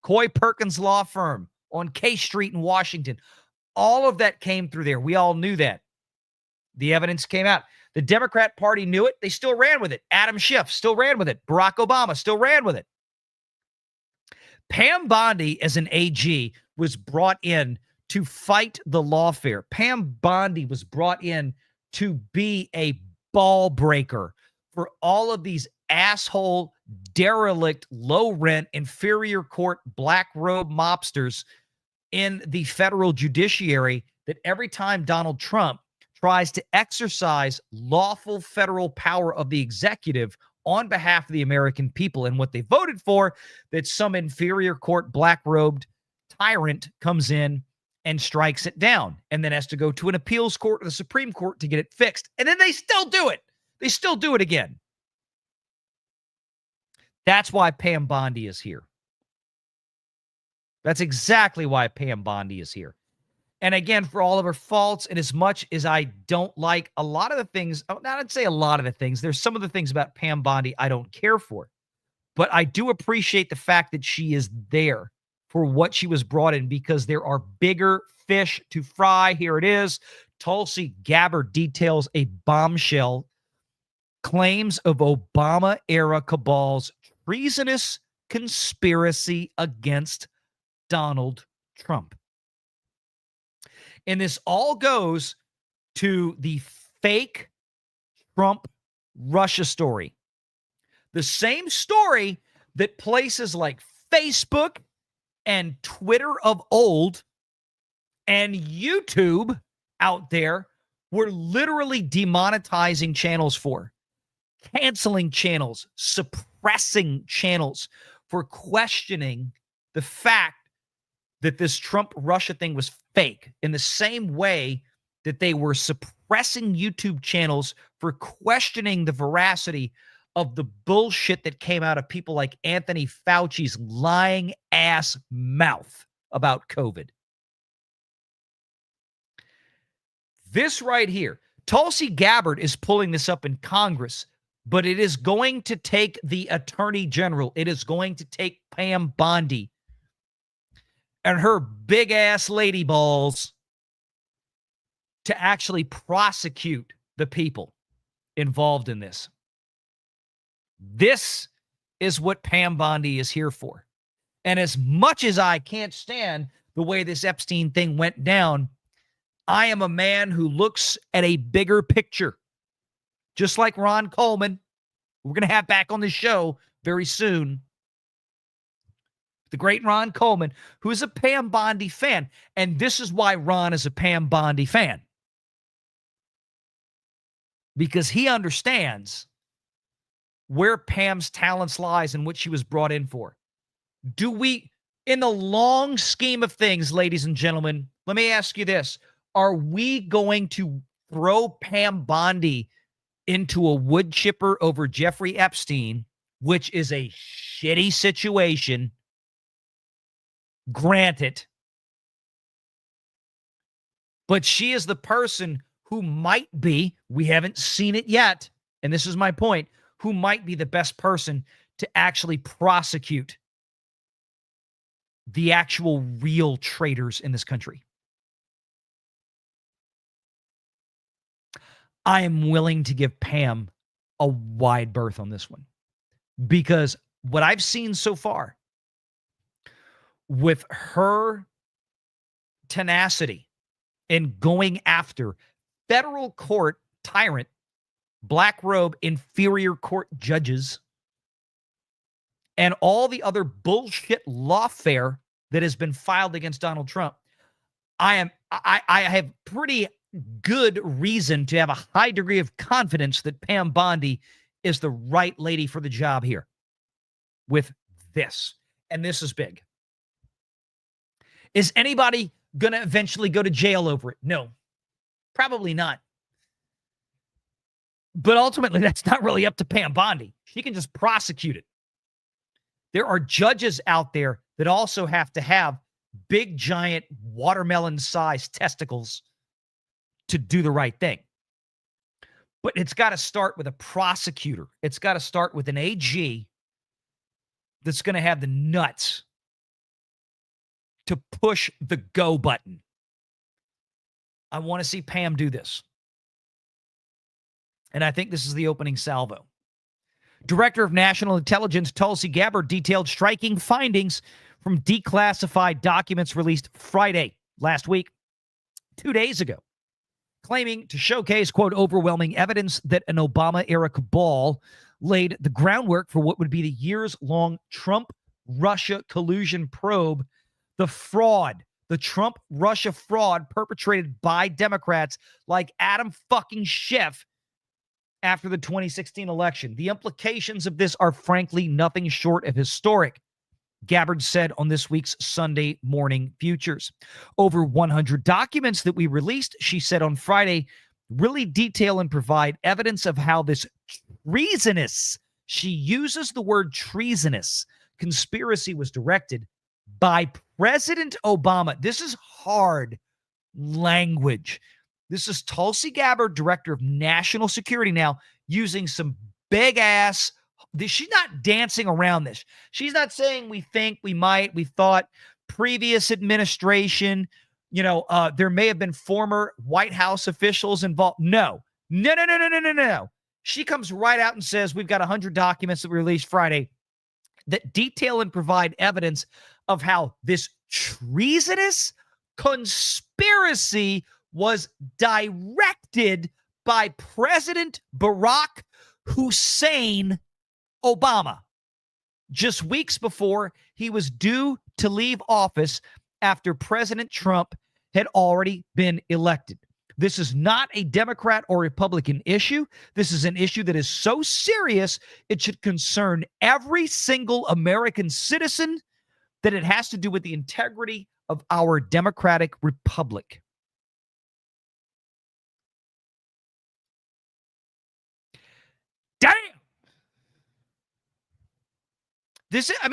Coy Perkins law firm on K Street in Washington. All of that came through there. We all knew that. The evidence came out. The Democrat Party knew it. They still ran with it. Adam Schiff still ran with it. Barack Obama still ran with it. Pam Bondi, as an AG, was brought in to fight the lawfare. Pam Bondi was brought in to be a ball breaker for all of these asshole, derelict, low-rent, inferior court, black robe mobsters in the federal judiciary that every time Donald Trump tries to exercise lawful federal power of the executive on behalf of the American people and what they voted for, that some inferior court, black-robed tyrant comes in and strikes it down and then has to go to an appeals court or the Supreme Court to get it fixed. And then they still do it. They still do it again. That's why Pam Bondi is here. That's exactly why Pam Bondi is here. And again, for all of her faults, and as much as I don't like a lot of the things, I'd say a lot of the things, there's some of the things about Pam Bondi I don't care for. But I do appreciate the fact that she is there for what she was brought in, because there are bigger fish to fry. Here it is. Tulsi Gabbard details a bombshell. Claims of Obama-era cabal's treasonous conspiracy against Donald Trump. And this all goes to the fake Trump Russia story. The same story that places like Facebook and Twitter of old and YouTube out there were literally demonetizing channels for, canceling channels, suppressing channels for questioning the fact that this Trump-Russia thing was fake, in the same way that they were suppressing YouTube channels for questioning the veracity of the bullshit that came out of people like Anthony Fauci's lying ass mouth about COVID. This right here, Tulsi Gabbard is pulling this up in Congress, but it is going to take the Attorney General. It is going to take Pam Bondi and her big-ass lady balls to actually prosecute the people involved in this. This is what Pam Bondi is here for. And as much as I can't stand the way this Epstein thing went down, I am a man who looks at a bigger picture. Just like Ron Coleman, we're going to have back on the show very soon. The great Ron Coleman, who is a Pam Bondi fan. And this is why Ron is a Pam Bondi fan. Because he understands where Pam's talents lies and what she was brought in for. Do we, in the long scheme of things, ladies and gentlemen, let me ask you this. Are we going to throw Pam Bondi into a wood chipper over Jeffrey Epstein, which is a shitty situation? Granted. But she is the person who might be, we haven't seen it yet, and this is my point, who might be the best person to actually prosecute the actual real traitors in this country. I am willing to give Pam a wide berth on this one, because what I've seen so far with her tenacity in going after federal court tyrant, black robe, inferior court judges, and all the other bullshit lawfare that has been filed against Donald Trump, I have pretty good reason to have a high degree of confidence that Pam Bondi is the right lady for the job here with this. And this is big. Is anybody going to eventually go to jail over it? No, probably not. But ultimately, that's not really up to Pam Bondi. She can just prosecute it. There are judges out there that also have to have big, giant, watermelon-sized testicles to do the right thing. But it's got to start with a prosecutor. It's got to start with an AG that's going to have the nuts to push the go button. I want to see Pam do this. And I think this is the opening salvo. Director of National Intelligence Tulsi Gabbard detailed striking findings from declassified documents released Friday last week, 2 days ago, claiming to showcase, quote, overwhelming evidence that an Obama-era cabal laid the groundwork for what would be the years-long Trump-Russia collusion probe, the fraud, the Trump-Russia fraud perpetrated by Democrats like Adam fucking Schiff after the 2016 election. The implications of this are frankly nothing short of historic, Gabbard said on this week's Sunday Morning Futures. Over 100 documents that we released, she said on Friday, really detail and provide evidence of how this treasonous, she uses the word treasonous, conspiracy was directed by President Obama. This is hard language. This is Tulsi Gabbard, Director of National Security now, using some big ass. She's not dancing around this. She's not saying we think, we might, we thought, previous administration, there may have been former White House officials involved. No. She comes right out and says, we've got 100 documents that we released Friday that detail and provide evidence of how this treasonous conspiracy was directed by President Barack Hussein Obama just weeks before he was due to leave office after President Trump had already been elected. This is not a Democrat or Republican issue. This is an issue that is so serious it should concern every single American citizen that it has to do with the integrity of our democratic republic. Damn!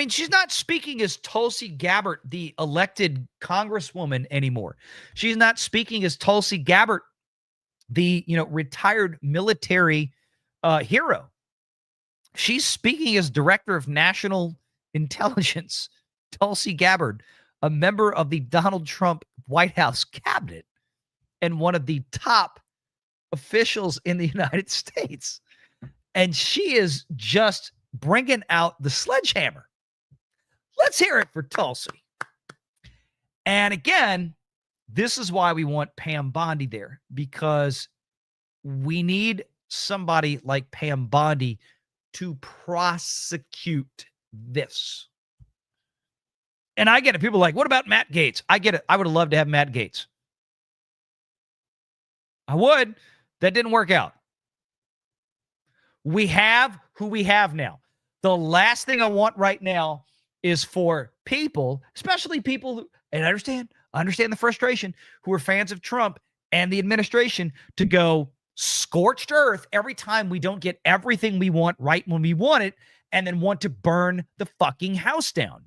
She's not speaking as Tulsi Gabbard, the elected congresswoman anymore. She's not speaking as Tulsi Gabbard, the, retired military hero. She's speaking as Director of National Intelligence, Tulsi Gabbard, a member of the Donald Trump White House cabinet and one of the top officials in the United States. And she is just bringing out the sledgehammer. Let's hear it for Tulsi. And again, this is why we want Pam Bondi there, because we need somebody like Pam Bondi to prosecute this. And I get it. People are like, what about Matt Gaetz? I get it. I would have loved to have Matt Gaetz. I would. That didn't work out. We have who we have now. The last thing I want right now is for people, especially people who, and I understand the frustration, who are fans of Trump and the administration, to go scorched earth every time we don't get everything we want right when we want it, and then want to burn the fucking house down.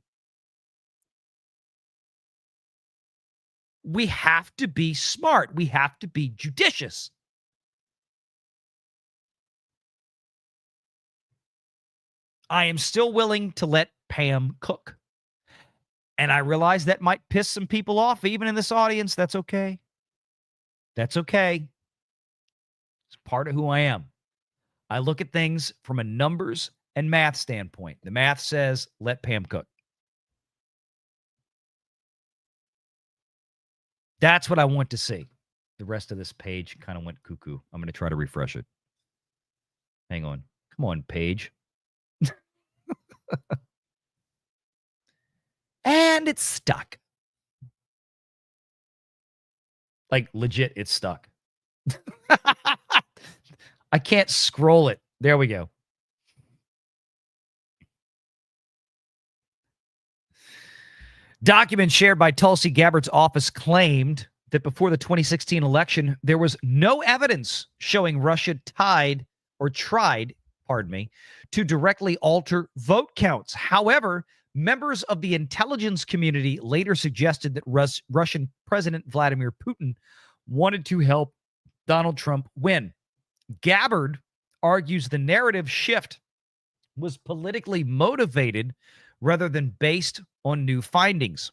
We have to be smart. We have to be judicious. I am still willing to let Pam cook. And I realize that might piss some people off, even in this audience. That's okay. That's okay. It's part of who I am. I look at things from a numbers and math standpoint. The math says, let Pam cook. That's what I want to see. the rest of this page kind of went cuckoo. I'm going to try to refresh it. Hang on. Come on, page. And it's stuck. Like, legit, it's stuck. I can't scroll it. There we go. Documents shared by Tulsi Gabbard's office claimed that before the 2016 election, there was no evidence showing Russia tried, to directly alter vote counts. However, members of the intelligence community later suggested that Russian President Vladimir Putin wanted to help Donald Trump win. Gabbard argues the narrative shift was politically motivated rather than based on new findings.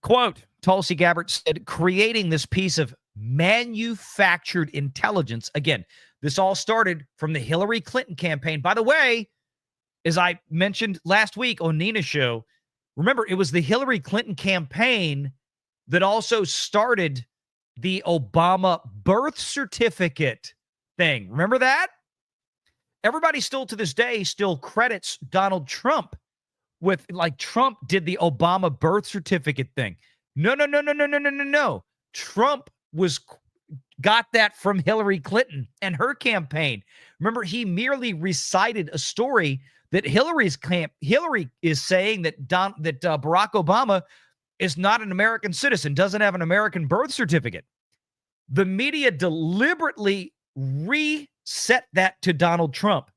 Quote, Tulsi Gabbard said, creating this piece of manufactured intelligence. Again, this all started from the Hillary Clinton campaign. By the way, as I mentioned last week on Nina's show, remember, it was the Hillary Clinton campaign that also started the Obama birth certificate thing. Remember that? Everybody still to this day still credits Donald Trump with, like, Trump did the Obama birth certificate thing. No. Trump got that from Hillary Clinton and her campaign. Remember, he merely recited a story that Hillary is saying that Barack Obama is not an American citizen, doesn't have an American birth certificate. The media deliberately reset that to Donald Trump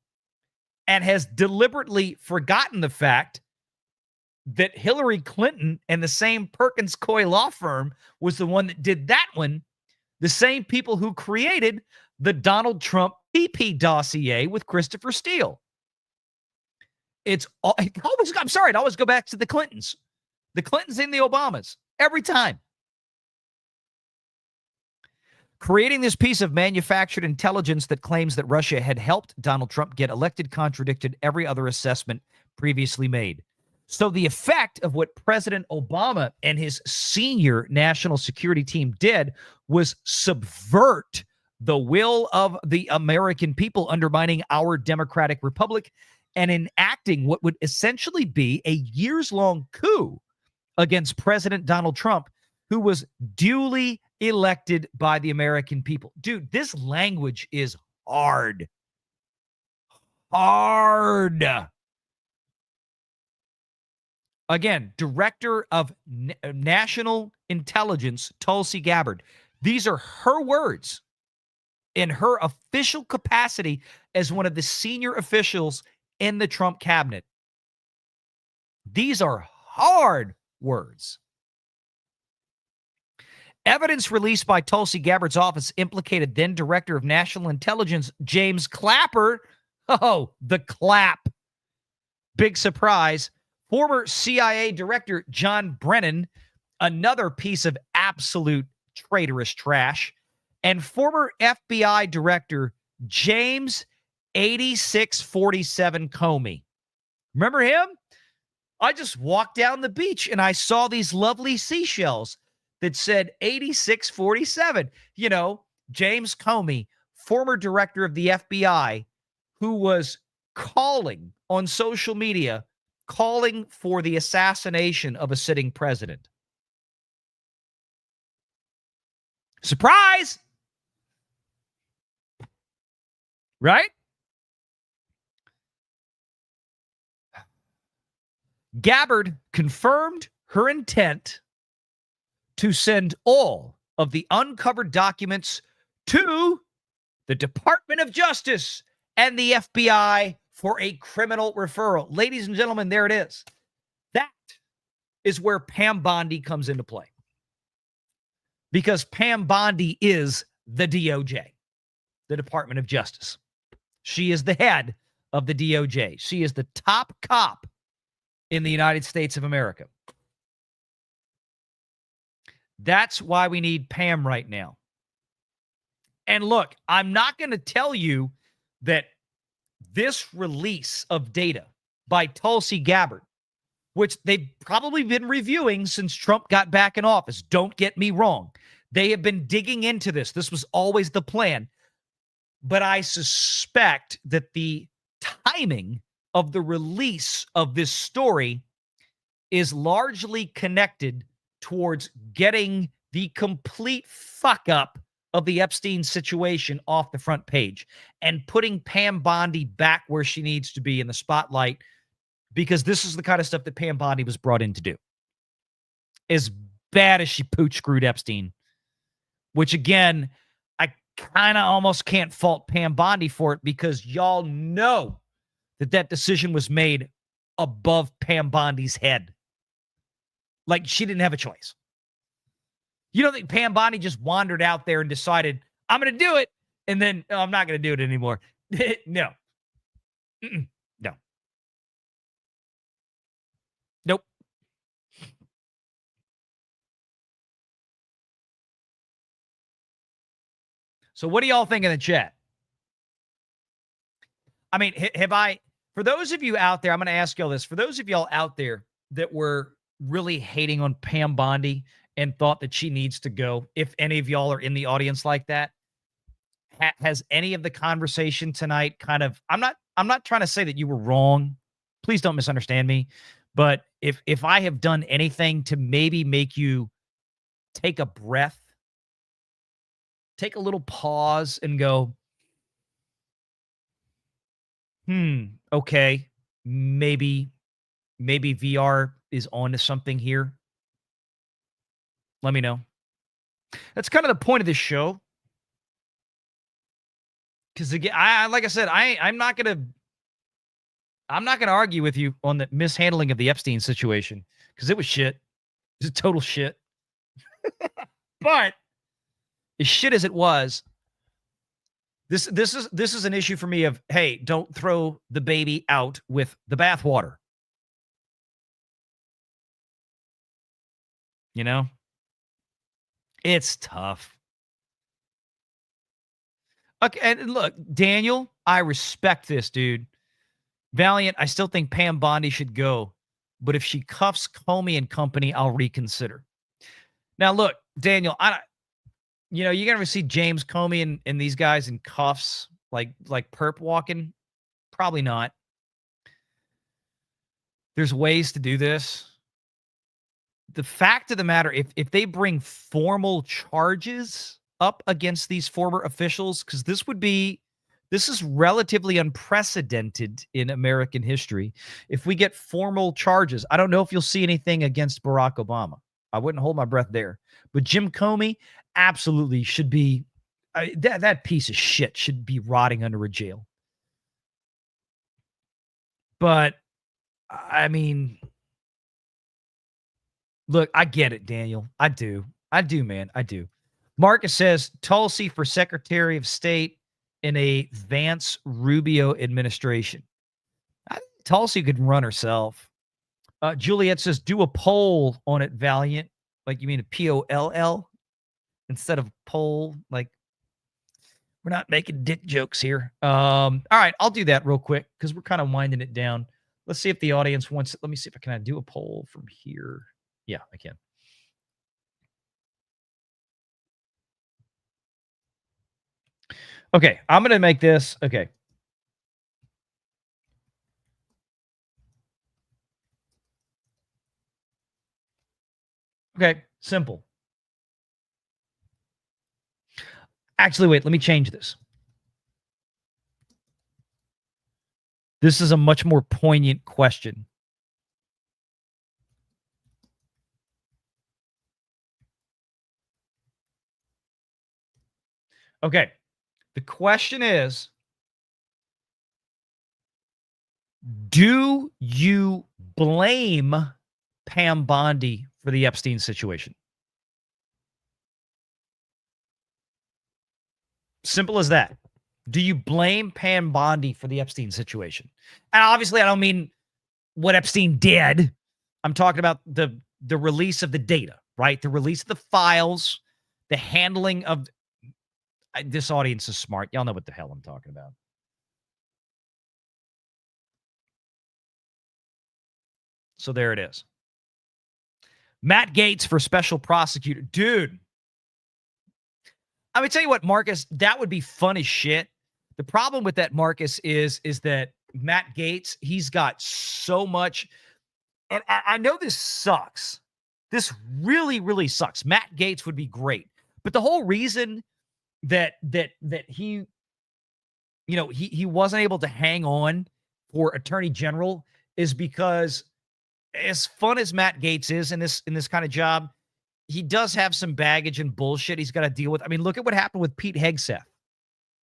and has deliberately forgotten the fact that Hillary Clinton and the same Perkins Coie law firm was the one that did that one, the same people who created the Donald Trump PP dossier with Christopher Steele. It always go back to the Clintons. The Clintons and the Obamas, every time. Creating this piece of manufactured intelligence that claims that Russia had helped Donald Trump get elected contradicted every other assessment previously made. So the effect of what President Obama and his senior national security team did was subvert the will of the American people, undermining our democratic republic and enacting what would essentially be a years-long coup against President Donald Trump, who was duly elected by the American people. Dude, this language is hard. Hard. Again, Director of National Intelligence, Tulsi Gabbard. These are her words in her official capacity as one of the senior officials in the Trump cabinet. These are hard words. Evidence released by Tulsi Gabbard's office implicated then Director of National Intelligence James Clapper. Oh, the clap. Big surprise. Former CIA Director John Brennan, another piece of absolute traitorous trash, and former FBI Director James 8647 Comey. Remember him? I just walked down the beach and I saw these lovely seashells that said 8647. You know, James Comey, former director of the FBI, who was calling on social media, calling for the assassination of a sitting president. Surprise! Right? Gabbard confirmed her intent to send all of the uncovered documents to the Department of Justice and the FBI for a criminal referral. Ladies and gentlemen, there it is. That is where Pam Bondi comes into play. Because Pam Bondi is the DOJ, the Department of Justice. She is the head of the DOJ. She is the top cop in the United States of America. That's why we need Pam right now. And look, I'm not going to tell you that this release of data by Tulsi Gabbard, which they've probably been reviewing since Trump got back in office, don't get me wrong. They have been digging into this. This was always the plan. But I suspect that the timing of the release of this story is largely connected towards getting the complete fuck up of the Epstein situation off the front page and putting Pam Bondi back where she needs to be in the spotlight, because this is the kind of stuff that Pam Bondi was brought in to do. As bad as she pooch screwed Epstein, which again, I kind of almost can't fault Pam Bondi for it, because y'all know that that decision was made above Pam Bondi's head. Like, she didn't have a choice. You don't think Pam Bondi just wandered out there and decided, I'm going to do it, and then, oh, I'm not going to do it anymore? No. No. Nope. So what do y'all think in the chat? I mean, for those of you out there, I'm going to ask y'all this. For those of y'all out there that were really hating on Pam Bondi and thought that she needs to go, if any of y'all are in the audience like that, has any of the conversation tonight kind of, I'm not trying to say that you were wrong. Please don't misunderstand me. But if I have done anything to maybe make you take a breath, take a little pause and go, okay, maybe VR is on to something here, let me know. That's kind of the point of this show. Because again, like I said, I'm not gonna argue with you on the mishandling of the Epstein situation, because it was shit. It was total shit. But as shit as it was, this is an issue for me of, hey, don't throw the baby out with the bathwater. You know? It's tough. Okay, and look, Daniel, I respect this, dude. Valiant, I still think Pam Bondi should go, but if she cuffs Comey and company, I'll reconsider. Now, look, Daniel, you're gonna see James Comey and these guys in cuffs, like perp walking. Probably not. There's ways to do this. The fact of the matter, if they bring formal charges up against these former officials, because this is relatively unprecedented in American history. If we get formal charges, I don't know if you'll see anything against Barack Obama. I wouldn't hold my breath there. But Jim Comey absolutely should be, that piece of shit should be rotting under a jail. But, I mean, look, I get it, Daniel. I do, man. I do. Marcus says, Tulsi for Secretary of State in a Vance Rubio administration. I think Tulsi could run herself. Juliet says, do a poll on it, Valiant. Like, you mean a P-O-L-L instead of poll? Like, we're not making dick jokes here. All right, I'll do that real quick because we're kind of winding it down. Let's see if the audience wants it. Let me see if I can do a poll from here. Yeah, I can. Okay, I'm going to make this. Okay. Okay, simple. Actually, wait, let me change this. This is a much more poignant question. Okay. The question is, do you blame Pam Bondi for the Epstein situation? Simple as that. Do you blame Pam Bondi for the Epstein situation? And obviously, I don't mean what Epstein did. I'm talking about the release of the data, right? The release of the files, the handling of... This audience is smart. Y'all know what the hell I'm talking about. So there it is. Matt Gaetz for special prosecutor. Dude, I would tell you what, Marcus, that would be fun as shit. The problem with that, Marcus, is that Matt Gaetz, he's got so much, and I know this sucks. This really, really sucks. Matt Gaetz would be great. But the whole reason that he, he wasn't able to hang on for Attorney General is because as fun as Matt Gaetz is in this kind of job, he does have some baggage and bullshit he's got to deal with. I mean, look at what happened with Pete Hegseth,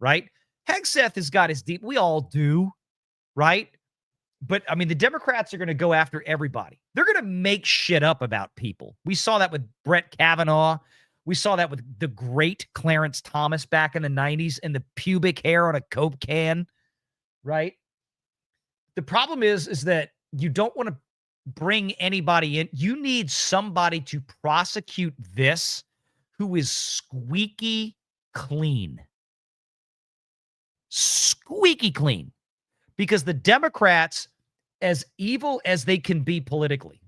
right? Hegseth has got his deep. We all do, right? But, I mean, the Democrats are going to go after everybody. They're going to make shit up about people. We saw that with Brett Kavanaugh. We saw that with the great Clarence Thomas back in the 90s and the pubic hair on a Coke can, right? The problem is that you don't want to bring anybody in. You need somebody to prosecute this who is squeaky clean. Squeaky clean. Because the Democrats, as evil as they can be politically,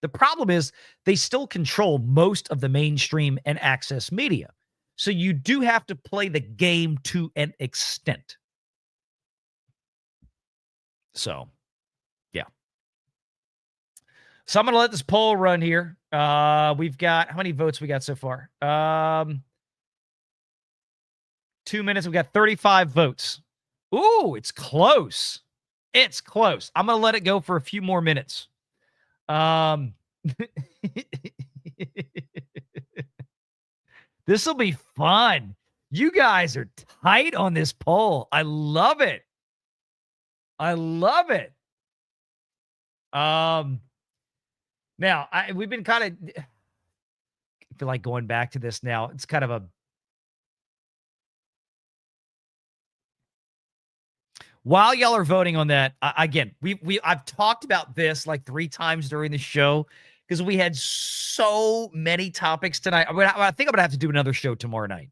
the problem is they still control most of the mainstream and access media. So you do have to play the game to an extent. So, yeah. So I'm going to let this poll run here. We've got, how many votes we got so far? 2 minutes. We got 35 votes. Ooh, it's close. It's close. I'm going to let it go for a few more minutes. This will be fun. You guys are tight on this poll. I love it. I love it. Now we've been kind of, I feel like going back to this now. It's kind of a, while y'all are voting on that, again, I've talked about this like 3 times during the show because we had so many topics tonight. I think I'm gonna have to do another show tomorrow night.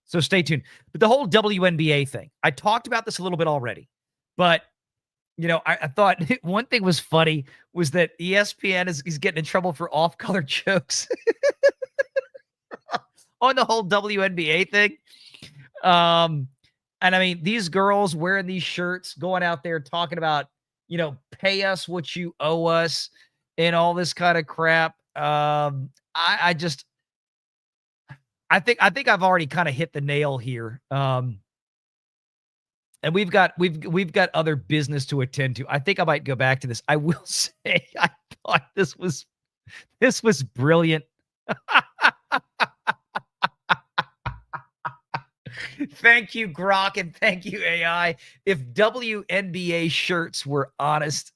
So stay tuned. But the whole WNBA thing, I talked about this a little bit already, but I thought one thing was funny was that ESPN is getting in trouble for off-color jokes on the whole WNBA thing. And I mean, these girls wearing these shirts, going out there talking about, pay us what you owe us and all this kind of crap. I think I've already kind of hit the nail here. And we've got other business to attend to. I think I might go back to this. I will say, I thought this was brilliant. Thank you, Grok, and thank you, AI. If WNBA shirts were honest.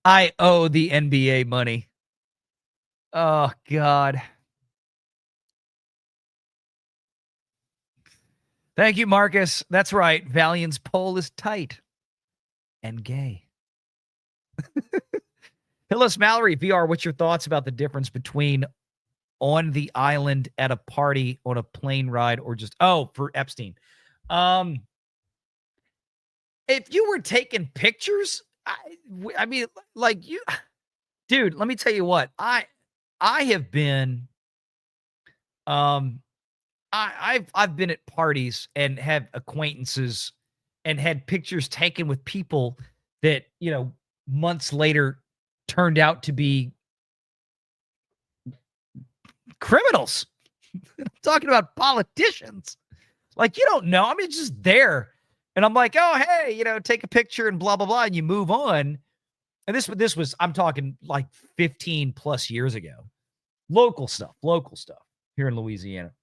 I owe the NBA money. Oh, God. Thank you, Marcus. That's right. Valiant's poll is tight and gay. Hillis Mallory, VR, what's your thoughts about the difference between on the island at a party, on a plane ride, or just, for Epstein? If you were taking pictures, I mean, like you, dude, let me tell you what, I have been, I've been at parties and have acquaintances and had pictures taken with people that, months later turned out to be criminals. I'm talking about politicians. Like, you don't know. I mean, it's just there. And I'm like, oh, hey, take a picture and blah, blah, blah. And you move on. And this was, I'm talking like 15 plus years ago. Local stuff here in Louisiana.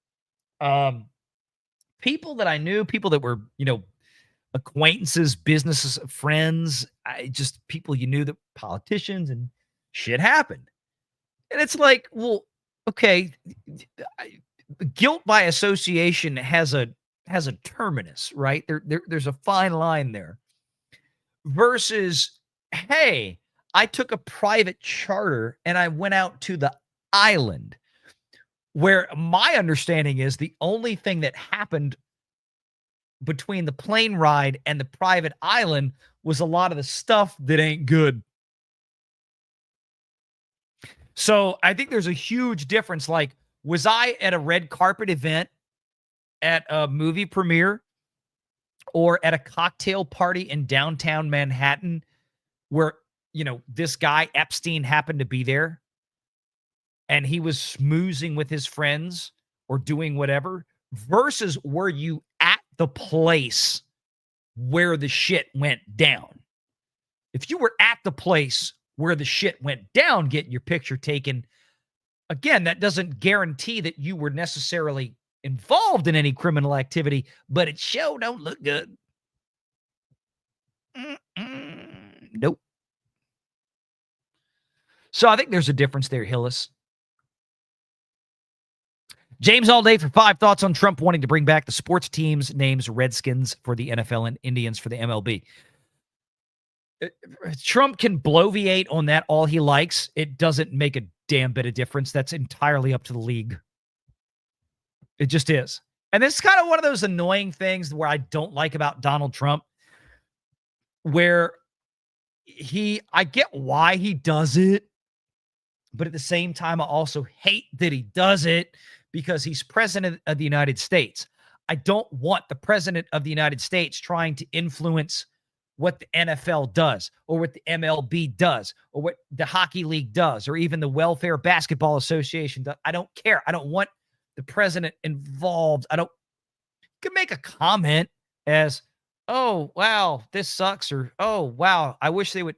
People that I knew, people that were, acquaintances, businesses, friends, just people you knew, that politicians, and shit happened. And it's like, well, okay, guilt by association has a terminus, right? There's a fine line there. Versus, hey, I took a private charter and I went out to the island, where my understanding is the only thing that happened between the plane ride and the private island was a lot of the stuff that ain't good. So I think there's a huge difference. Like, was I at a red carpet event, at a movie premiere, or at a cocktail party in downtown Manhattan where, this guy Epstein happened to be there and he was schmoozing with his friends or doing whatever, versus were you at the place where the shit went down? If you were at the place where the shit went down, getting your picture taken, again, that doesn't guarantee that you were necessarily involved in any criminal activity, but it sure don't look good. Nope. So I think there's a difference there, Hillis. James all day for 5 thoughts on Trump wanting to bring back the sports teams names Redskins for the NFL and Indians for the MLB. Trump can bloviate on that all he likes. It doesn't make a damn bit of difference. That's entirely up to the league. It just is. And this is kind of one of those annoying things where I don't like about Donald Trump, where I get why he does it, but at the same time, I also hate that he does it because he's president of the United States. I don't want the president of the United States trying to influence what the NFL does or what the MLB does or what the hockey league does or even the Welfare Basketball Association does. I don't care. I don't want the president involved. You can make a comment as, oh, wow, this sucks, or, oh, wow, I wish they would.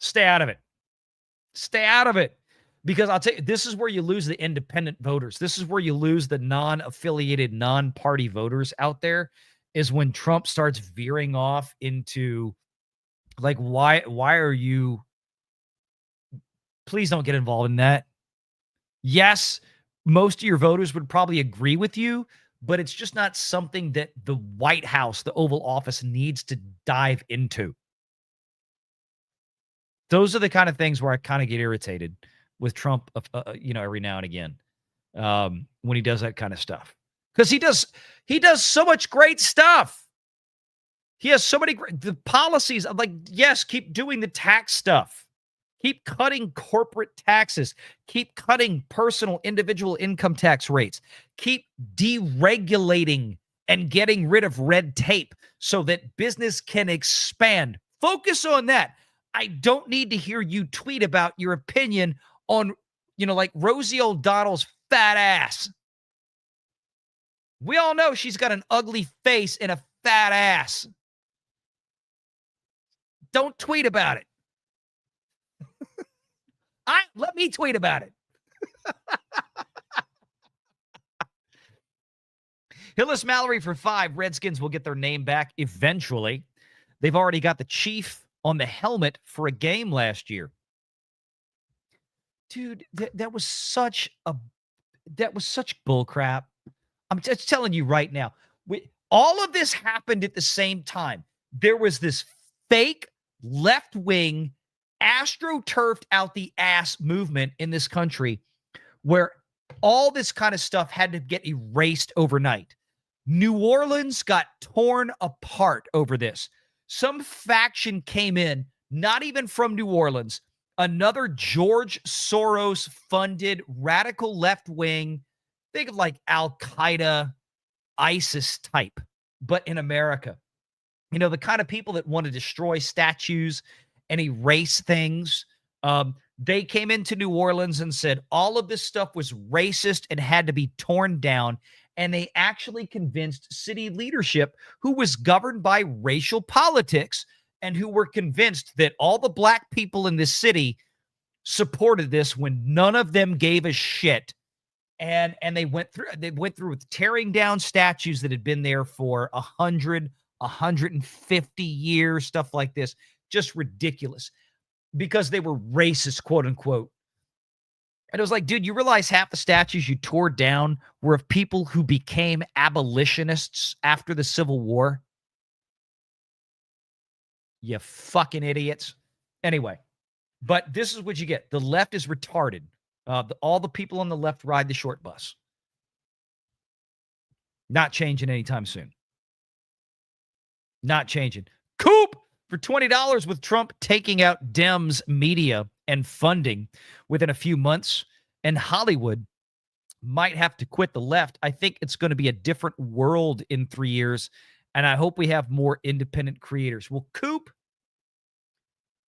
Stay out of it. Stay out of it. Because I'll tell you, this is where you lose the independent voters. This is where you lose the non-affiliated, non-party voters out there, is when Trump starts veering off into, like, why are you, please don't get involved in that. Yes, most of your voters would probably agree with you, but it's just not something that the White House, the Oval Office, needs to dive into. Those are the kind of things where I kind of get irritated with Trump, every now and again, when he does that kind of stuff. Because he does so much great stuff. He has so many the policies. I'm like, yes, keep doing the tax stuff. Keep cutting corporate taxes. Keep cutting personal individual income tax rates. Keep deregulating and getting rid of red tape so that business can expand. Focus on that. I don't need to hear you tweet about your opinion on, like Rosie O'Donnell's fat ass. We all know she's got an ugly face and a fat ass. Don't tweet about it. Let me tweet about it. Hillis Mallory for 5. Redskins will get their name back eventually. They've already got the chief on the helmet for a game last year. Dude, that was such bullcrap. I'm just telling you right now. All of this happened at the same time. There was this fake left-wing, astroturfed out the ass movement in this country where all this kind of stuff had to get erased overnight. New Orleans got torn apart over this. Some faction came in, not even from New Orleans, another George Soros-funded radical left-wing, think of like Al-Qaeda, ISIS type, but in America. The kind of people that want to destroy statues and erase things. They came into New Orleans and said all of this stuff was racist and had to be torn down. And they actually convinced city leadership, who was governed by racial politics and who were convinced that all the black people in this city supported this when none of them gave a shit. And they went through with tearing down statues that had been there for 100, 150 years, stuff like this. Just ridiculous because they were racist, quote unquote. And it was like, dude, you realize half the statues you tore down were of people who became abolitionists after the Civil War? You fucking idiots. Anyway, but this is what you get. The left is retarded. All the people on the left ride the short bus. Not changing anytime soon. Not changing. Coop for $20 with Trump taking out Dems media and funding within a few months, and Hollywood might have to quit the left. I think it's going to be a different world in 3 years, and I hope we have more independent creators. Well, Coop,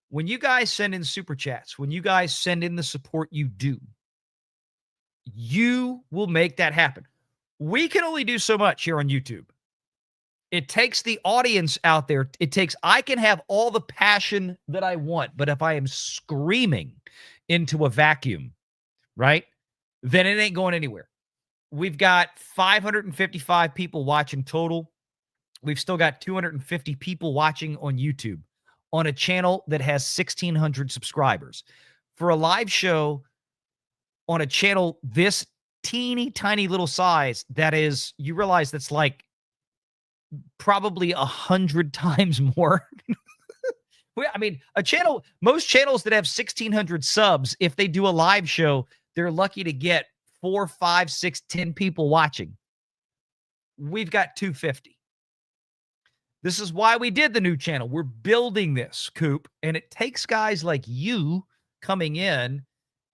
when you guys send in super chats, when you guys send in the support you do, you will make that happen. We can only do so much here on YouTube. It takes the audience out there. I can have all the passion that I want, but if I am screaming into a vacuum, right, then it ain't going anywhere. We've got 555 people watching total. We've still got 250 people watching on YouTube on a channel that has 1,600 subscribers. For a live show on a channel this teeny tiny little size, that is, you realize that's like probably 100 times more. I mean, most channels that have 1,600 subs, if they do a live show, they're lucky to get 4, 5, 6, 10 people watching. We've got 250. This is why we did the new channel. We're building this, Coop, and it takes guys like you coming in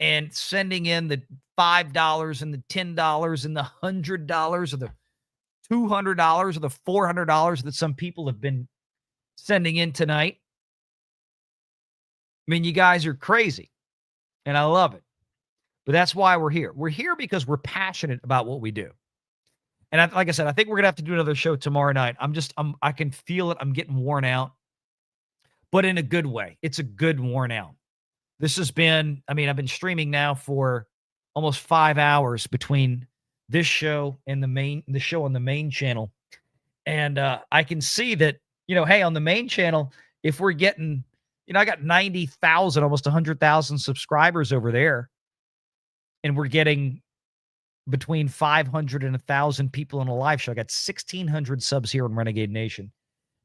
and sending in the $5 and the $10 and the $100 or the $200 or the $400 that some people have been sending in tonight. I mean, you guys are crazy, and I love it. But that's why we're here. We're here because we're passionate about what we do. And like I said, I think we're going to have to do another show tomorrow night. I can feel it. I'm getting worn out, but in a good way. It's a good worn out. This has been, I've been streaming now for almost 5 hours between this show and the show on the main channel. And I can see that, hey, on the main channel, if we're getting, I got 90,000, almost 100,000 subscribers over there. And we're getting between 500 and 1,000 people in a live show. I got 1,600 subs here in Renegade Nation,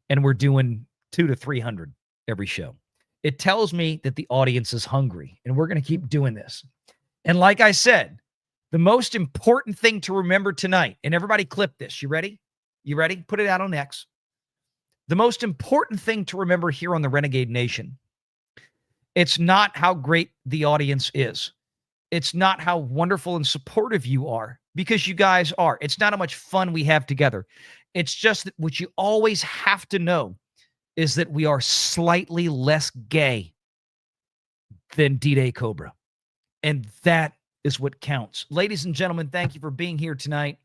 and we're doing 200 to 300 every show. It tells me that the audience is hungry, and we're going to keep doing this. And like I said, the most important thing to remember tonight, and everybody clip this. You ready? You ready? Put it out on X. The most important thing to remember here on the Renegade Nation, it's not how great the audience is. It's not how wonderful and supportive you are, because you guys are. It's not how much fun we have together. It's just that what you always have to know is that we are slightly less gay than D-Day Cobra. And that is what counts. Ladies and gentlemen, thank you for being here tonight.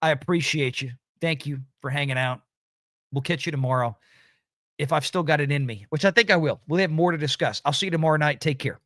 I appreciate you. Thank you for hanging out. We'll catch you tomorrow if I've still got it in me, which I think I will. We'll have more to discuss. I'll see you tomorrow night. Take care.